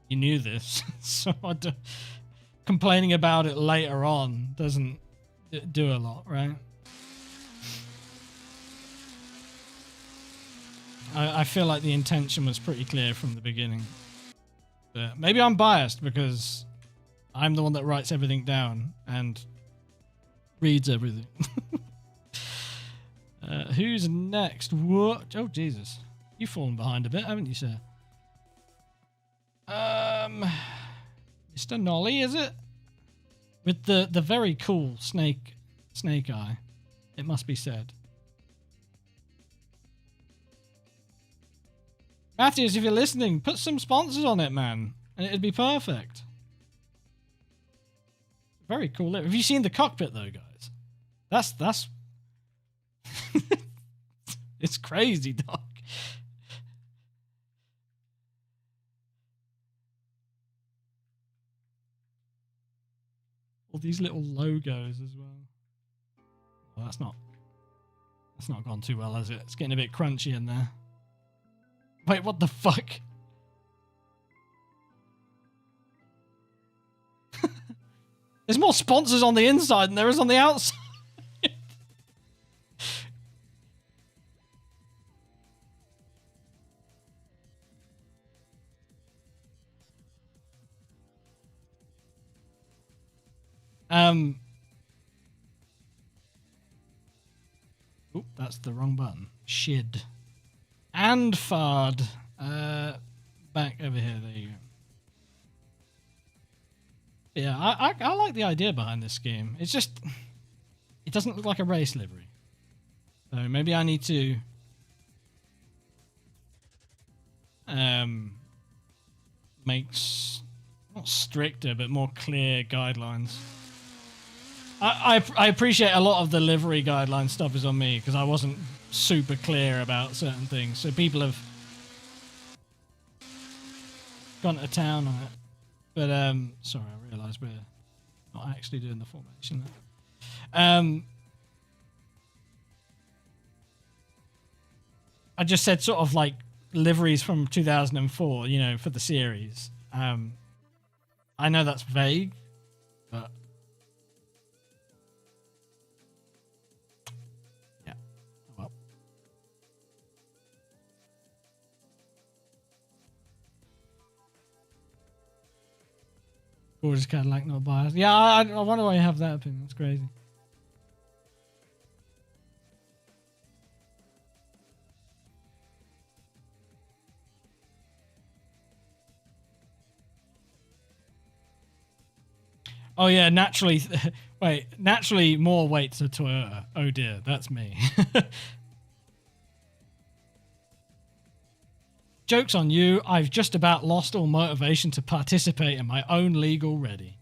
you knew this, so complaining about it later on doesn't do a lot, right? I feel like the intention was pretty clear from the beginning. But maybe I'm biased because I'm the one that writes everything down and reads everything. Who's next? What? Oh, Jesus. You've fallen behind a bit, haven't you, sir? Mr. Nolly, is it? With the very cool snake eye, it must be said. Matthews, if you're listening, put some sponsors on it, man, and it'd be perfect. Very cool. Have you seen the cockpit, though, guys? That's it's crazy, dog. All these little logos as well. Well, that's not gone too well, has it? It's getting a bit crunchy in there. Wait, what the fuck? There's more sponsors on the inside than there is on the outside. Oop, that's the wrong button. Shid. And Fard. Back over here, there you Yeah, I like the idea behind this scheme. It's just, it doesn't look like a race livery. So maybe I need to make not stricter but more clear guidelines. I appreciate a lot of the livery guideline stuff is on me because I wasn't super clear about certain things. So people have gone to town on it. But sorry, I realised we're not actually doing the formation there. I just said sort of like liveries from 2004, you know, for the series. I know that's vague, but yeah, well. Gorgeous Cadillac, not biased. Yeah, I wonder why you have that opinion. That's crazy. Oh yeah, naturally. Wait, naturally more weight to Toyota. Oh dear, that's me. Joke's on you. I've just about lost all motivation to participate in my own legal ready.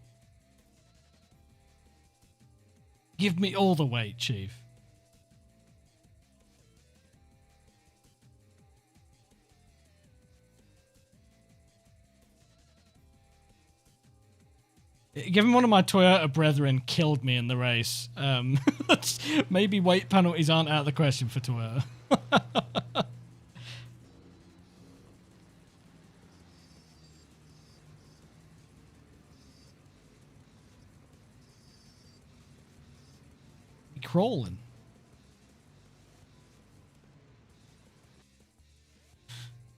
Give me all the weight, Chief. Given one of my Toyota brethren killed me in the race, maybe weight penalties aren't out of the question for Toyota. Crawling.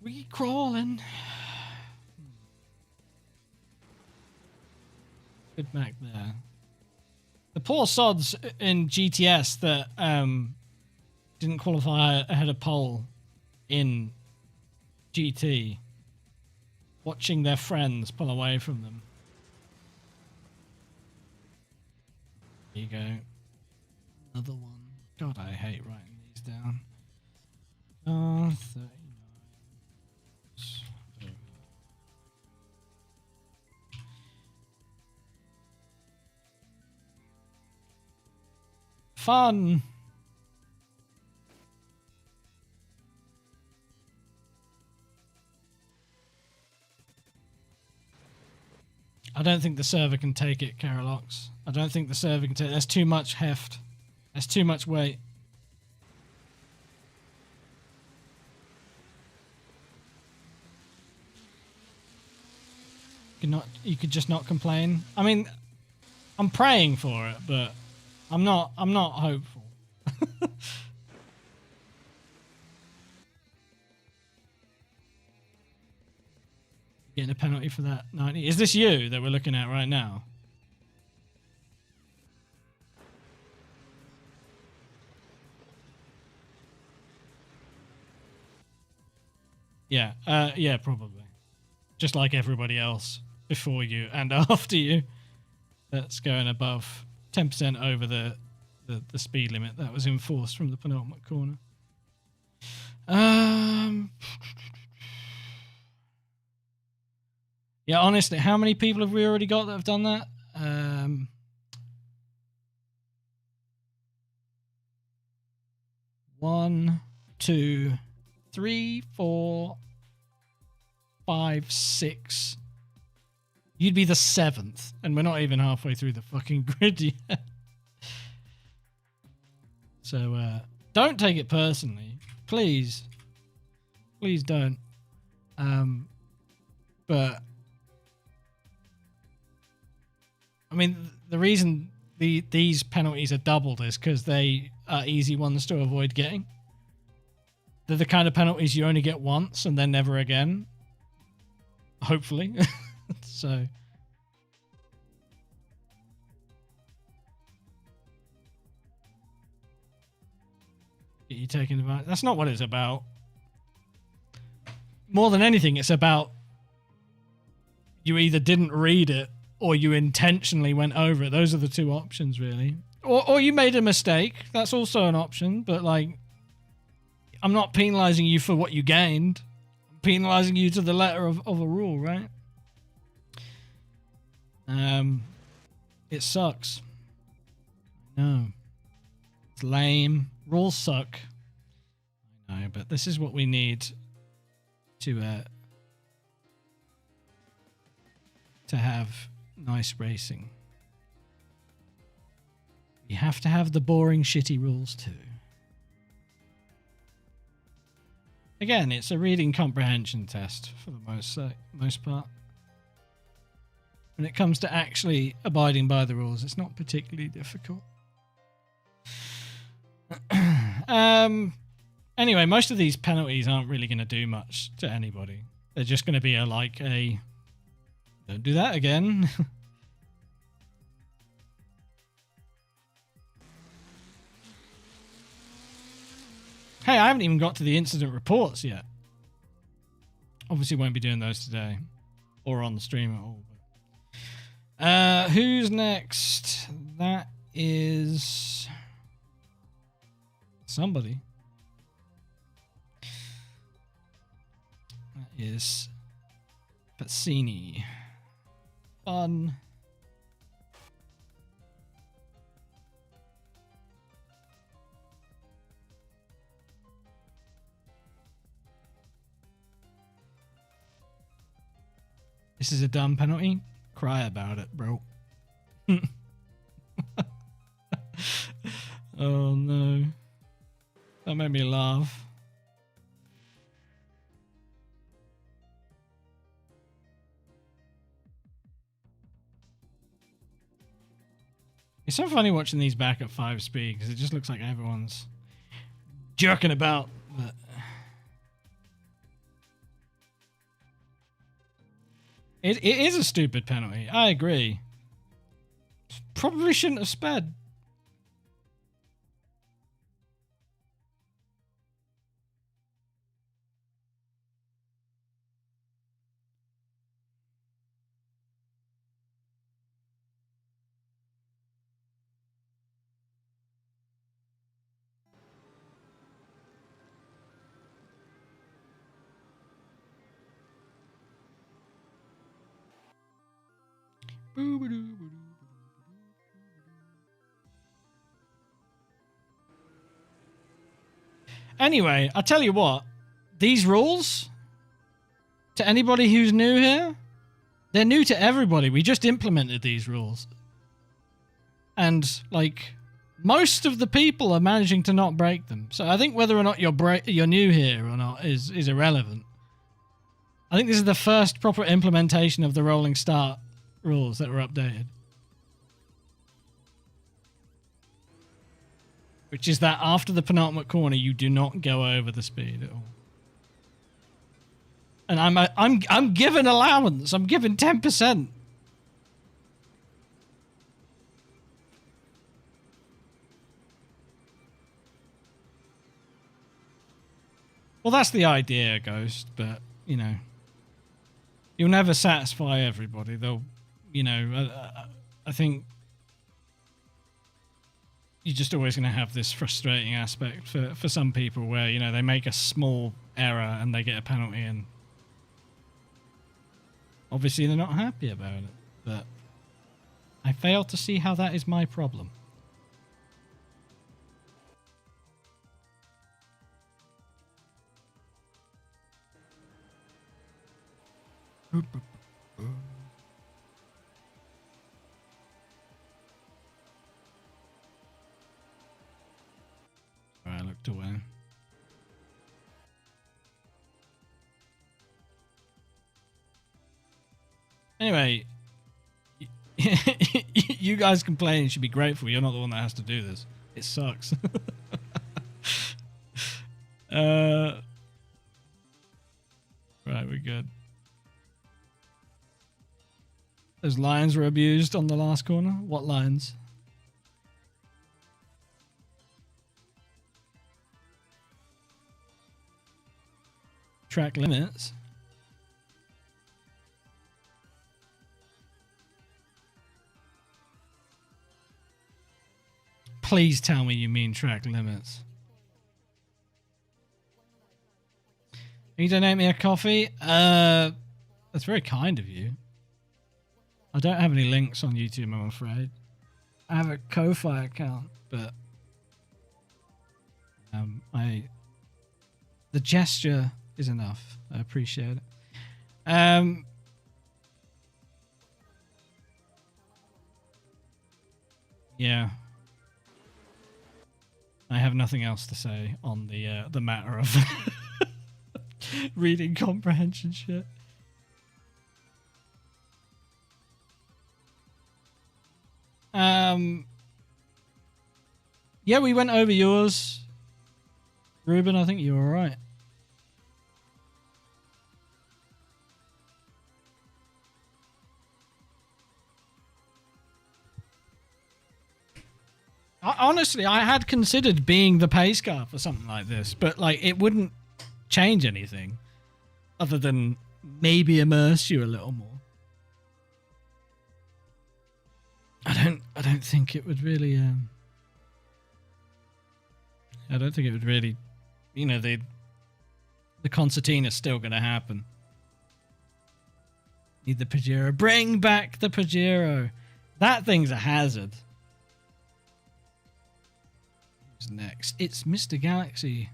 We crawling. Good Mac there. The poor sods in GTS that didn't qualify ahead of pole in GT, watching their friends pull away from them. There you go. Another one. God, I hate writing these down. 39. Fun. I don't think the server can take it, Carolox. I don't think the server can take it. There's too much heft. There's too much weight. You could just not complain. I mean, I'm praying for it, but I'm not hopeful. Getting a penalty for that 90. Is this you that we're looking at right now? Yeah, yeah, probably. Just like everybody else before you and after you. That's going above 10% over the speed limit that was enforced from the penultimate corner. Yeah, honestly, how many people have we already got that have done that? 1, 2, 3, 4, 5, 6. You'd be the 7th, and we're not even halfway through the fucking grid yet. So, don't take it personally. Please. Please don't. But, I mean, the reason these penalties are doubled is because they are easy ones to avoid getting. They're the kind of penalties you only get once and then never again. Hopefully. So. Get you taken advantage. That's not what it's about. More than anything, it's about you either didn't read it or you intentionally went over it. Those are the two options, really. Or you made a mistake. That's also an option. But, like, I'm not penalizing you for what you gained. I'm penalizing you to the letter of a rule, right? It sucks. No. It's lame. Rules suck. I know, but this is what we need to have nice racing. You have to have the boring, shitty rules too. Again, it's a reading comprehension test for the most part. When it comes to actually abiding by the rules, it's not particularly difficult. Anyway, most of these penalties aren't really going to do much to anybody. They're just going to be like a don't do that again. Hey, I haven't even got to the incident reports yet. Obviously won't be doing those today. Or on the stream at all. Who's next? That is somebody. That is Pazzini. Fun. This is a dumb penalty. Cry about it, bro. Oh no. That made me laugh. It's so funny watching these back at 5 speed because it just looks like everyone's jerking about. But it is a stupid penalty. I agree. Probably shouldn't have sped. Anyway, I tell you what, these rules, to anybody who's new here, they're new to everybody. We just implemented these rules. And, like, most of the people are managing to not break them. So I think whether or not you're new here or not is irrelevant. I think this is the first proper implementation of the rolling start rules that were updated. Which is that after the penultimate corner, you do not go over the speed at all. And I'm given allowance. I'm given 10%. Well, that's the idea, Ghost. But you know, you'll never satisfy everybody. They'll, you know, I think. You're just always going to have this frustrating aspect for some people where, you know, they make a small error and they get a penalty and obviously they're not happy about it. But I fail to see how that is my problem. I looked away. Anyway, you guys complaining, you should be grateful you're not the one that has to do this. It sucks. Right, we're good. Those lines were abused on the last corner. What lines? Track limits. Please tell me you mean track limits. Can you donate me a coffee? That's very kind of you. I don't have any links on YouTube, I'm afraid. I have a Ko-Fi account, but the gesture is enough. I appreciate it. Yeah. I have nothing else to say on the matter of reading comprehension shit. Yeah, we went over yours. Ruben, I think you were right. Honestly, I had considered being the pace car for something like this, but like it wouldn't change anything other than maybe immerse you a little more. I don't think it would really I don't think it would really, you know, the concertina's still going to happen. Need the Pajero. Bring back the Pajero. That thing's a hazard. Who's next? It's Mr. Galaxy,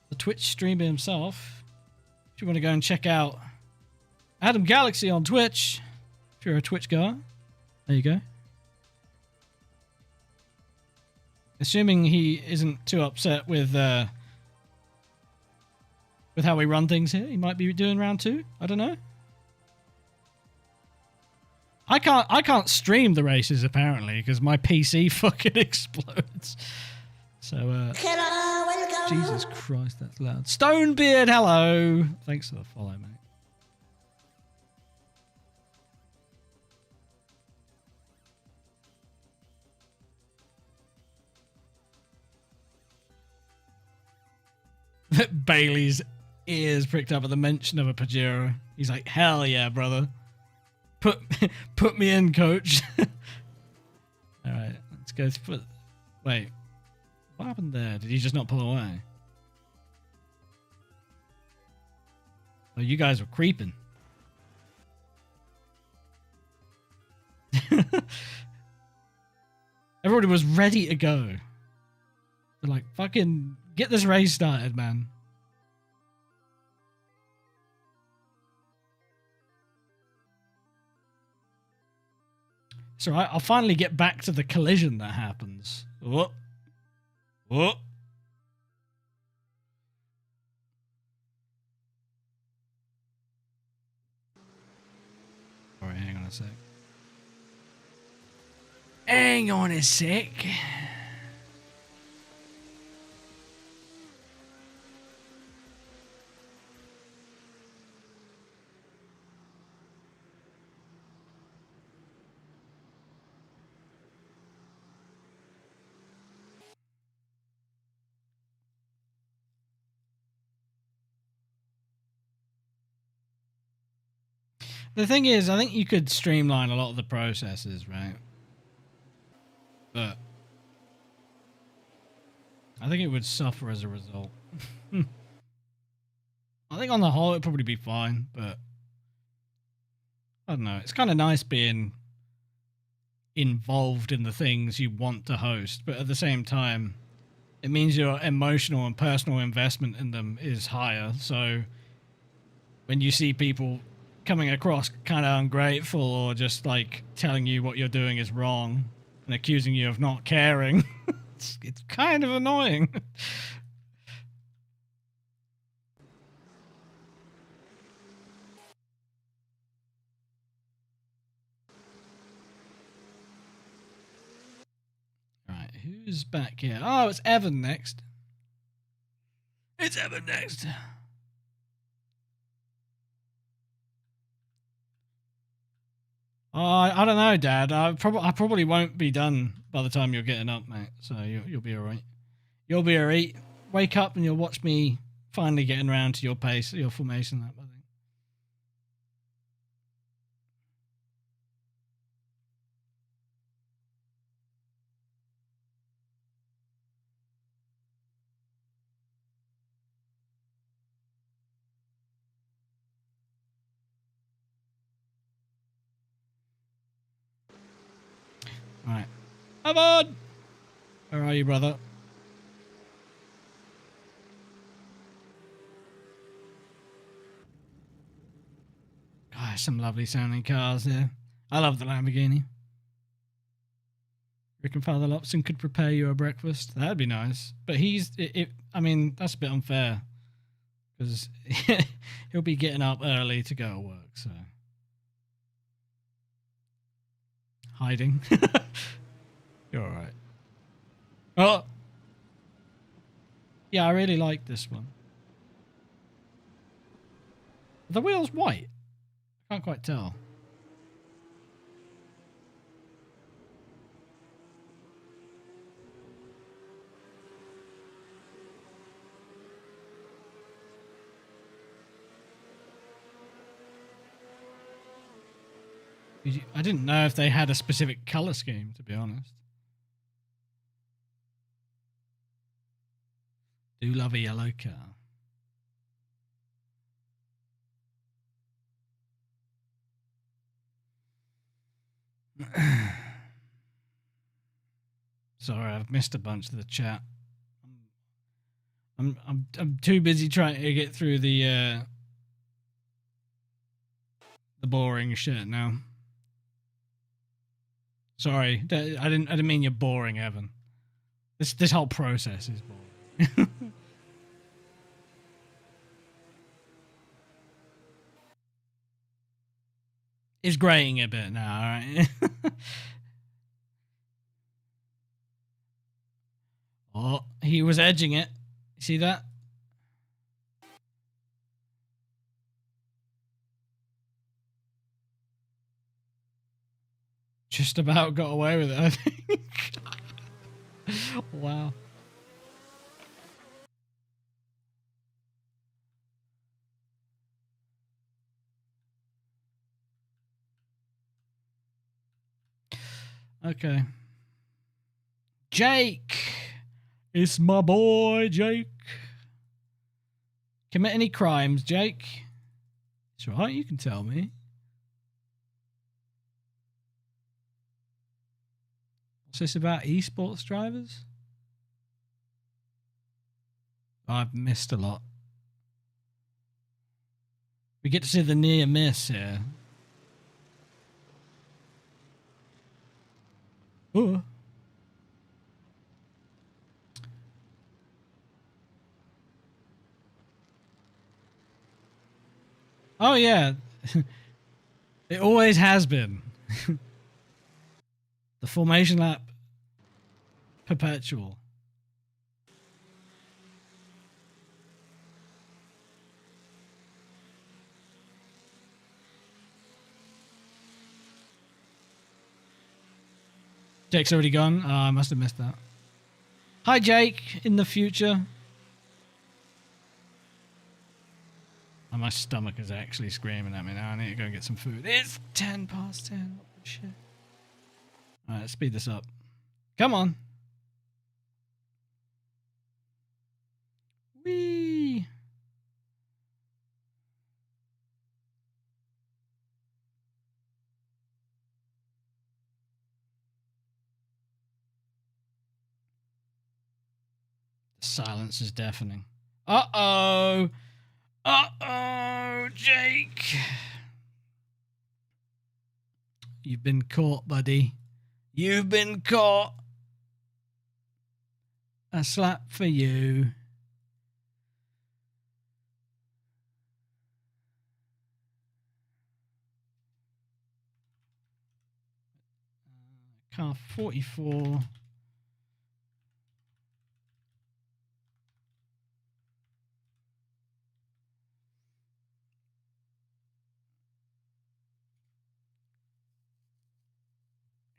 the Twitch streamer himself. If you want to go and check out Adam Galaxy on Twitch, if you're a Twitch guy, there you go. Assuming he isn't too upset with how we run things here, he might be doing round 2. I don't know. I can't stream the races apparently because my PC fucking explodes. So Hello, welcome. Jesus Christ, that's loud. Stonebeard, hello. Thanks for the follow, mate. Bailey's ears pricked up at the mention of a Pajero. He's like, hell yeah, brother. Put me in, coach. Alright, let's go through. Wait. What happened there? Did he just not pull away? Oh, you guys were creeping. Everybody was ready to go. They're like, fucking get this race started, man. So I'll finally get back to the collision that happens. Whoop. Whoop. Alright, hang on a sec. Hang on a sec. The thing is, I think you could streamline a lot of the processes, right? But I think it would suffer as a result. I think on the whole it'd probably be fine, but I don't know. It's kind of nice being involved in the things you want to host, but at the same time, it means your emotional and personal investment in them is higher. So when you see people coming across kind of ungrateful or just like telling you what you're doing is wrong and accusing you of not caring, it's kind of annoying. Right, who's back here? Oh, it's Evan next. It's Evan next. I don't know, Dad. I probably won't be done by the time you're getting up, mate. So you'll be all right. You'll be all right. Wake up and you'll watch me finally getting around to your pace, your formation lap, I think. Right. Come on! Where are you, brother? Gosh, some lovely sounding cars here. I love the Lamborghini. Rick and Father Lopson could prepare you a breakfast. That'd be nice. But I mean, that's a bit unfair. Because he'll be getting up early to go to work, so. Hiding. You're alright. Oh! Yeah, I really like this one. Are the wheels white? I can't quite tell. I didn't know if they had a specific color scheme, to be honest. Do love a yellow car. Sorry, I've missed a bunch of the chat. I'm too busy trying to get through the boring shit now. Sorry, I didn't mean you're boring, Evan. This whole process is boring. It's graying a bit now, alright? Oh, he was edging it. You see that? Just about got away with it, I think. Wow. Okay. Jake! It's my boy, Jake. Commit any crimes, Jake? It's right, you can tell me. What's this about esports drivers? I've missed a lot. We get to see the near miss here. Ooh. Oh yeah. It always has been. The formation lap perpetual. Jake's already gone. Oh, I must have missed that. Hi, Jake, in the future. Oh, my stomach is actually screaming at me now. I need to go and get some food. It's 10 past 10. What the shit? Alright, let's speed this up. Come on. Whee! The silence is deafening. Uh-oh! Uh-oh, Jake! You've been caught, buddy. You've been caught. A slap for you. Car 44.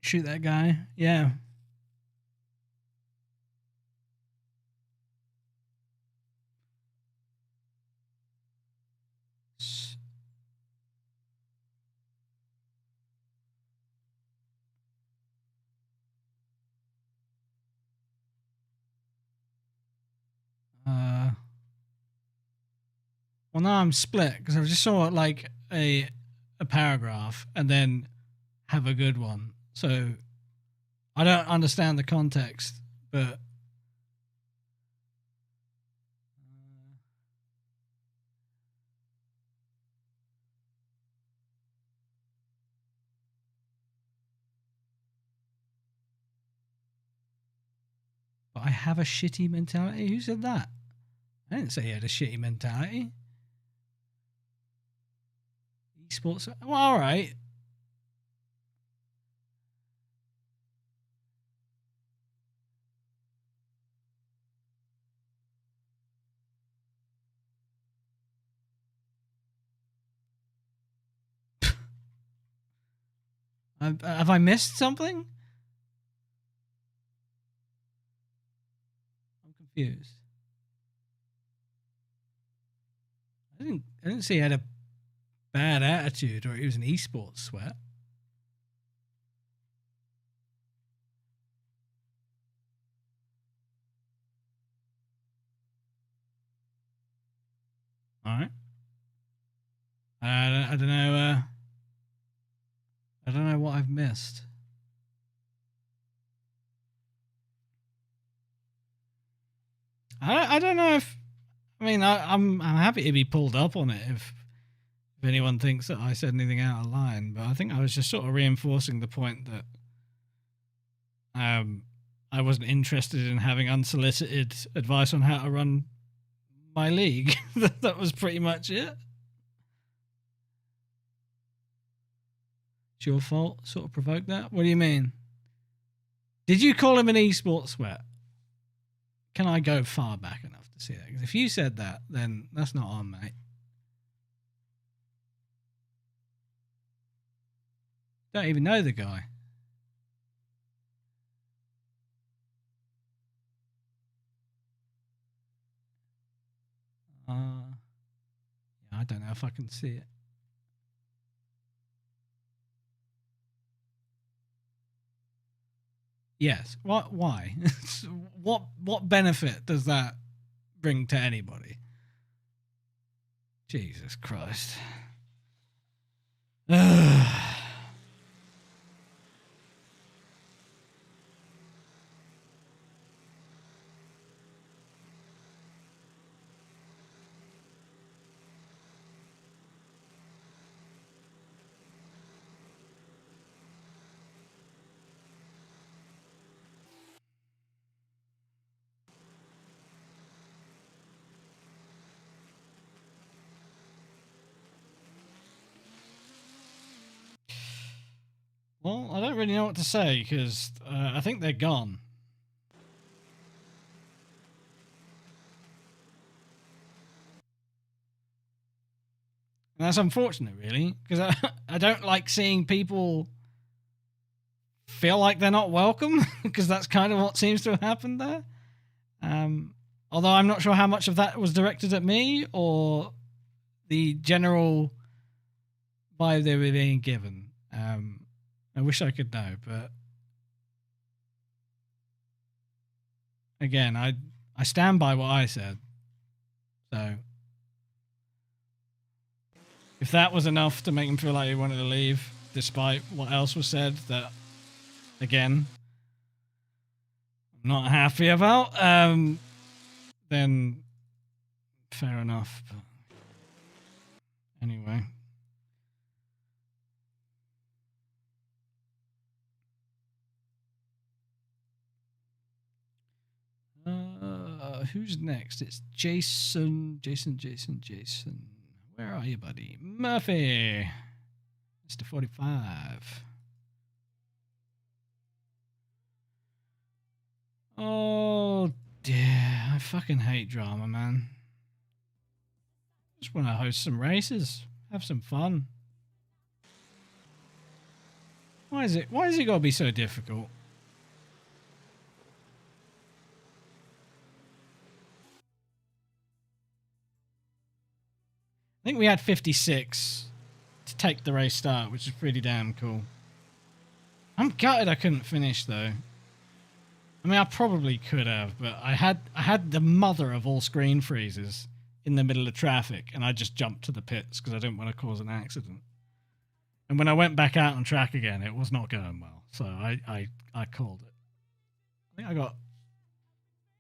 Shoot that guy. Yeah. Well, now I'm split because I just saw like a paragraph and then have a good one. So I don't understand the context, but I have a shitty mentality. Who said that? I didn't say he had a shitty mentality. Esports. Well, all right. Have I missed something? I'm confused. I didn't say he had a bad attitude or he was an esports sweat. All right. I don't know. I don't know what I've missed. I don't know if. I mean, I'm happy to be pulled up on it if anyone thinks that I said anything out of line, but I think I was just sort of reinforcing the point that I wasn't interested in having unsolicited advice on how to run my league. That was pretty much it. It's your fault, sort of provoked that? What do you mean? Did you call him an esports sweat? Can I go far back enough to see that? Because if you said that, then that's not on, mate. Don't even know the guy. Yeah, I don't know if I can see it. Yes. What? Why? What benefit does that bring to anybody? Jesus Christ. Well, I don't really know what to say because I think they're gone. And that's unfortunate, really, because I don't like seeing people feel like they're not welcome, because that's kind of what seems to have happened there. Although I'm not sure how much of that was directed at me or the general vibe they were being given. I wish I could know, but again, I stand by what I said. So if that was enough to make him feel like he wanted to leave, despite what else was said, that again, I'm not happy about, then fair enough. But anyway. Who's next? It's Jason. Where are you, buddy? Murphy. Mr. 45. Oh, dear. I fucking hate drama, man. Just want to host some races. Have some fun. Why is it got to be so difficult? I think we had 56 to take the race start, which is pretty damn cool. I'm gutted I couldn't finish though. I mean, I probably could have, but I had the mother of all screen freezes in the middle of traffic, and I just jumped to the pits because I didn't want to cause an accident. And when I went back out on track again, it was not going well. So I called it. I think I got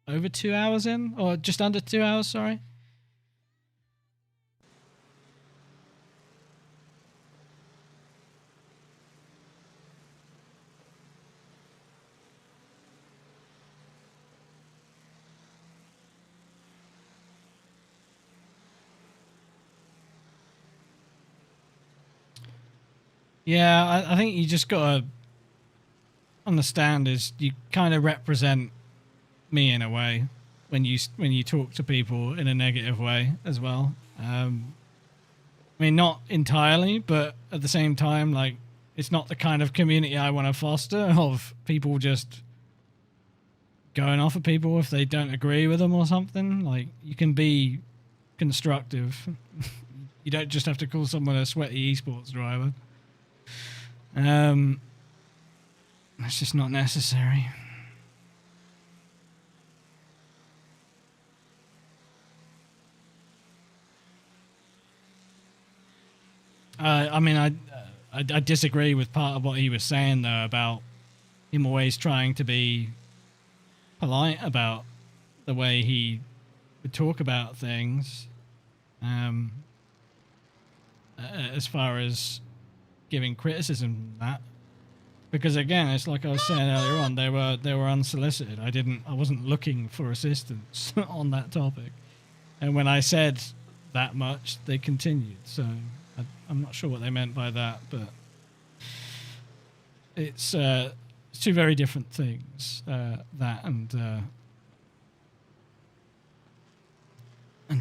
over 2 hours in, or just under 2 hours, sorry. Yeah, I think you just gotta understand is you kind of represent me in a way when you talk to people in a negative way as well. I mean, not entirely, but at the same time, like, it's not the kind of community I want to foster of people just going off at people if they don't agree with them or something. Like, you can be constructive. You don't just have to call someone a sweaty esports driver. It's just not necessary. I mean, I disagree with part of what he was saying though about him always trying to be polite about the way he would talk about things. As far as giving criticism and that, because again, it's like I was saying earlier on, they were unsolicited. I wasn't looking for assistance on that topic, and when I said that much, they continued. So I'm not sure what they meant by that, but it's two very different things. That and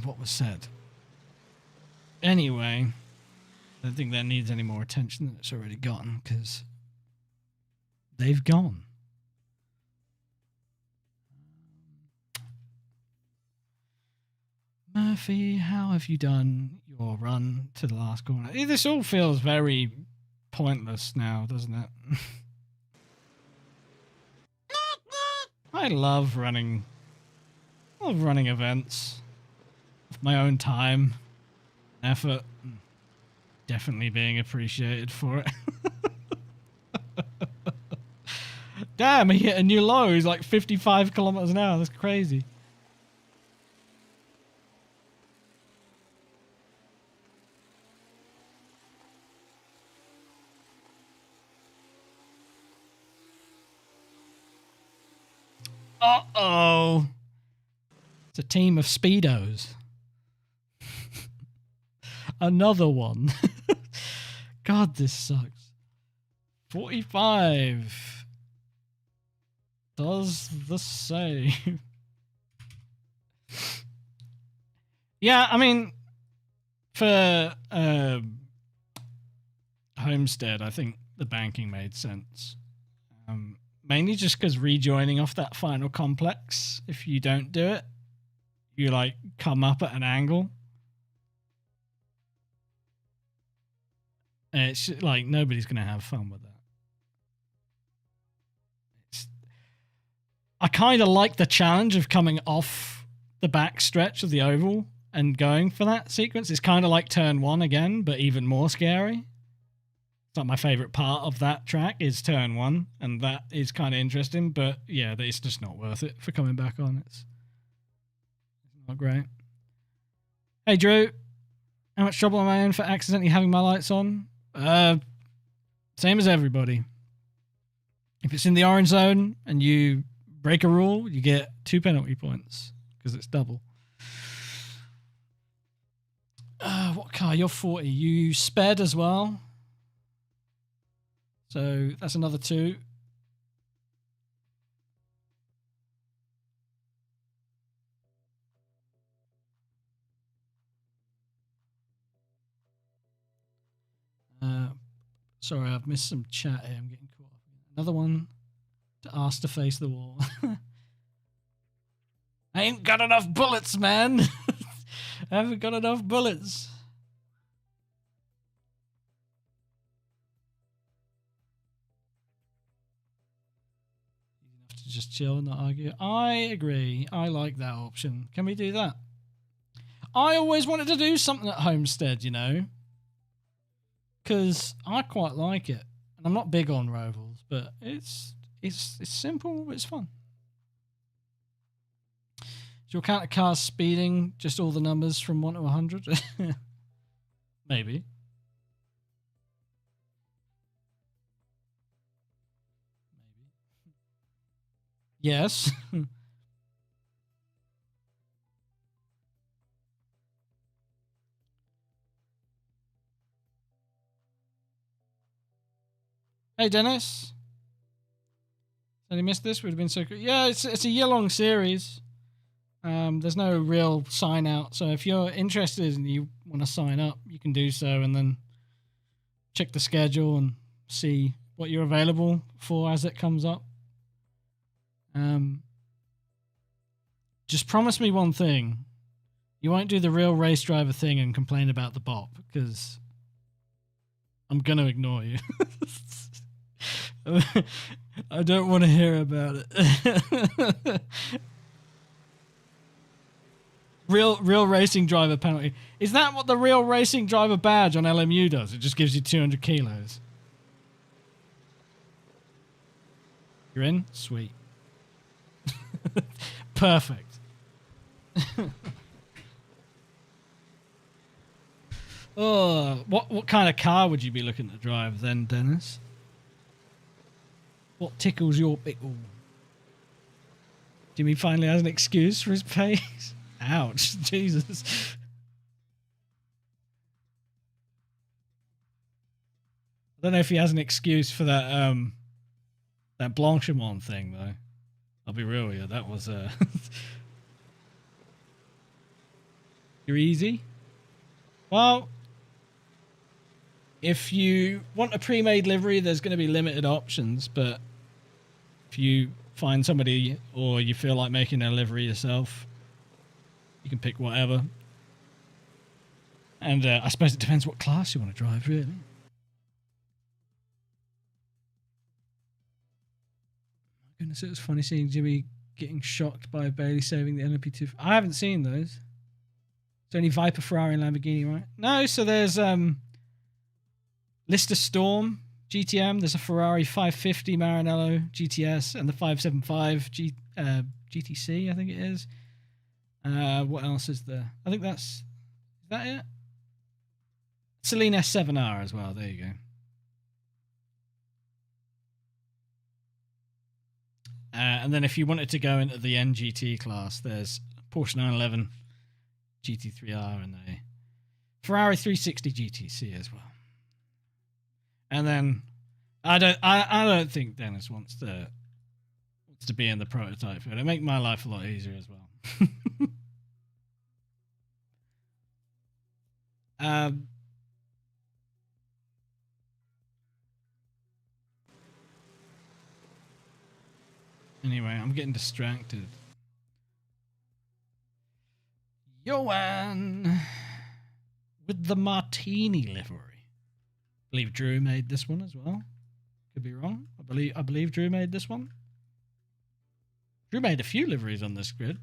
what was said. Anyway, I don't think that needs any more attention than it's already gotten, because they've gone. Murphy, how have you done your run to the last corner? This all feels very pointless now, doesn't it? I love running events with my own time, effort, definitely being appreciated for it. Damn, he hit a new low. He's like 55 kilometers an hour. That's crazy. Uh-oh. It's a team of speedos. Another one. God, this sucks. 45. Does the same. Yeah, I mean, for Homestead, I think the banking made sense. Mainly just because rejoining off that final complex, if you don't do it, you like come up at an angle. And it's like nobody's going to have fun with that. I kind of like the challenge of coming off the back stretch of the oval and going for that sequence. It's kind of like turn one again, but even more scary. It's like my favorite part of that track is turn one, and that is kind of interesting, but yeah, it's just not worth it for coming back on. It's not great. Hey, Drew. How much trouble am I in for accidentally having my lights on? Same as everybody. If it's in the orange zone and you break a rule, you get 2 penalty points because it's double. What car? You're 40. You sped as well. So that's another 2. Sorry, I've missed some chat here. I'm getting caught up. Another one to ask to face the wall. I ain't got enough bullets, man. I haven't got enough bullets. You have to just chill and not argue. I agree. I like that option. Can we do that? I always wanted to do something at Homestead, you know. because I quite like it, and I'm not big on Rovals, but it's simple, it's fun. Is your count of cars speeding just all the numbers from 1 to 100? Maybe. Yes. Hey, Dennis. Did I miss this? Would have been so good. Yeah, it's a year-long series. There's no real sign out, so if you're interested and you want to sign up, you can do so, and then check the schedule and see what you're available for as it comes up. Just promise me one thing: you won't do the real race driver thing and complain about the bop, because I'm gonna ignore you. I don't want to hear about it. Real racing driver penalty. Is that what the real racing driver badge on LMU does? It just gives you 200 kilos. You're in? Sweet. Perfect. Oh, what kind of car would you be looking to drive then, Dennis? What tickles your pickle? Jimmy finally has an excuse for his pace. Ouch, Jesus. I don't know if he has an excuse for that that Blanchimont thing though. I'll be real with you, that was You're easy? Well, if you want a pre-made livery, there's going to be limited options, but if you find somebody or you feel like making a livery yourself, you can pick whatever. And I suppose it depends what class you want to drive, really. Goodness, it was funny seeing Jimmy getting shocked by Bailey saving the LMP2. I haven't seen those. It's only Viper, Ferrari, and Lamborghini, right? No, so there's Lister Storm GTM. There's a Ferrari 550 Maranello GTS and the 575 GTC, I think it is. What else is there? I think is that it? Celine S7R as well. There you go. And then if you wanted to go into the NGT class, there's Porsche 911 GT3R and a Ferrari 360 GTC as well. And then I don't think Dennis wants to be in the prototype field. It'd make my life a lot easier as well. Anyway, I'm getting distracted. Johan with the Martini livery. I believe Drew made this one as well. Could be wrong. I believe Drew made this one. Drew made a few liveries on this grid.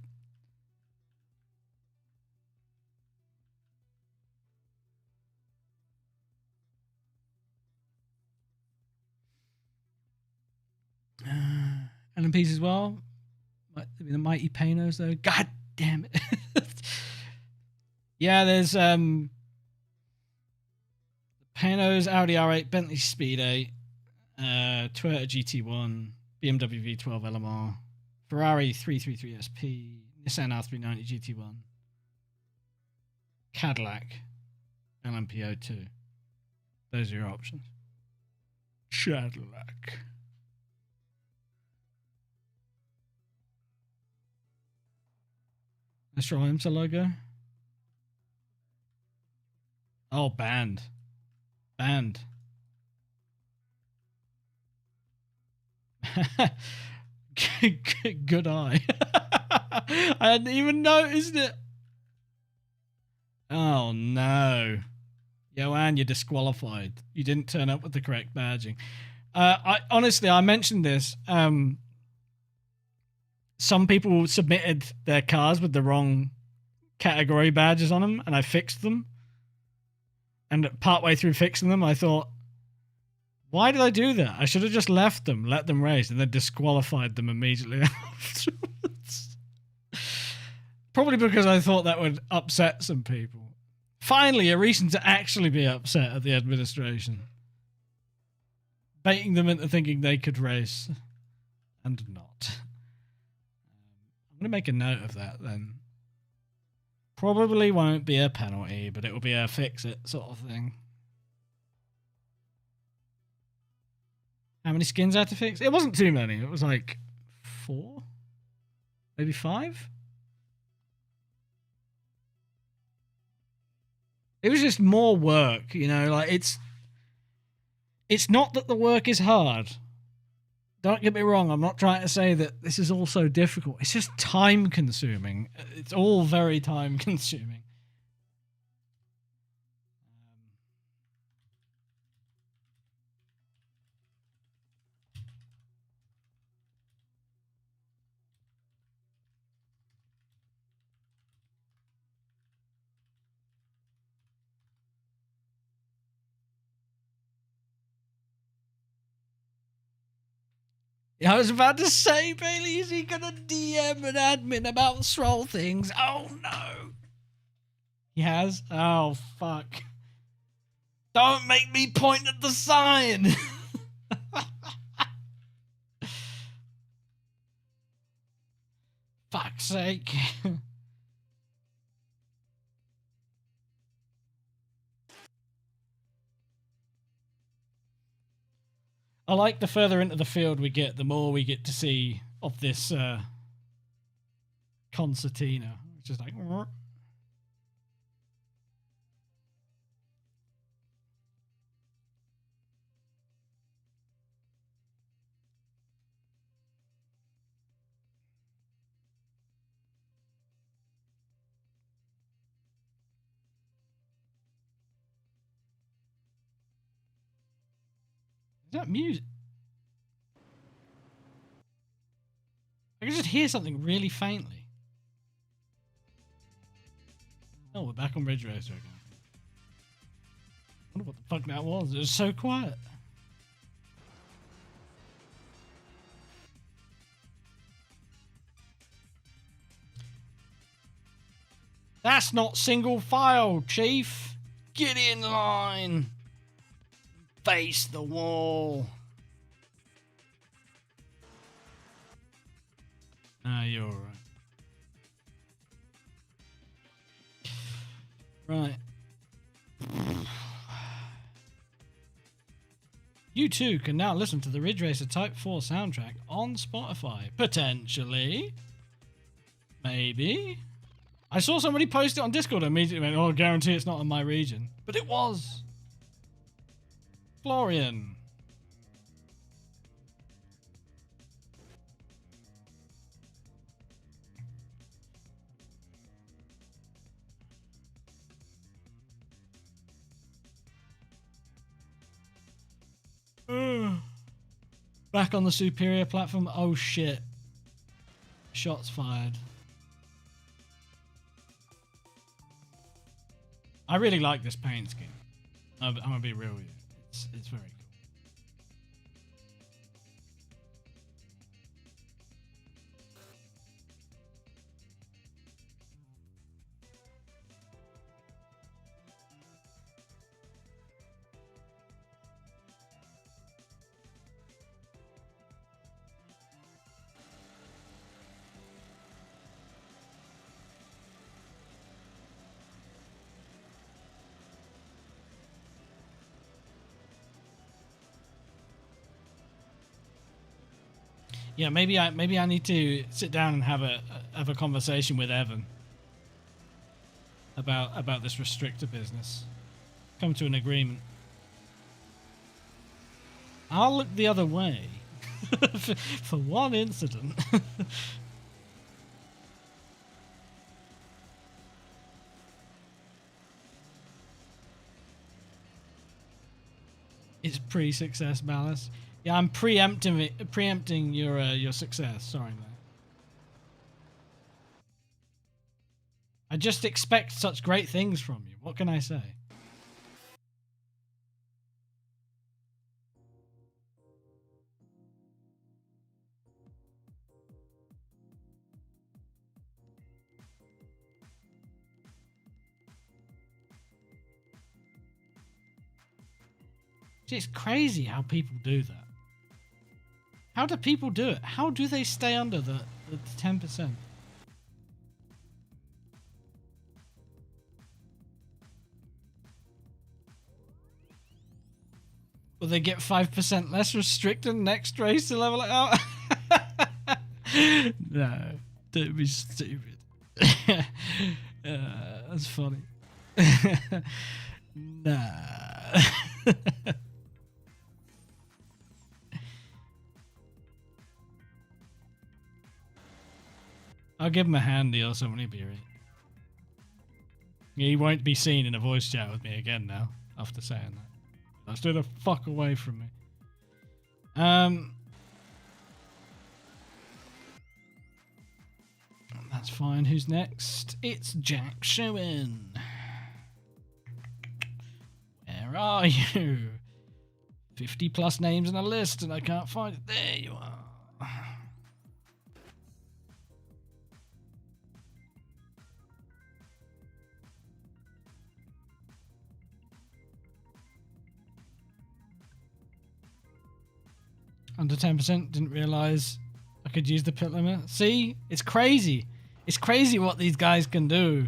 LMPs as well. The mighty Panos though. God damn it. Yeah, there's Panos, Audi R8, Bentley Speed 8, Toyota GT1, BMW V12 LMR, Ferrari 333 SP, Nissan R390 GT1, Cadillac LMP02. Those are your options. Cadillac. SROL IMSA logo. Oh, banned. Banned. Good eye. I hadn't even noticed it. Oh, no. Joanne, you're disqualified. You didn't turn up with the correct badging. I mentioned this. Some people submitted their cars with the wrong category badges on them, and I fixed them. And partway through fixing them, I thought, why did I do that? I should have just left them, let them race, and then disqualified them immediately afterwards. Probably because I thought that would upset some people. Finally, a reason to actually be upset at the administration. Baiting them into thinking they could race. And not. I'm going to make a note of that then. Probably won't be a penalty, but it will be a fix-it sort of thing. How many skins I had to fix? It wasn't too many. It was like 4? Maybe 5? It was just more work, you know, like it's not that the work is hard. Don't get me wrong, I'm not trying to say that this is also difficult. It's just time consuming. It's all very time consuming. I was about to say, Bailey, is he gonna DM an admin about SROL things? Oh no. He has? Oh fuck. Don't make me point at the sign. Fuck's sake. I like the further into the field we get, the more we get to see of this concertina. It's just like... Is that music? I can just hear something really faintly. Oh, we're back on Ridge Racer again. I wonder what the fuck that was. It was so quiet. That's not single file, Chief. Get in line. Face the wall. Ah, you're all right. Right. You too can now listen to the Ridge Racer Type 4 soundtrack on Spotify. Potentially. Maybe. I saw somebody post it on Discord and immediately went, oh, I guarantee it's not in my region. But it was. Florian. Back on the superior platform. Oh shit. Shots fired. I really like this paint scheme. I'm gonna be real with you. It's very cool. Yeah, maybe I need to sit down and have a conversation with Evan about this restrictor business. Come to an agreement. I'll look the other way for one incident. It's pre-success, Malice. Yeah, I'm preempting your success. Sorry, man. I just expect such great things from you. What can I say? It's crazy how people do that. How do people do it? How do they stay under the 10%? Will they get 5% less restricted next race to level it out? No, don't be stupid. That's funny. Nah. I'll give him a handy or something, he'll be right. He won't be seen in a voice chat with me again now, after saying that. Stay the fuck away from me. That's fine. Who's next? It's Jack Schuin. Where are you? 50 plus names in a list and I can't find it. There you are. Under 10%, didn't realise I could use the pit limit. See? It's crazy. It's crazy what these guys can do.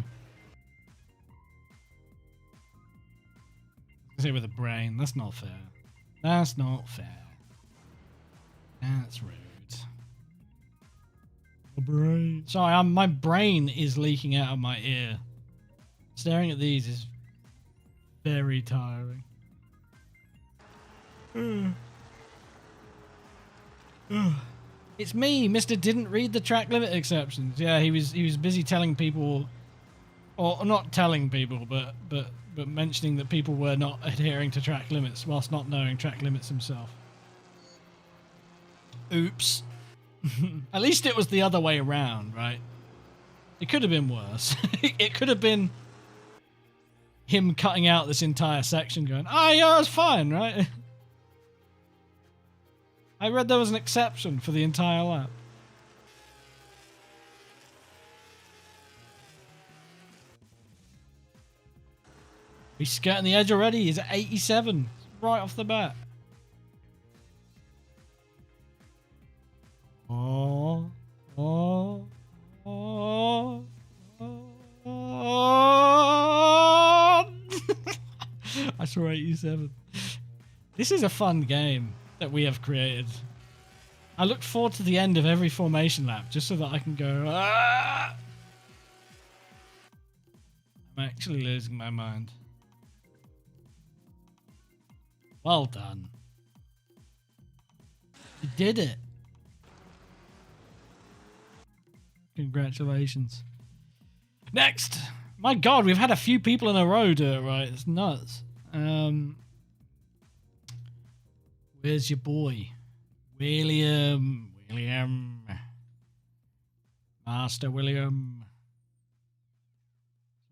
Say with a brain. That's not fair. That's not fair. That's rude. My brain. Sorry, my brain is leaking out of my ear. Staring at these is very tiring. It's me, Mr. Didn't read the track limit exceptions. Yeah, he was busy telling people, or not telling people, but mentioning that people were not adhering to track limits whilst not knowing track limits himself. Oops. At least it was the other way around, right? It could have been worse. It could have been him cutting out this entire section going, oh yeah, that's fine, right? I read there was an exception for the entire lap. He's skirting the edge already. He's at 87 right off the bat. Oh, oh, oh, oh. I saw 87. This is a fun game that we have created. I look forward to the end of every formation lap just so that I can go, ah! I'm actually losing my mind. Well done. You did it. Congratulations. Next! My god, we've had a few people in a row do it right. It's nuts. Where's your boy? William. Master William.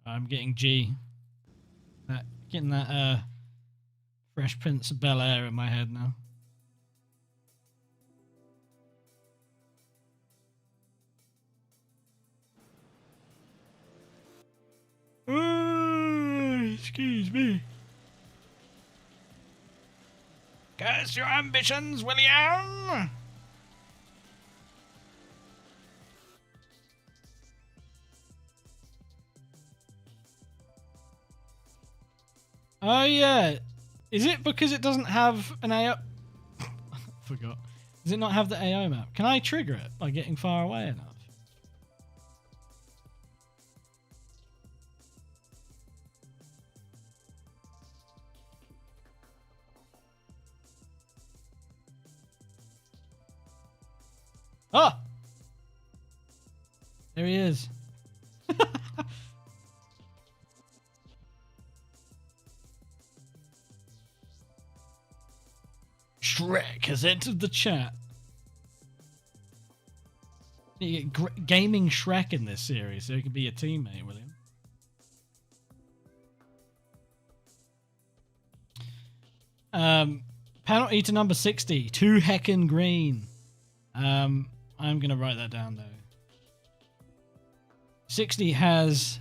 I'm getting G. Getting that Fresh Prince of Bel-Air in my head now. Excuse me. Curse your ambitions, William! Oh yeah. Is it because it doesn't have an AO? Forgot. Does it not have the AO map? Can I trigger it by getting far away enough? Oh! There he is. Shrek has entered the chat. You get gaming Shrek in this series so he can be your teammate, William. Penalty to number 60. Too heckin' green. I'm going to write that down, though. 60 has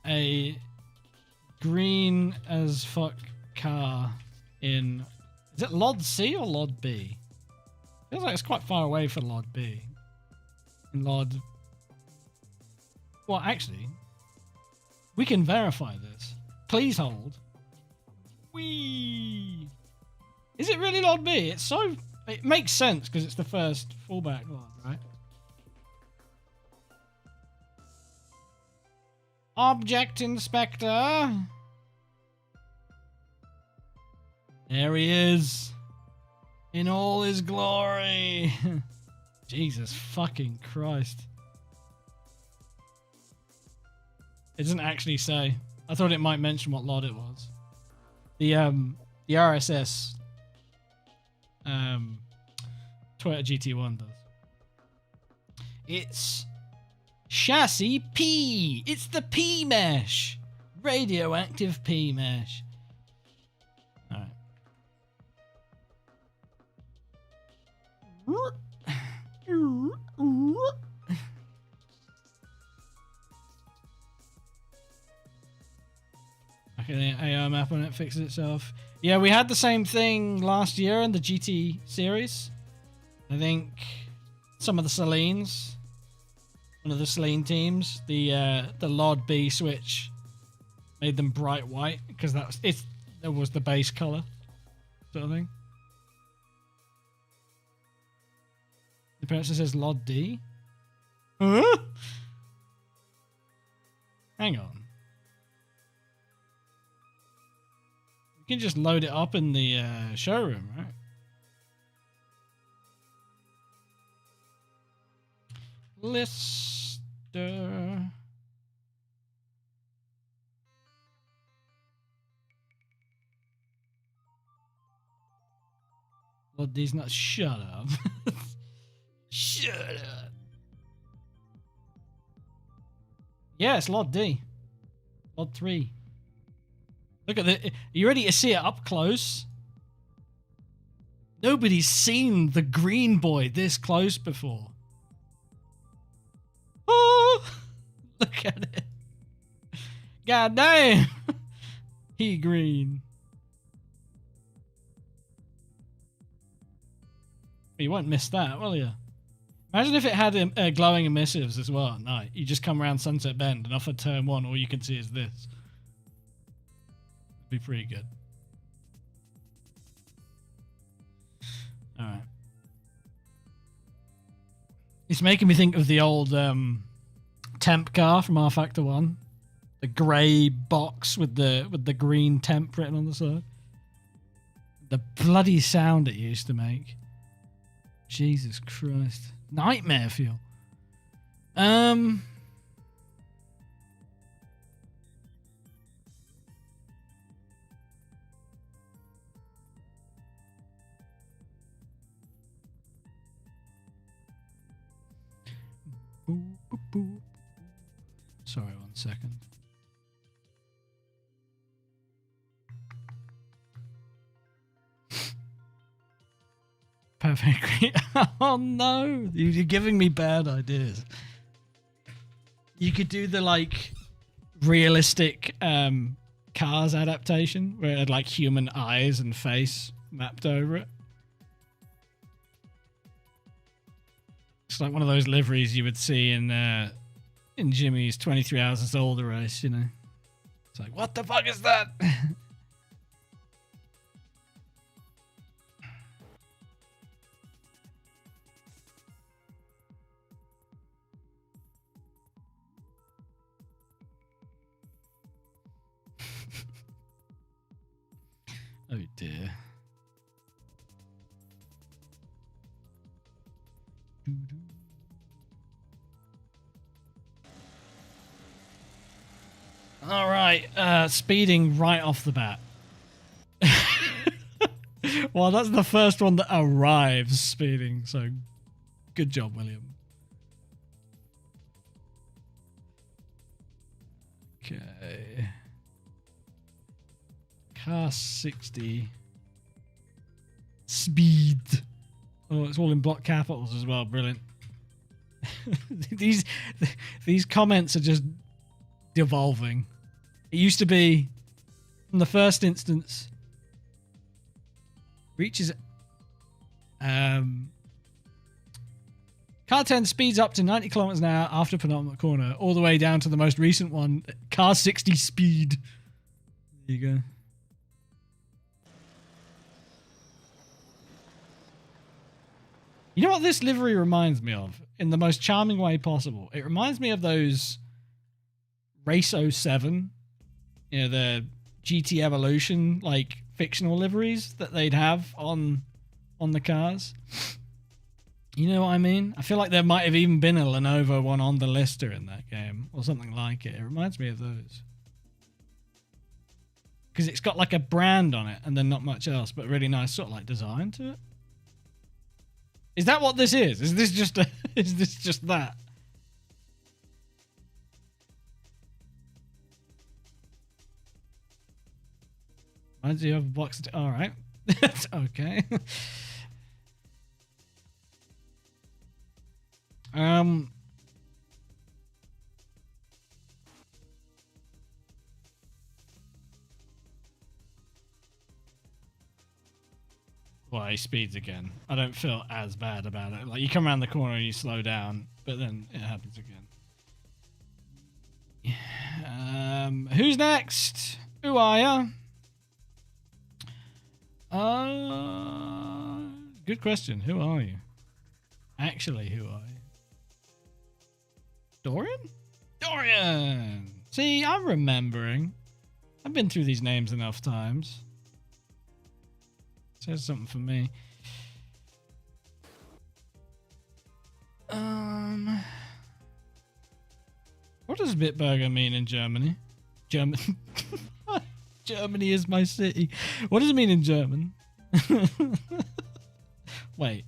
a green as fuck car in... Is it Lod C or Lod B? Feels like it's quite far away for Lod B. In Lod... Well, actually, we can verify this. Please hold. Whee! Is it really Lod B? It's so... It makes sense because it's the first fullback Lod, right? Object Inspector. There he is. In all his glory. Jesus fucking Christ. It doesn't actually say. I thought it might mention what lot it was. The RSS Toyota GT1 does. It's chassis P. It's the P mesh. Radioactive P mesh. All right. Okay, the AI map on it fixes itself. Yeah, we had the same thing last year in the GT series. I think some of the Salines, one of the Saline teams, the Lod B switch made them bright white because that was the base color, sort of thing. The person says Lod D. Huh? Hang on. We can just load it up in the showroom, right? Lister. Lod D's not. Shut up. Shut up. Yeah, it's Lod D. Lod 3. Look at it. You ready to see it up close? Nobody's seen the green boy this close before. Oh, look at it. God damn. He green. You won't miss that, will you? Imagine if it had glowing emissives as well at night. You just come around Sunset Bend and off of turn 1, all you can see is this. It'd be pretty good. Alright. It's making me think of the old temp car from R Factor 1. The grey box with the green temp written on the side. The bloody sound it used to make. Jesus Christ. Nightmare feel. Sorry, 1 second. Perfect. Oh no, you're giving me bad ideas. You could do the like realistic Cars adaptation where it had like human eyes and face mapped over it. It's like one of those liveries you would see in Jimmy's 23 Hours of Solder race, you know. It's like, what the fuck is that? Oh dear. All right, speeding right off the bat. Well, that's the first one that arrives speeding, so good job, William. Okay. Car 60. Speed. Oh, it's all in block capitals as well. Brilliant. These comments are just devolving. It used to be, in the first instance, Reaches. Car 10 speeds up to 90 kilometers an hour after penultimate corner, all the way down to the most recent one, car 60 speed. There you go. You know what this livery reminds me of? In the most charming way possible. It reminds me of those Race 07, you know, the GT Evolution, like, fictional liveries that they'd have on the cars. You know what I mean? I feel like there might have even been a Lenovo one on the Lister in that game, or something like it. It reminds me of those. Because it's got like a brand on it, and then not much else, but really nice sort of like design to it. Is that what this is? Is this just is this just that? Why do you have a box? All right. Okay. Well, he speeds again. I don't feel as bad about it. Like, you come around the corner and you slow down, but then it happens again. Who's next? Who are ya? Good question. Who are you? Actually, who are you? Dorian? Dorian! See, I'm remembering. I've been through these names enough times. Says something for me. What does Bitburger mean in Germany? German. Germany is my city. What does it mean in German? Wait.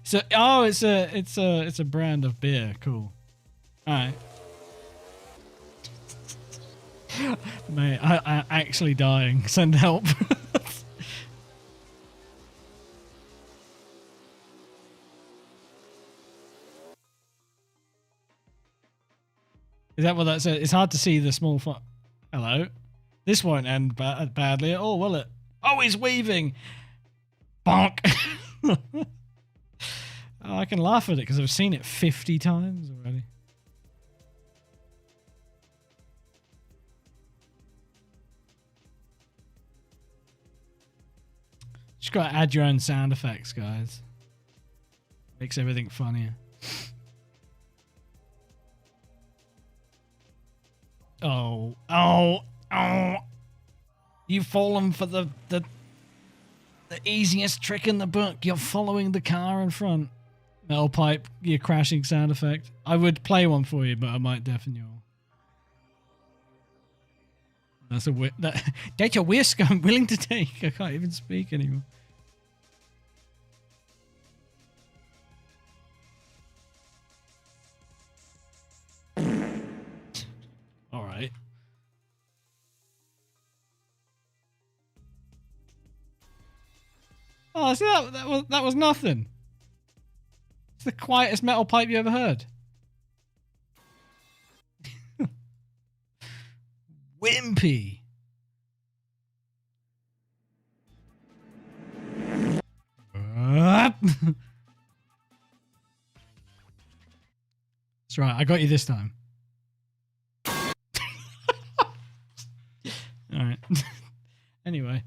So, oh, it's a brand of beer. Cool. All right. Mate, I'm actually dying. Send help. Is that what that says? It's hard to see the small font. Hello? This won't end badly at all, will it? Oh, he's weaving! Bonk! Oh, I can laugh at it because I've seen it 50 times already. Just gotta add your own sound effects, guys. Makes everything funnier. Oh, oh, oh. You've fallen for the easiest trick in the book. You're following the car in front. Metal pipe, your crashing sound effect. I would play one for you, but I might deafen you all. That's a risk I'm willing to take. I can't even speak anymore. All right. Oh, see that was nothing. It's the quietest metal pipe you ever heard. Wimpy. That's right, I got you this time. Alright. Anyway.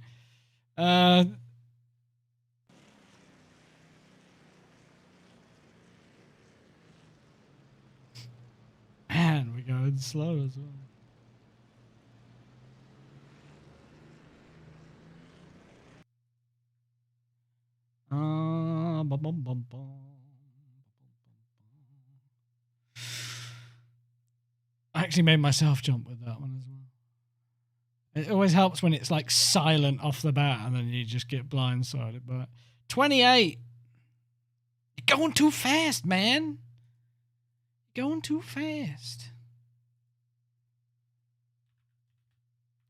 Man, we're going slow as well. Bum, bum, bum, bum. I actually made myself jump with that one as well. It always helps when it's like silent off the bat and then you just get blindsided by it. 28! You're going too fast, man! You're going too fast.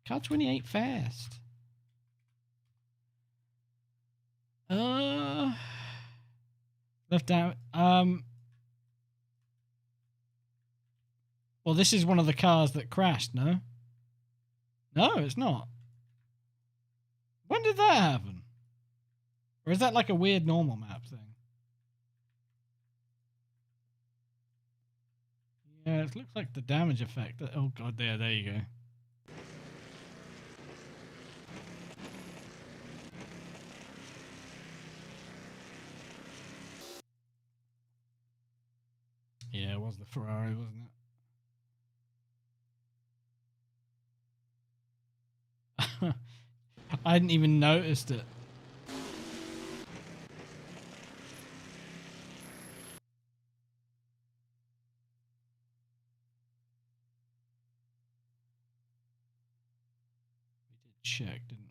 Car 28 fast. Left out. Well, this is one of the cars that crashed, no? No, it's not. When did that happen? Or is that like a weird normal map thing? Yeah, it looks like the damage effect. Oh god, there you go. Yeah, it was the Ferrari, wasn't it? I hadn't even noticed it. We did check, didn't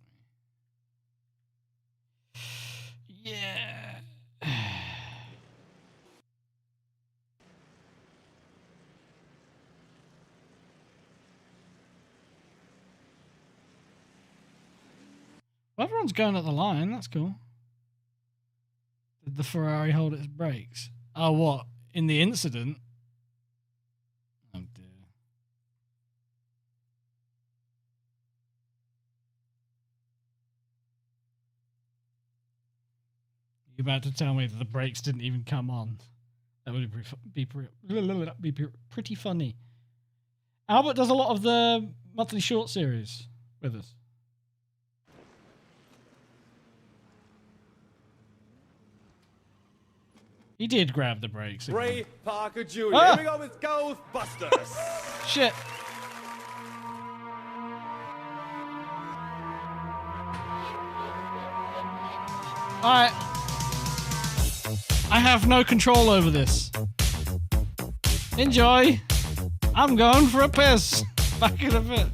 we? Yeah. Well, everyone's going at the line. That's cool. Did the Ferrari hold its brakes? Oh, what? In the incident? Oh, dear. You're about to tell me that the brakes didn't even come on. That would be pretty funny. Albert does a lot of the monthly short series with us. He did grab the brakes. Ray Parker Jr. Ah! Here we go with Ghostbusters. Shit. Alright. I have no control over this. Enjoy. I'm going for a piss. Back in a bit.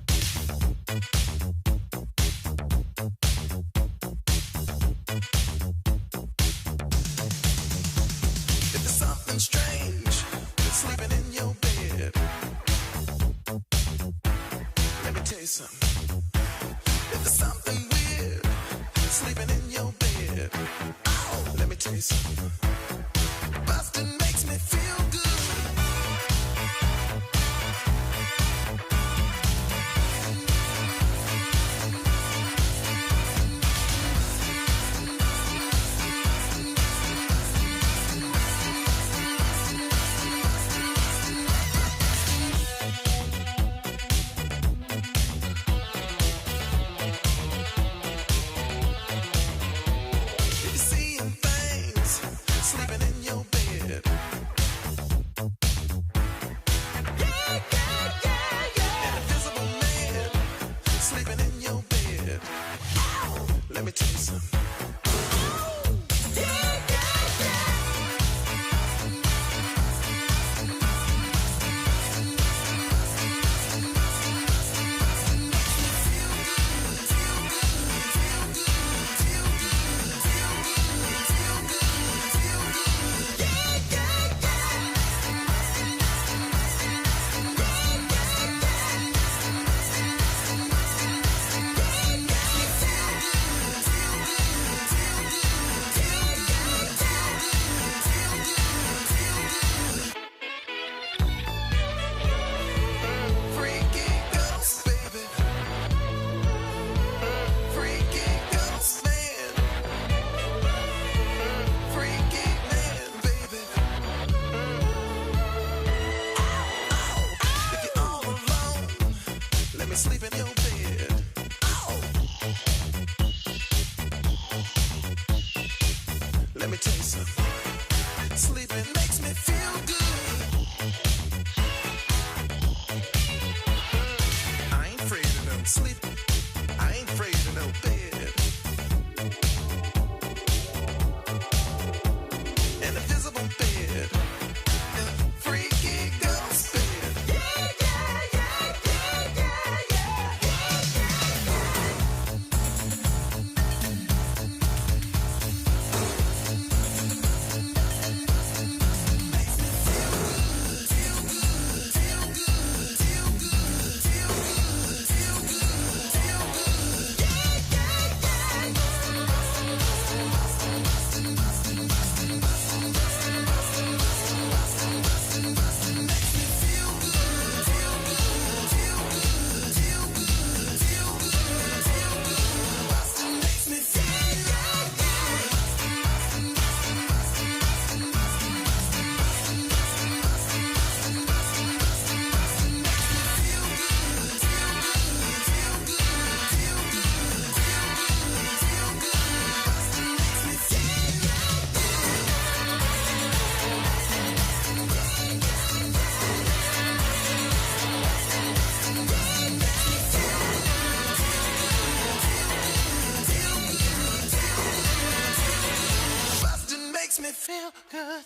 real good.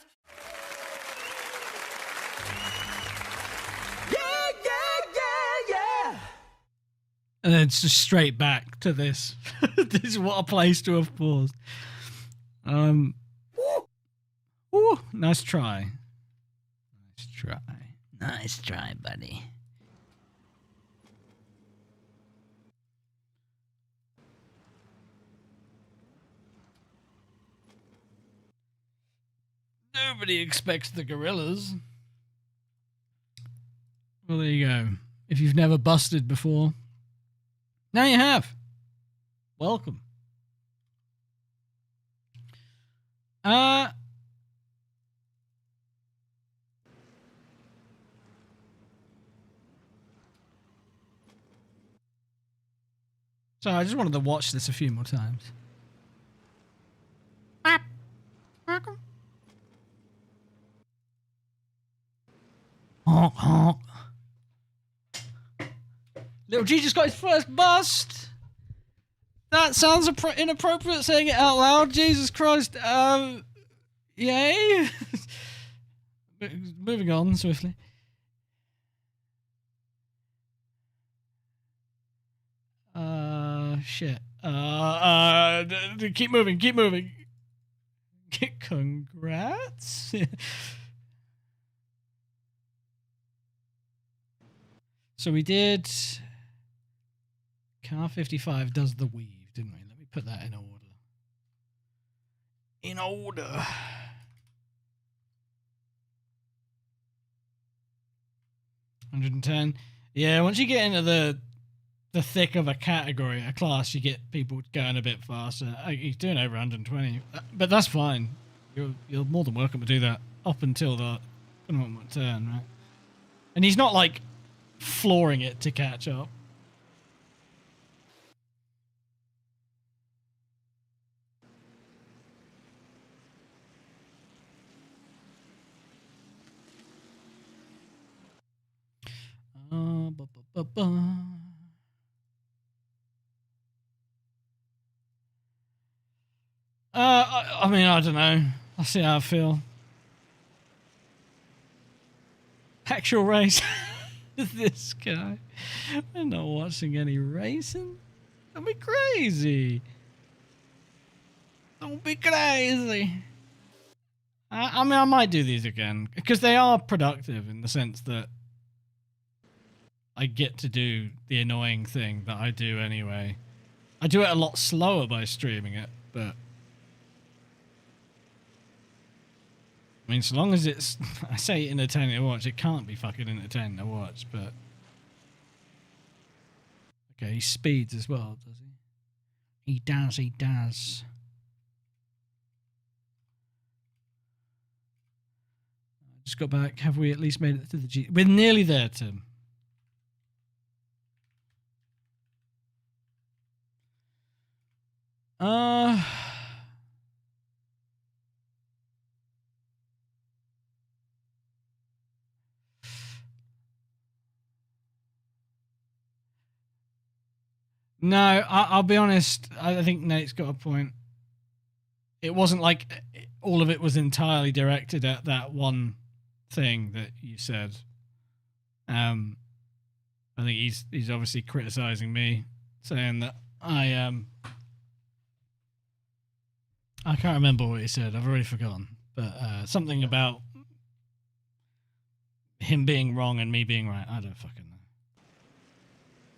And then it's just straight back to this. This is what a place to have paused. Ooh, nice try. Nice try. Nice try, buddy. Nobody expects the gorillas. Well, there you go. If you've never busted before, now you have. Welcome. So I just wanted to watch this a few more times. Welcome. Honk, honk. Little G just got his first bust. That sounds inappropriate saying it out loud. Jesus Christ. Yay. Moving on swiftly. Shit. Keep moving, keep moving. Congrats. So we did. Car 55 does the weave, didn't we? Let me put that in order. In order. $110. Yeah, once you get into the thick of a category, a class, you get people going a bit faster. He's doing over 120, but that's fine. You're more than welcome to do that up until the penultimate turn, right? And he's not like flooring it to catch up. I mean, I don't know. I'll see how I feel. Actual race. This guy. We're not watching any racing. Don't be crazy. Don't be crazy. I mean, I might do these again because they are productive in the sense that I get to do the annoying thing that I do anyway. I do it a lot slower by streaming it, but I mean, so long as it's, I say entertaining to watch, it can't be fucking entertaining to watch, but okay, he speeds as well, does he? He does, he does. Just got back. Have we at least made it to the G? We're nearly there, Tim. No, I'll be honest. I think Nate's got a point. It wasn't like all of it was entirely directed at that one thing that you said. I think he's obviously criticizing me, saying that I can't remember what he said. I've already forgotten, but something about him being wrong and me being right. I don't fucking know.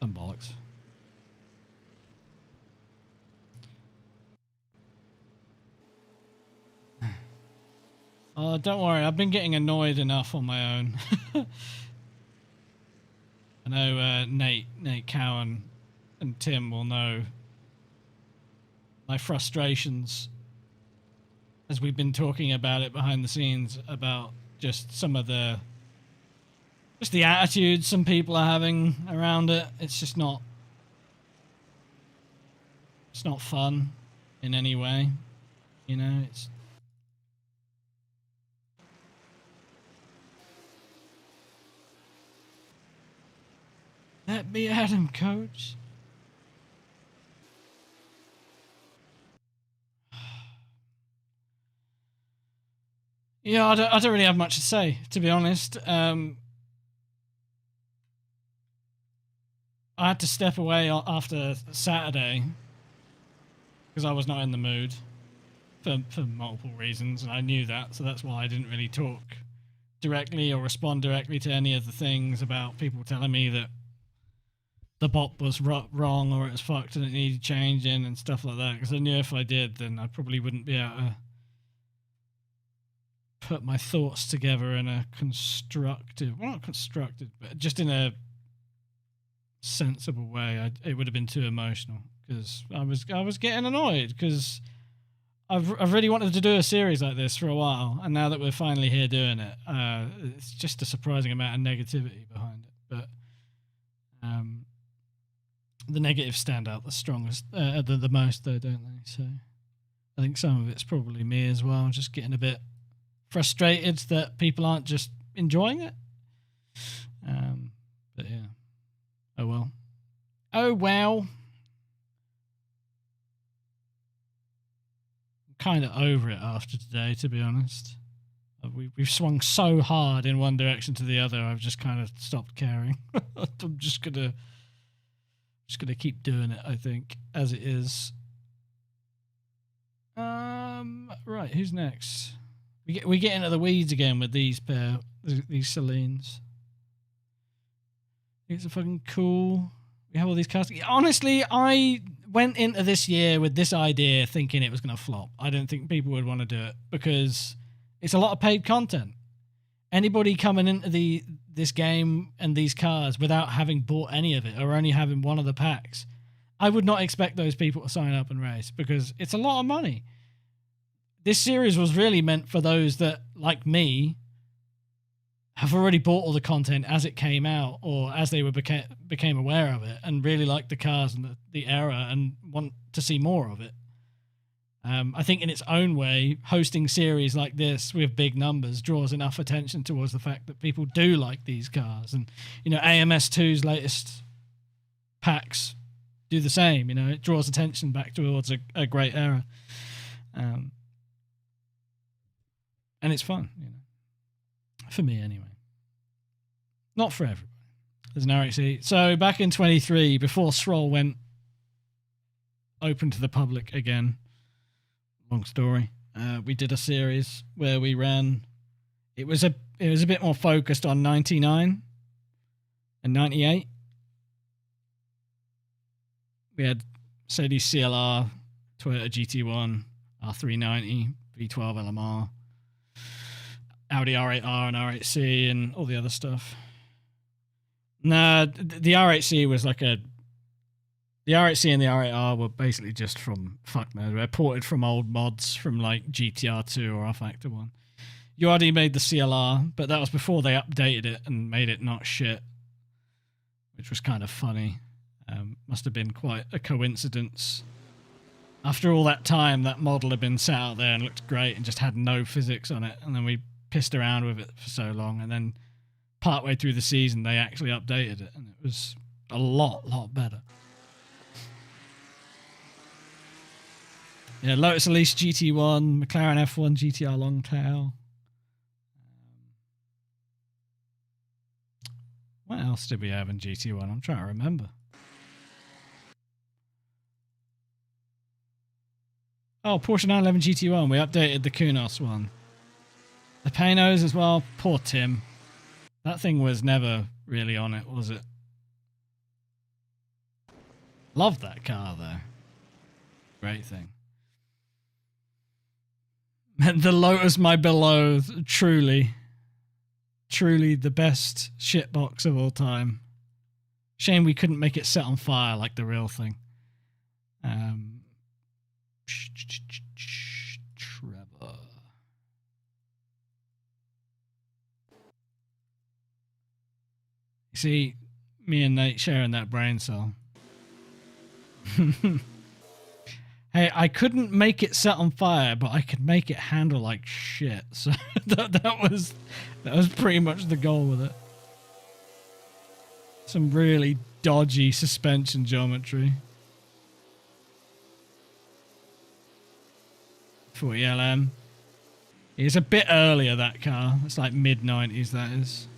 Some bollocks. Oh, don't worry. I've been getting annoyed enough on my own. I know Nate Cowan, and Tim will know my frustrations as we've been talking about it behind the scenes about just some of the attitudes some people are having around it. It's just not fun in any way, you know. It's let me at him, coach. Yeah, I don't really have much to say, to be honest. I had to step away after Saturday because I was not in the mood for multiple reasons, and I knew that, so that's why I didn't really talk directly or respond directly to any of the things about people telling me that the bot was wrong or it was fucked and it needed changing and stuff like that, because I knew if I did, then I probably wouldn't be able to put my thoughts together in a constructive, well, not constructive, but just in a sensible way. It would have been too emotional because I was getting annoyed because I've really wanted to do a series like this for a while, and now that we're finally here doing it, it's just a surprising amount of negativity behind it. But the negatives stand out the strongest, the most, though, don't they? So I think some of it's probably me as well, just getting a bit frustrated that people aren't just enjoying it. But yeah. Oh well. Oh well. I'm kind of over it after today, to be honest. We've swung so hard in one direction to the other. I've just kind of stopped caring. I'm just gonna keep doing it, I think, as it is. Right, who's next? We get into the weeds again with these Celines. It's a fucking cool. We have all these cars. Honestly, I went into this year with this idea thinking it was going to flop. I don't think people would want to do it because it's a lot of paid content. Anybody coming into this game and these cars without having bought any of it or only having one of the packs, I would not expect those people to sign up and race because it's a lot of money. This series was really meant for those that, like me, have already bought all the content as it came out or as they became aware of it and really like the cars and the era and want to see more of it. I think in its own way, hosting series like this with big numbers draws enough attention towards the fact that people do like these cars. And, AMS2's latest packs do the same. It draws attention back towards a great era. And it's fun, for me anyway. Not for everybody. There's an RHC. So back in 23, before SROL went open to the public again, long story, we did a series where we ran. It was a bit more focused on 99 and 98. We had Mercedes CLR, Toyota GT1, R390, V12 LMR, Audi R8R and R8C and all the other stuff. Nah, the R8C was like the R8C and the R8R were basically just from fuck knows. They're ported from old mods from like GTR2 or R-Factor 1. URD made the CLR, but that was before they updated it and made it not shit, which was kind of funny. Must have been quite a coincidence. After all that time, that model had been sat out there and looked great and just had no physics on it, and then we pissed around with it for so long, and then partway through the season they actually updated it and it was a lot better. Yeah, Lotus Elise GT1, McLaren F1 GTR Longtail. What else did we have in GT1? I'm trying to remember. Oh, Porsche 911 GT1. We updated the Kunos one. The Panos as well. Poor Tim. That thing was never really on it, was it? Loved that car, though. Great thing. And the Lotus My Below, truly the best shitbox of all time. Shame we couldn't make it set on fire like the real thing. Trevor. You see, me and Nate sharing that brain cell. Hey, I couldn't make it set on fire, but I could make it handle like shit. So that was pretty much the goal with it. Some really dodgy suspension geometry. 40 LM. It's a bit earlier, that car. It's like mid-90s, that is.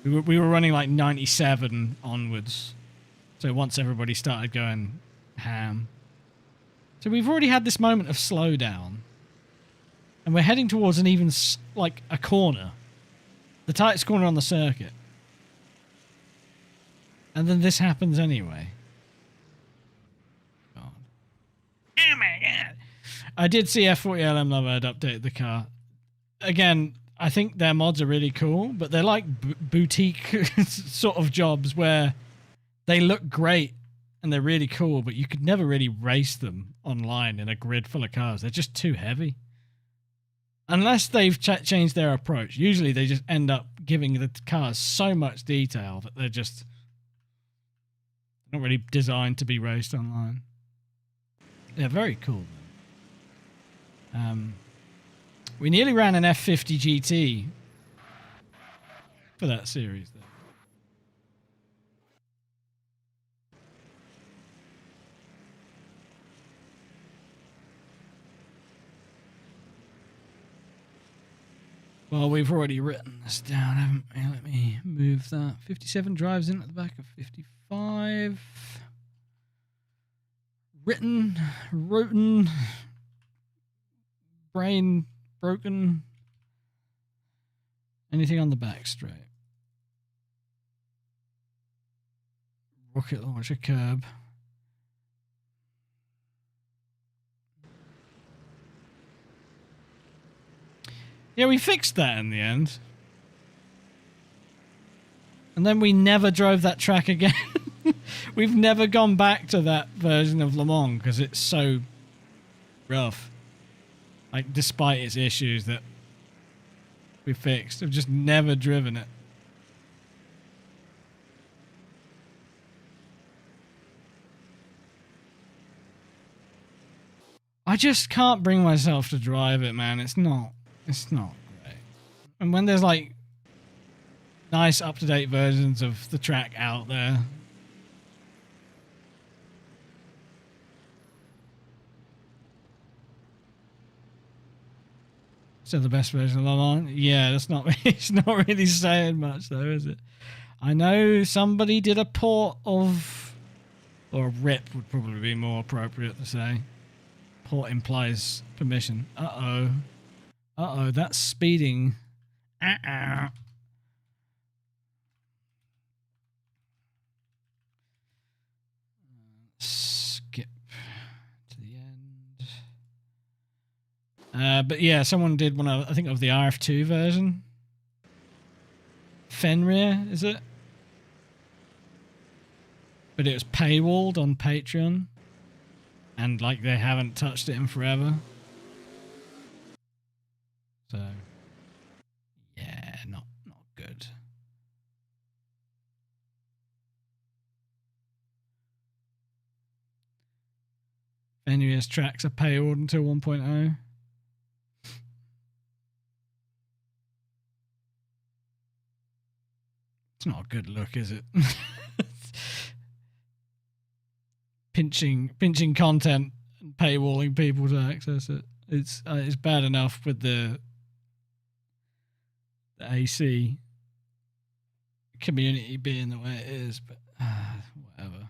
We were running like 97 onwards. So once everybody started going ham. So we've already had this moment of slowdown. And we're heading towards an even, like, a corner. The tightest corner on the circuit. And then this happens anyway. God. Oh my god. I did see F40LM Love had updated the car. Again, I think their mods are really cool, but they're like boutique sort of jobs where they look great and they're really cool, but you could never really race them online in a grid full of cars. They're just too heavy. Unless they've changed their approach. Usually they just end up giving the cars so much detail that they're just not really designed to be raced online. They're very cool, though. We nearly ran an F50 GT for that series, though. Well, we've already written this down, haven't we? Let me move that. 57 drives in at the back of 55. Written, roten, brain broken. Anything on the back straight. Rocket launcher curb. Yeah, we fixed that in the end. And then we never drove that track again. We've never gone back to that version of Le Mans because it's so rough. Like, despite its issues that we fixed, we've just never driven it. I just can't bring myself to drive it, man. It's not great. And when there's like nice up-to-date versions of the track out there, so the best version of Le Mans, yeah, that's not. It's not really saying much, though, is it? I know somebody did a port of, or a rip would probably be more appropriate to say. Port implies permission. Uh-oh, that's speeding. Skip to the end. But yeah, someone did one of, I think, of the RF2 version. Fenrir, is it? But it was paywalled on Patreon. And like they haven't touched it in forever. So yeah, not good. Fenrir's tracks are paywalled until 1.0. It's not a good look, is it? pinching content and paywalling people to access it. It's bad enough with the AC community being the way it is, but whatever.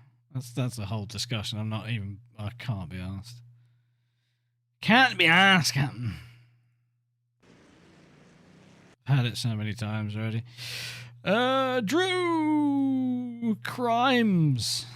That's a whole discussion. I can't be asked. Can't be asked, Captain. I've had it so many times already. Drew Crimes.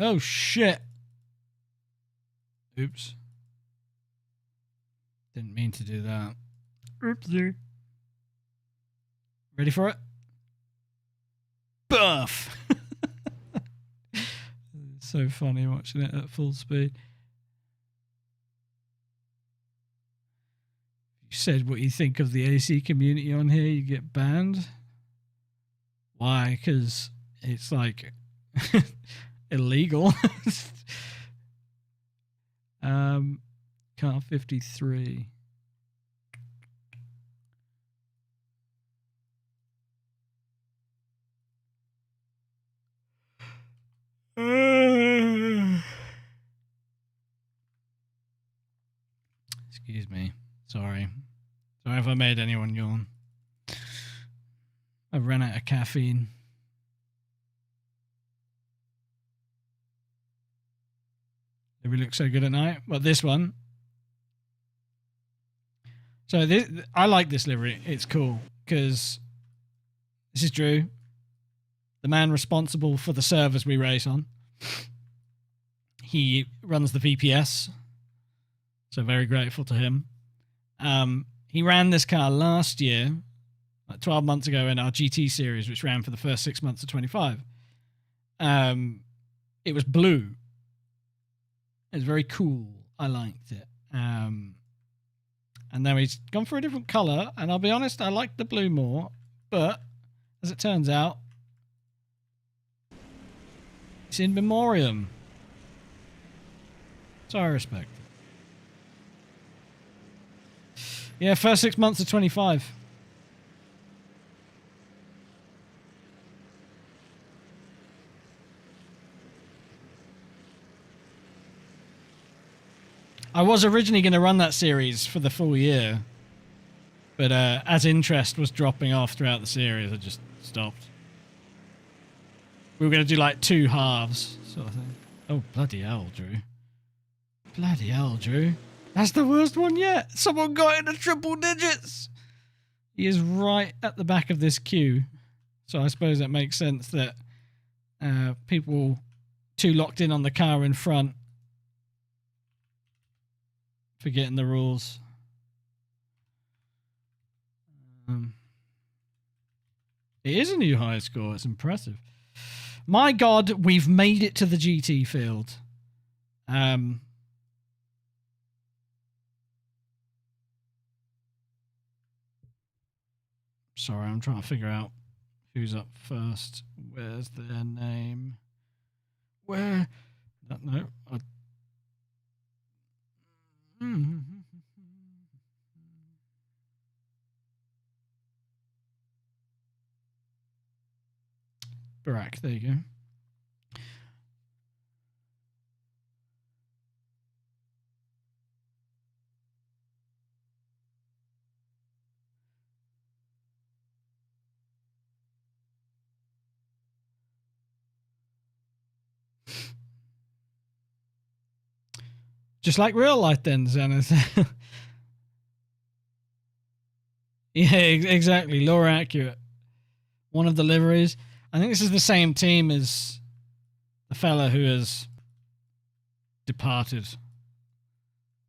Oh shit. Oops. Didn't mean to do that. Oopsie. Ready for it? Buff! So funny watching it at full speed. You said what you think of the AC community on here, you get banned. Why? Because it's like illegal. Car 53. Excuse me. Sorry if I made anyone yawn. I've run out of caffeine. Did we look so good at night? Well, this one. So I like this livery. It's cool because this is Drew, the man responsible for the servers we race on. He runs the VPS, so very grateful to him. He ran this car last year, like 12 months ago in our GT series, which ran for the first 6 months of 25. It was blue. It was very cool. I liked it. And now he's gone for a different colour, and I'll be honest, I like the blue more, but as it turns out, it's in memoriam. So I respect it. Yeah, first 6 months of 25. I was originally going to run that series for the full year, but as interest was dropping off throughout the series, I just stopped. We were going to do like 2 halves, sort of thing. Oh, bloody hell, Drew. Bloody hell, Drew. That's the worst one yet. Someone got into triple digits. He is right at the back of this queue. So I suppose that makes sense that people too locked in on the car in front, forgetting the rules. It is a new high score. It's impressive. My God, we've made it to the GT field. Sorry, I'm trying to figure out who's up first. Where's their name? Where? No. Barack, there you go. Just like real life then, Zenith. Yeah, exactly. Law accurate. One of the liveries. I think this is the same team as the fella who has departed.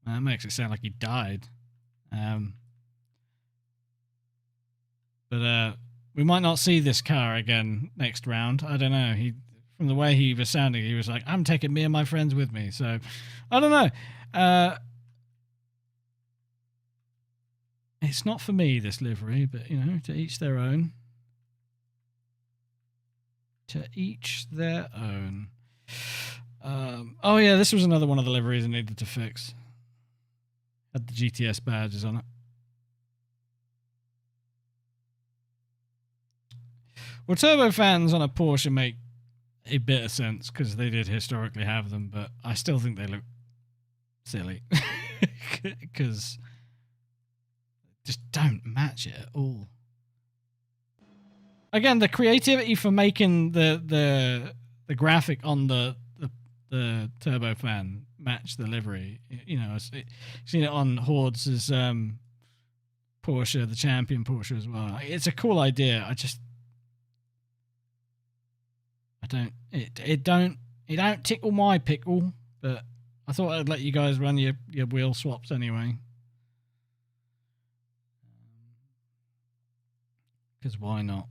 That makes it sound like he died. But we might not see this car again next round. I don't know. From the way he was sounding, he was like, I'm taking me and my friends with me. So, I don't know. It's not for me, this livery, but, you know, to each their own. To each their own. Oh, yeah, this was another one of the liveries I needed to fix. Had the GTS badges on it. Well, turbofans on a Porsche make a bit of sense because they did historically have them, but I still think they look silly because just don't match it at all. Again, the creativity for making the graphic on the turbofan match the livery, you know, I've seen it on Hordes as Porsche, the champion Porsche as well. It's a cool idea. It don't tickle my pickle, but I thought I'd let you guys run your wheel swaps anyway. Because why not?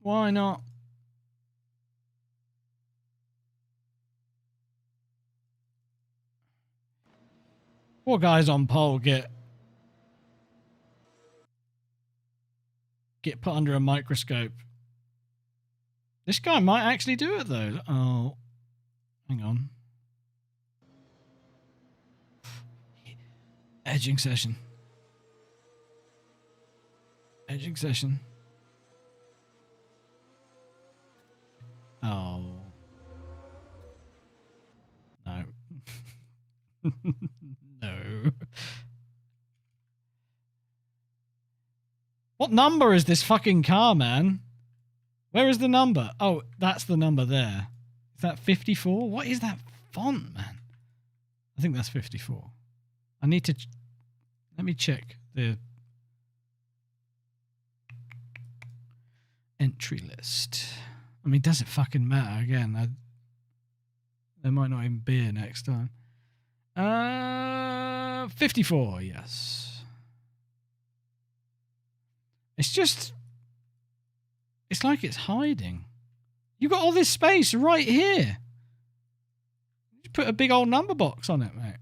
Why not? Poor guys on pole get put under a microscope. This guy might actually do it though. Oh, Hang on. Edging session. Edging session. Oh. No. No. What number is this fucking car, man? Where is the number? Oh, that's the number there. Is that 54? What is that font, man? I think that's 54. I need to... let me check the entry list. I mean, does it fucking matter? Again, there might not even be a next time. 54, yes. It's just... it's like it's hiding. You got all this space right here. Just put a big old number box on it, mate.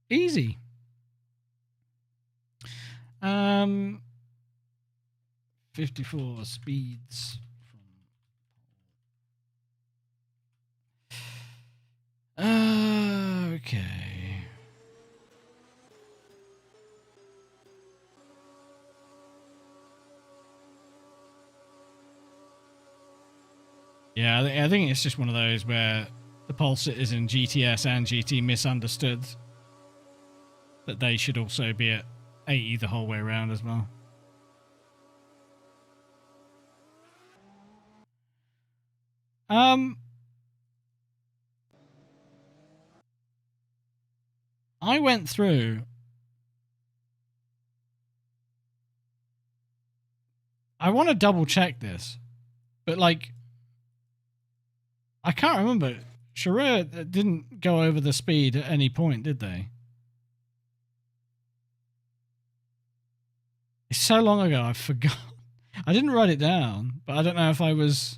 Easy. 54 speeds from... okay. Yeah, I think it's just one of those where the Pole Citizen GTS and GT misunderstood that they should also be at 80 the whole way around as well. I went through. I want to double check this, but like, I can't remember. Sharia didn't go over the speed at any point, did they? It's so long ago, I forgot. I didn't write it down, but I don't know if I was...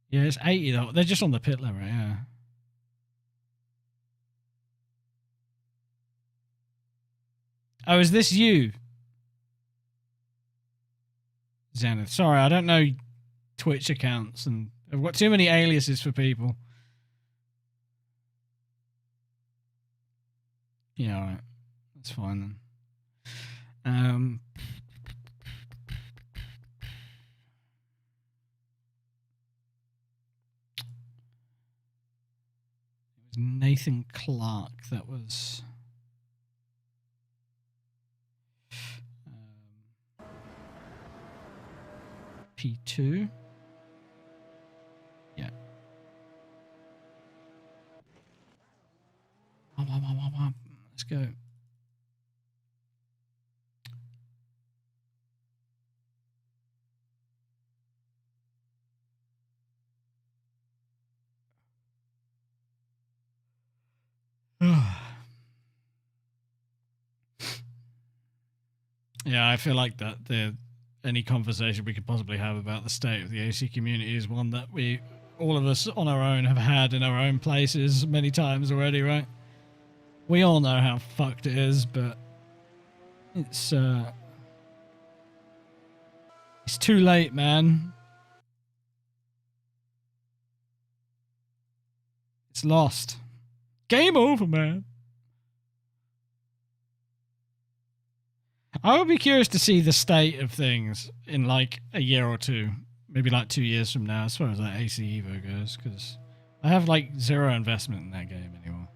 yeah, it's 80 though. They're just on the pit limit, yeah. Oh, is this you? Zenith. Sorry, I don't know Twitch accounts, and I've got too many aliases for people. Yeah, alright. That's fine then. It was Nathan Clark that was... P2. Yeah. Let's go. Yeah, I feel like that any conversation we could possibly have about the state of the AC community is one that we, all of us on our own, have had in our own places many times already, right? We all know how fucked it is, but it's too late, man. It's lost. Game over, man. I would be curious to see the state of things in like a year or two, maybe like 2 years from now, as far as that AC Evo goes, because I have like zero investment in that game anymore.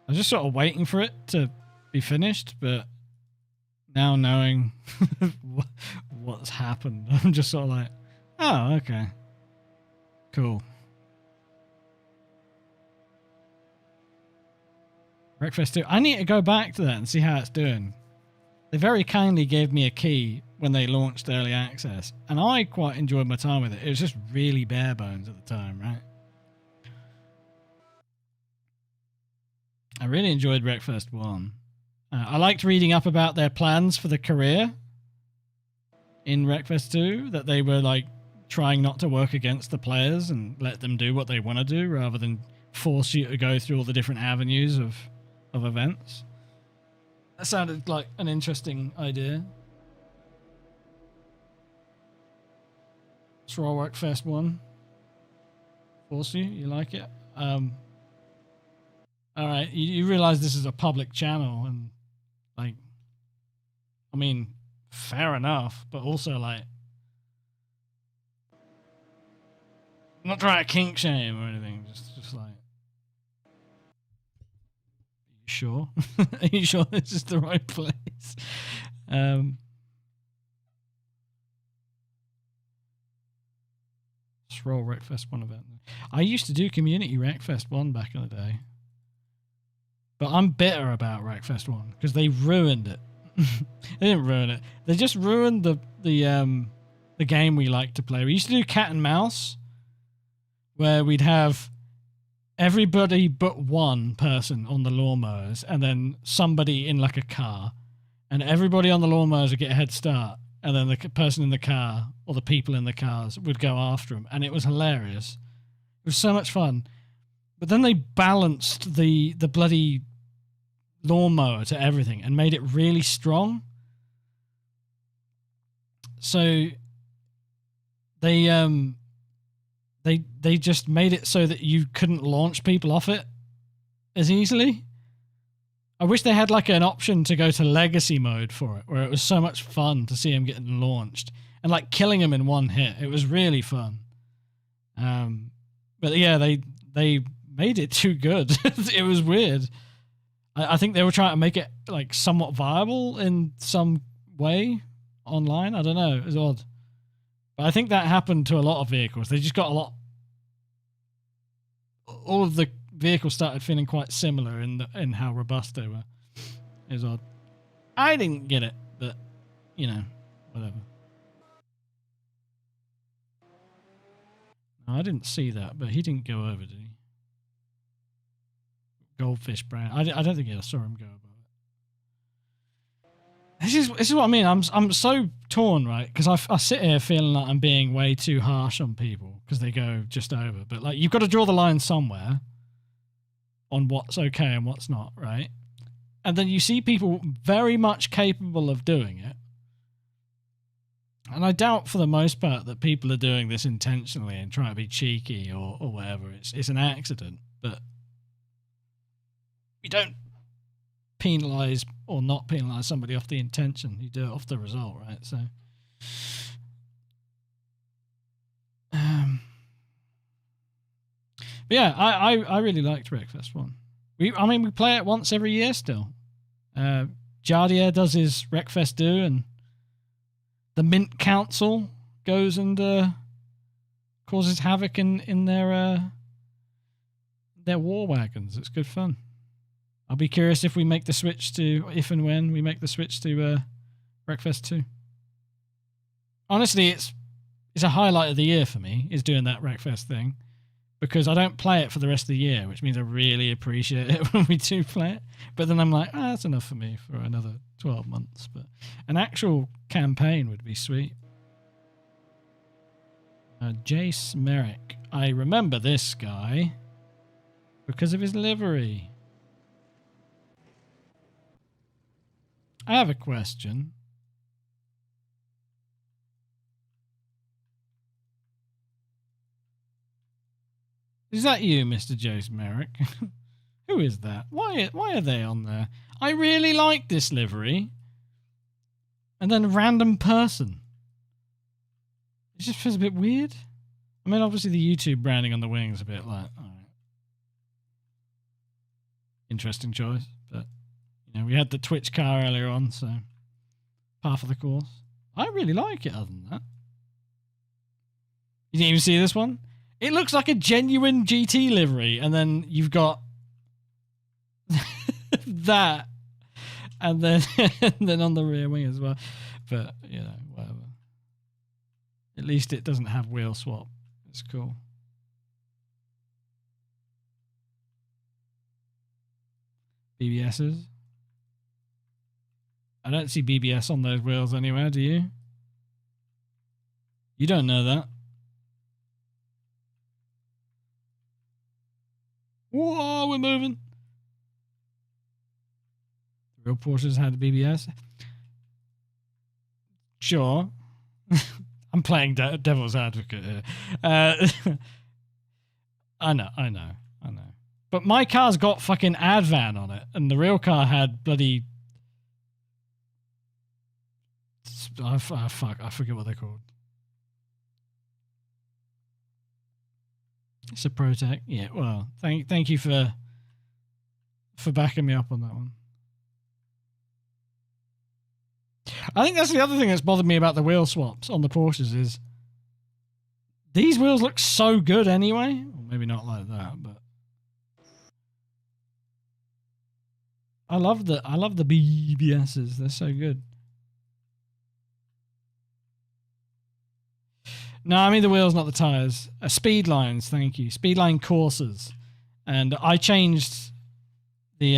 I was just sort of waiting for it to be finished, but now knowing what's happened, I'm just sort of like, oh, okay, cool. Breakfast 2. I need to go back to that and see how it's doing. They very kindly gave me a key when they launched early access, and I quite enjoyed my time with it. It was just really bare bones at the time, right? I really enjoyed Breakfast 1. I liked reading up about their plans for the career in Breakfast 2, that they were like trying not to work against the players and let them do what they want to do rather than force you to go through all the different avenues of events. That sounded like an interesting idea. SROL Fest 1. Force you like it? All right, you realize this is a public channel, and like, I mean, fair enough, but also like, I'm not trying to kink shame or anything. Just like, are you sure? Are you sure this is the right place? SROL Wreckfest 1 event. I used to do Community Wreckfest 1 back in the day. But I'm bitter about Wreckfest 1 because they ruined it. They didn't ruin it. They just ruined the game we like to play. We used to do cat and mouse where we'd have everybody but one person on the lawnmowers and then somebody in like a car. And everybody on the lawnmowers would get a head start. And then the person in the car or the people in the cars would go after them. And it was hilarious. It was so much fun. But then they balanced the bloody lawnmower to everything and made it really strong. So they just made it so that you couldn't launch people off it as easily. I wish they had like an option to go to legacy mode for it, where it was so much fun to see him getting launched and like killing him in one hit. It was really fun. But yeah, they made it too good. It was weird. I think they were trying to make it like somewhat viable in some way online. I don't know. It was odd. But I think that happened to a lot of vehicles. They just got all of the vehicles started feeling quite similar in how robust they were. It was odd. I didn't get it, but you know, whatever. No, I didn't see that, but he didn't go over, did he? Goldfish brand. I don't think I saw him go above it. This is what I mean. I'm so torn, right? Because I sit here feeling like I'm being way too harsh on people because they go just over. But like, you've got to draw the line somewhere on what's okay and what's not, right? And then you see people very much capable of doing it. And I doubt for the most part that people are doing this intentionally and trying to be cheeky or whatever. It's an accident. But you don't penalise or not penalise somebody off the intention. You do it off the result, right? So, but yeah, I really liked Wreckfest 1. We play it once every year still. Jardier does his Wreckfest do, and the Mint Council goes and causes havoc in their war wagons. It's good fun. I'll be curious if and when we make the switch to Wreckfest 2. Honestly, it's a highlight of the year for me, is doing that Wreckfest thing, because I don't play it for the rest of the year, which means I really appreciate it when we do play it. But then I'm like, that's enough for me for another 12 months. But an actual campaign would be sweet. Jace Merrick. I remember this guy because of his livery. I have a question. Is that you, Mr. Jace Merrick? Who is that? Why are they on there? I really like this livery. And then a random person. It just feels a bit weird. I mean, obviously the YouTube branding on the wing is a bit like, all right. Interesting choice, but you know, we had the Twitch car earlier on, so par for the course. I really like it other than that. You didn't even see this one? It looks like a genuine GT livery, and then you've got that, and then and then on the rear wing as well. But you know, whatever. At least it doesn't have wheel swap. It's cool. BBSs. I don't see BBS on those wheels anywhere, do you? You don't know that. Whoa, we're moving. The real Porsches had BBS. Sure. I'm playing devil's advocate here. I know. But my car's got fucking Advan on it, and the real car had bloody. I forget what they're called. It's a Protec. Yeah. Well, thank you for backing me up on that one. I think that's the other thing that's bothered me about the wheel swaps on the Porsches is these wheels look so good anyway. Well, maybe not like that, but I love the BBSs. They're so good. No, I mean the wheels, not the tires. Speed lines, thank you. Speedline Corsas, and I changed the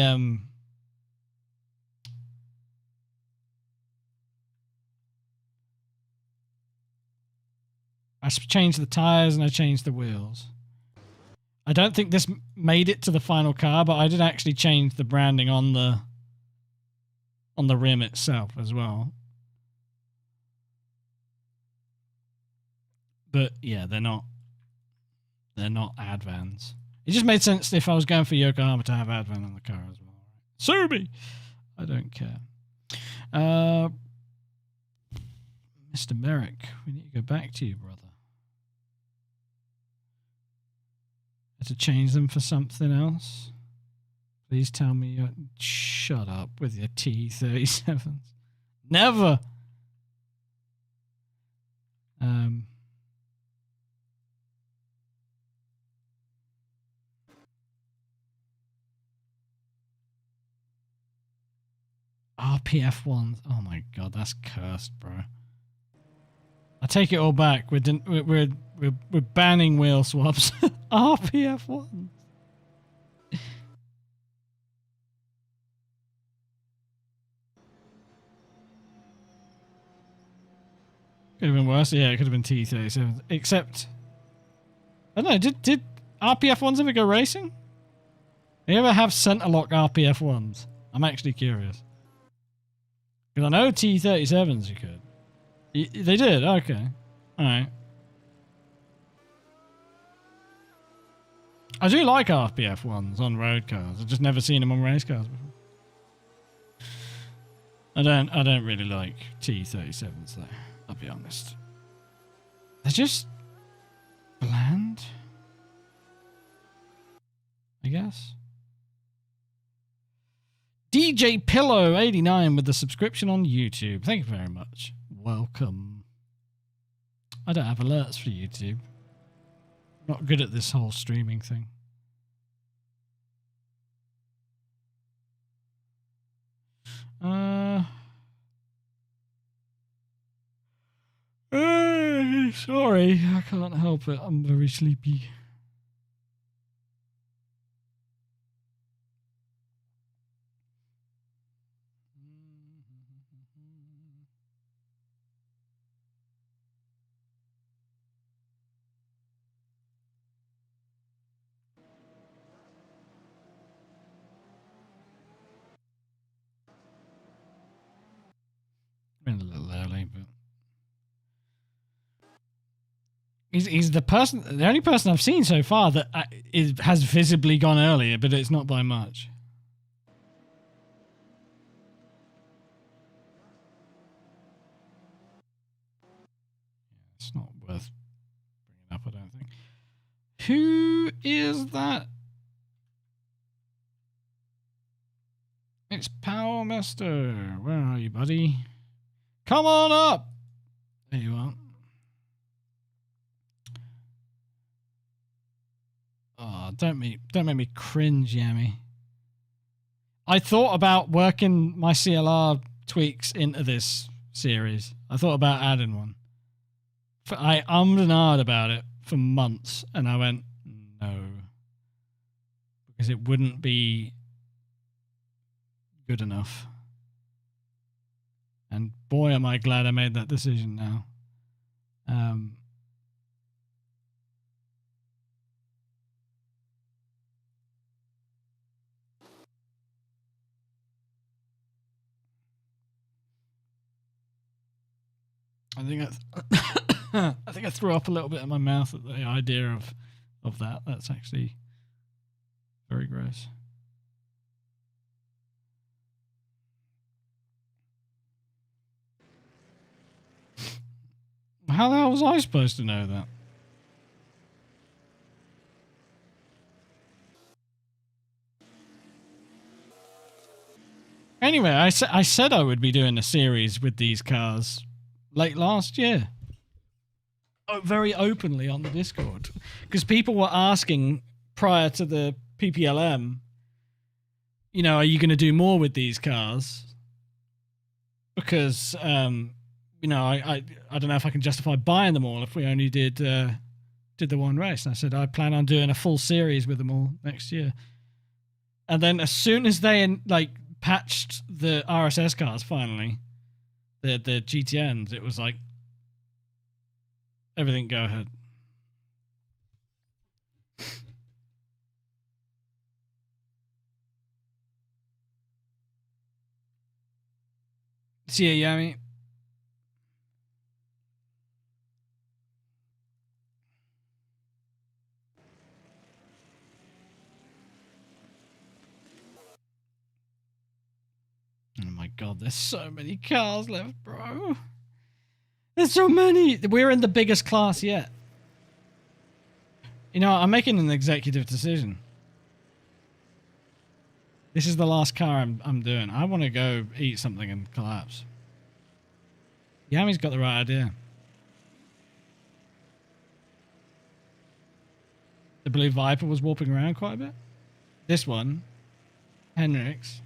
I changed the tires and I changed the wheels. I don't think this made it to the final car, but I did actually change the branding on the rim itself as well. But yeah, they're not Advans. It just made sense if I was going for Yokohama to have Advan on the car as well. Sue me! I don't care. Mr. Merrick, we need to go back to you, brother. Had to change them for something else? Please tell me you're... Shut up with your T37s. Never! RPF ones. Oh my god, that's cursed, bro. I take it all back. We're banning wheel swaps. RPF ones. Could have been worse. Yeah, it could have been T37. Except, I don't know. Did RPF ones ever go racing? Do you ever have center lock RPF ones? I'm actually curious. Because I know T37s you could. They did? Okay. Alright. I do like RPF ones on road cars. I've just never seen them on race cars before. I don't really like T37s though, I'll be honest. They're just bland, I guess. DJ Pillow 89 with the subscription on YouTube. Thank you very much. Welcome. I don't have alerts for YouTube. Not good at this whole streaming thing. Sorry, I can't help it. I'm very sleepy. Been a little early, but he's the only person I've seen so far that has visibly gone earlier, but it's not by much. It's not worth bringing up, I don't think. Who is that? It's Power Mister. Where are you, buddy? Come on up. There you are. Oh, don't make me cringe, Yami. I thought about working my CLR tweaks into this series. I thought about adding one. I ummed and ahed about it for months, and I went, no. Because it wouldn't be good enough. And boy, am I glad I made that decision now. I think I threw up a little bit in my mouth at the idea of of that. That's actually very gross. How the hell was I supposed to know that? Anyway, I said I would be doing a series with these cars late last year. Very openly on the Discord. Because people were asking prior to the PPLM, you know, are you going to do more with these cars? Because, you know, I don't know if I can justify buying them all if we only did the one race. And I said I plan on doing a full series with them all next year. And then as soon as they like patched the RSS cars finally, the GTNs, it was like everything go ahead. See ya, Yami. Oh my god, there's so many cars left, bro. There's so many. We're in the biggest class yet. You know, I'm making an executive decision. This is the last car I'm doing. I want to go eat something and collapse. Yami's got the right idea. The blue Viper was warping around quite a bit. This one, Henrik's.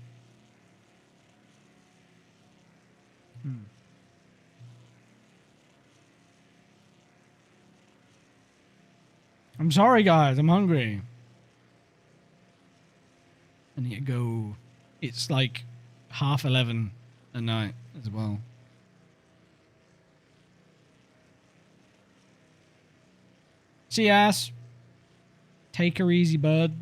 I'm sorry, guys. I'm hungry. I need to go. It's like 11:30 at night as well. See ya, ass. Take her easy, bud.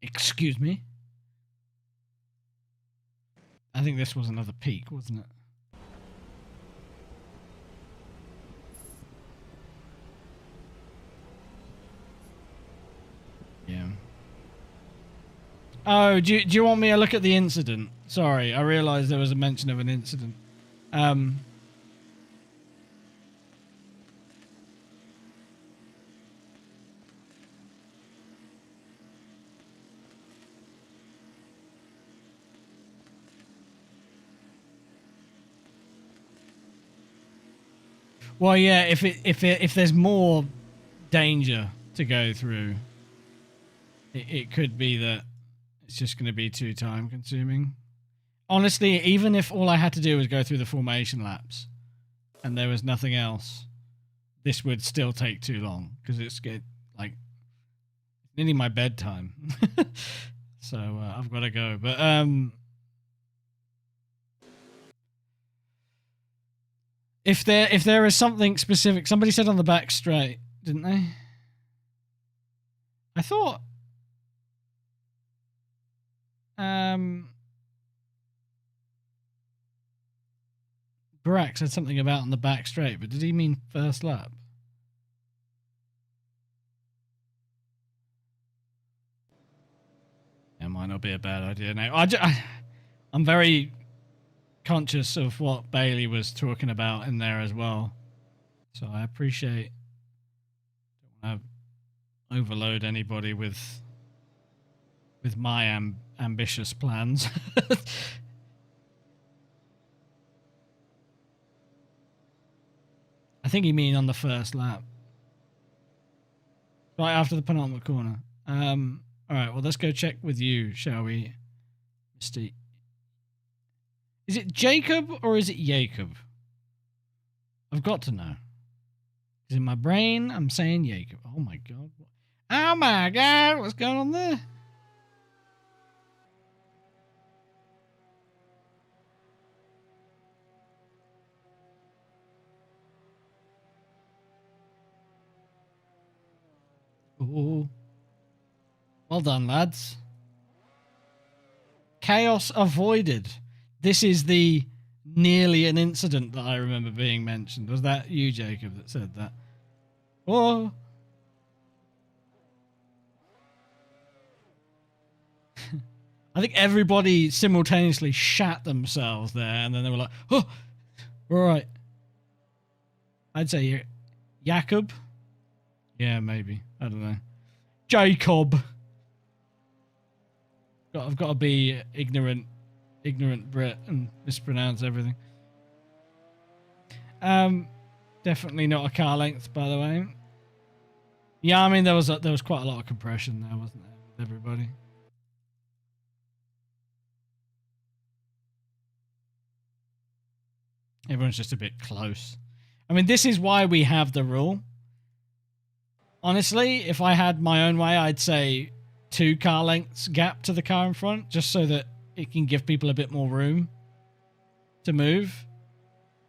Excuse me? I think this was another peak, wasn't it? Yeah. Oh, do you want me to look at the incident? Sorry, I realised there was a mention of an incident. Well, yeah, if there's more danger to go through, it could be that it's just going to be too time consuming. Honestly, even if all I had to do was go through the formation laps and there was nothing else, this would still take too long because it's like nearly my bedtime. So I've got to go. But if there is something specific, somebody said on the back straight, didn't they? I thought Brack said something about on the back straight, but did he mean first lap? It might not be a bad idea now. I'm very conscious of what Bailey was talking about in there as well, so I appreciate. Don't want to overload anybody with my ambitious plans. I think you mean on the first lap, right after the penultimate corner. All right, well, let's go check with you, shall we, Misty? Is it Jacob or is it Jacob? I've got to know. Because in my brain, I'm saying Jacob. Oh my god. Oh my god, what's going on there? Ooh. Well done, lads. Chaos avoided. This is the nearly an incident that I remember being mentioned. Was that you, Jacob, that said that? Oh. I think everybody simultaneously shat themselves there, and then they were like, oh, all right. I'd say Jacob. Yeah, maybe. I don't know. Jacob. I've got to be ignorant Brit and mispronounce everything. Definitely not a car length, by the way. Yeah, I mean there was quite a lot of compression there, wasn't there, with everybody? Everyone's just a bit close. I mean, this is why we have the rule. Honestly, if I had my own way, I'd say 2 car lengths gap to the car in front, just so that it can give people a bit more room to move.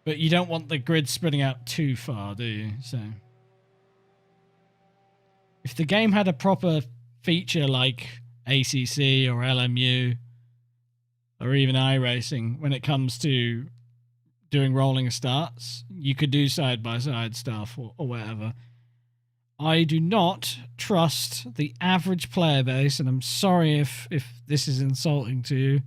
But you don't want the grid spreading out too far, do you? So if the game had a proper feature like ACC or LMU or even iRacing, when it comes to doing rolling starts, you could do side-by-side stuff or whatever. I do not trust the average player base, and I'm sorry if this is insulting to you.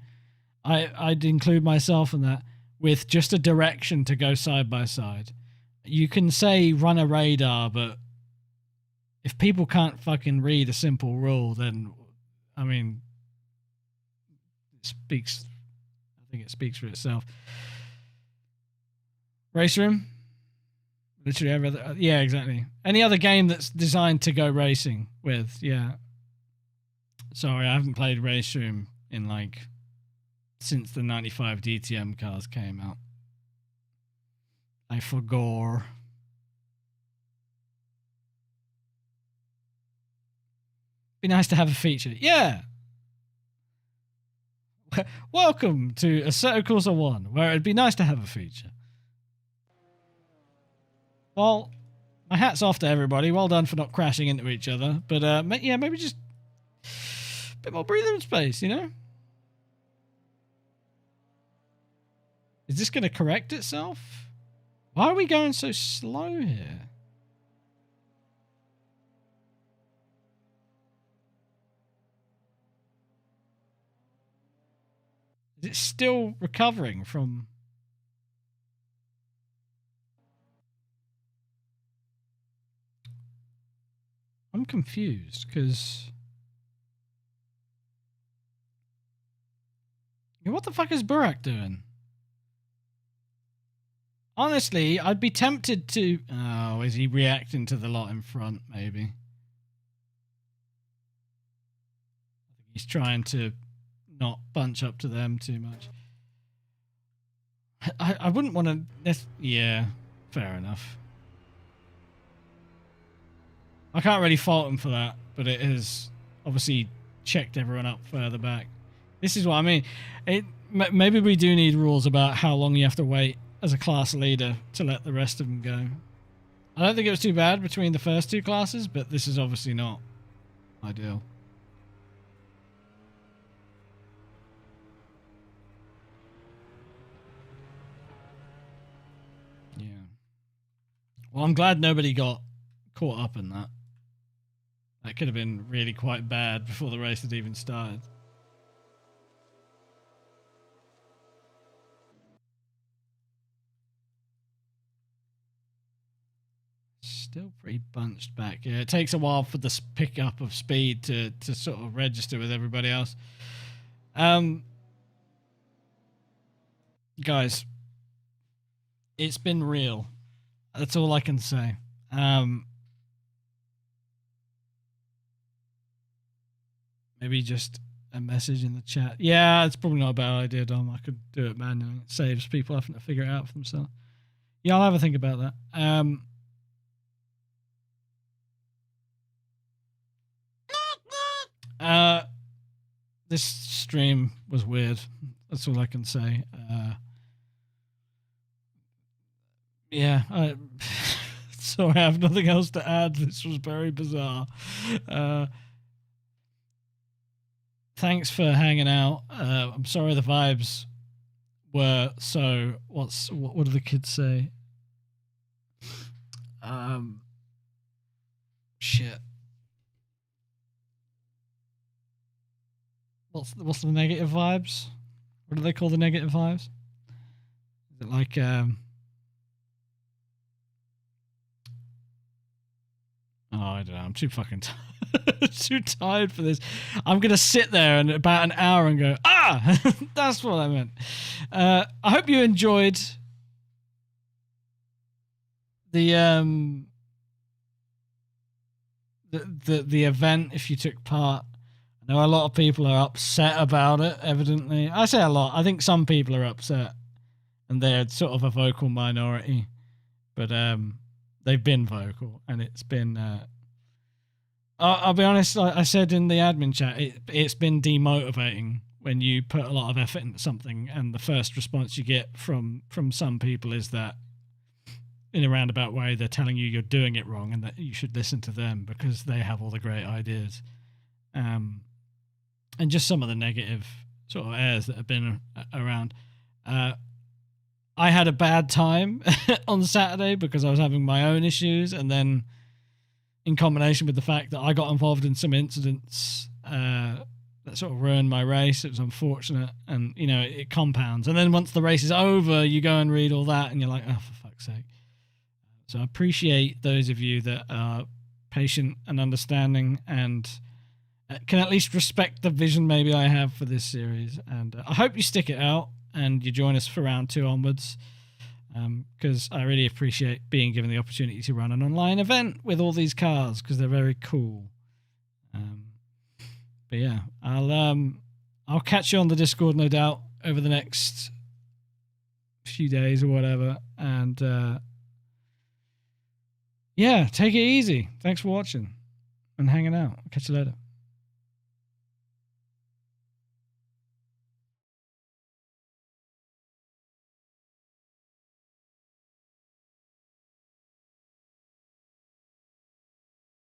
I'd include myself in that, with just a direction to go side-by-side. You can say run a radar, but if people can't fucking read a simple rule, then, I mean, I think it speaks for itself. Race Room? Literally every other, yeah, exactly. Any other game that's designed to go racing with, yeah. Sorry, I haven't played Race Room in since the 95 DTM cars came out. I forgot. Be nice to have a feature. Yeah. Welcome to Assetto Corsa 1, where it'd be nice to have a feature. Well, my hat's off to everybody. Well done for not crashing into each other. But yeah, maybe just a bit more breathing space, you know? Is this going to correct itself? Why are we going so slow here? Is it still recovering from... I'm confused because... What the fuck is Burak doing? Honestly, I'd be tempted to... Oh, is he reacting to the lot in front, maybe? I think he's trying to not bunch up to them too much. I wouldn't want to... Yeah, fair enough. I can't really fault him for that, but it has obviously checked everyone up further back. This is what I mean. Maybe we do need rules about how long you have to wait as a class leader to let the rest of them go. I don't think it was too bad between the first 2 classes, but this is obviously not ideal. Yeah. Well, I'm glad nobody got caught up in that. That could have been really quite bad before the race had even started. Still pretty bunched back. Yeah, it takes a while for this pickup of speed to sort of register with everybody else. Guys, it's been real. That's all I can say. Maybe just a message in the chat. Yeah, it's probably not a bad idea, Dom. I could do it manually. It saves people having to figure it out for themselves. Yeah, I'll have a think about that. This stream was weird. That's all I can say. Yeah, So I have nothing else to add. This was very bizarre. Thanks for hanging out. I'm sorry the vibes were so. What do the kids say? Shit. What's the negative vibes? What do they call the negative vibes? Is it like oh, I don't know. I'm too fucking too tired for this. I'm gonna sit there in about an hour and go, that's what I meant. I hope you enjoyed the event. If you took part, I know a lot of people are upset about it. Evidently, I say a lot. I think some people are upset, and they're sort of a vocal minority, but they've been vocal, and it's been. I'll be honest. I said in the admin chat, it's been demotivating when you put a lot of effort into something, and the first response you get from some people is that, in a roundabout way, they're telling you you're doing it wrong and that you should listen to them because they have all the great ideas, and just some of the negative sort of airs that have been around. I had a bad time on Saturday because I was having my own issues, and then in combination with the fact that I got involved in some incidents that sort of ruined my race. It was unfortunate, and it compounds. And then once the race is over, you go and read all that, and you're like, oh, for fuck's sake. So I appreciate those of you that are patient and understanding and can at least respect the vision maybe I have for this series. And I hope you stick it out and you join us for round 2 onwards. Because I really appreciate being given the opportunity to run an online event with all these cars because they're very cool. But yeah, I'll catch you on the Discord, no doubt, over the next few days or whatever. And yeah, take it easy. Thanks for watching and hanging out. I'll catch you later.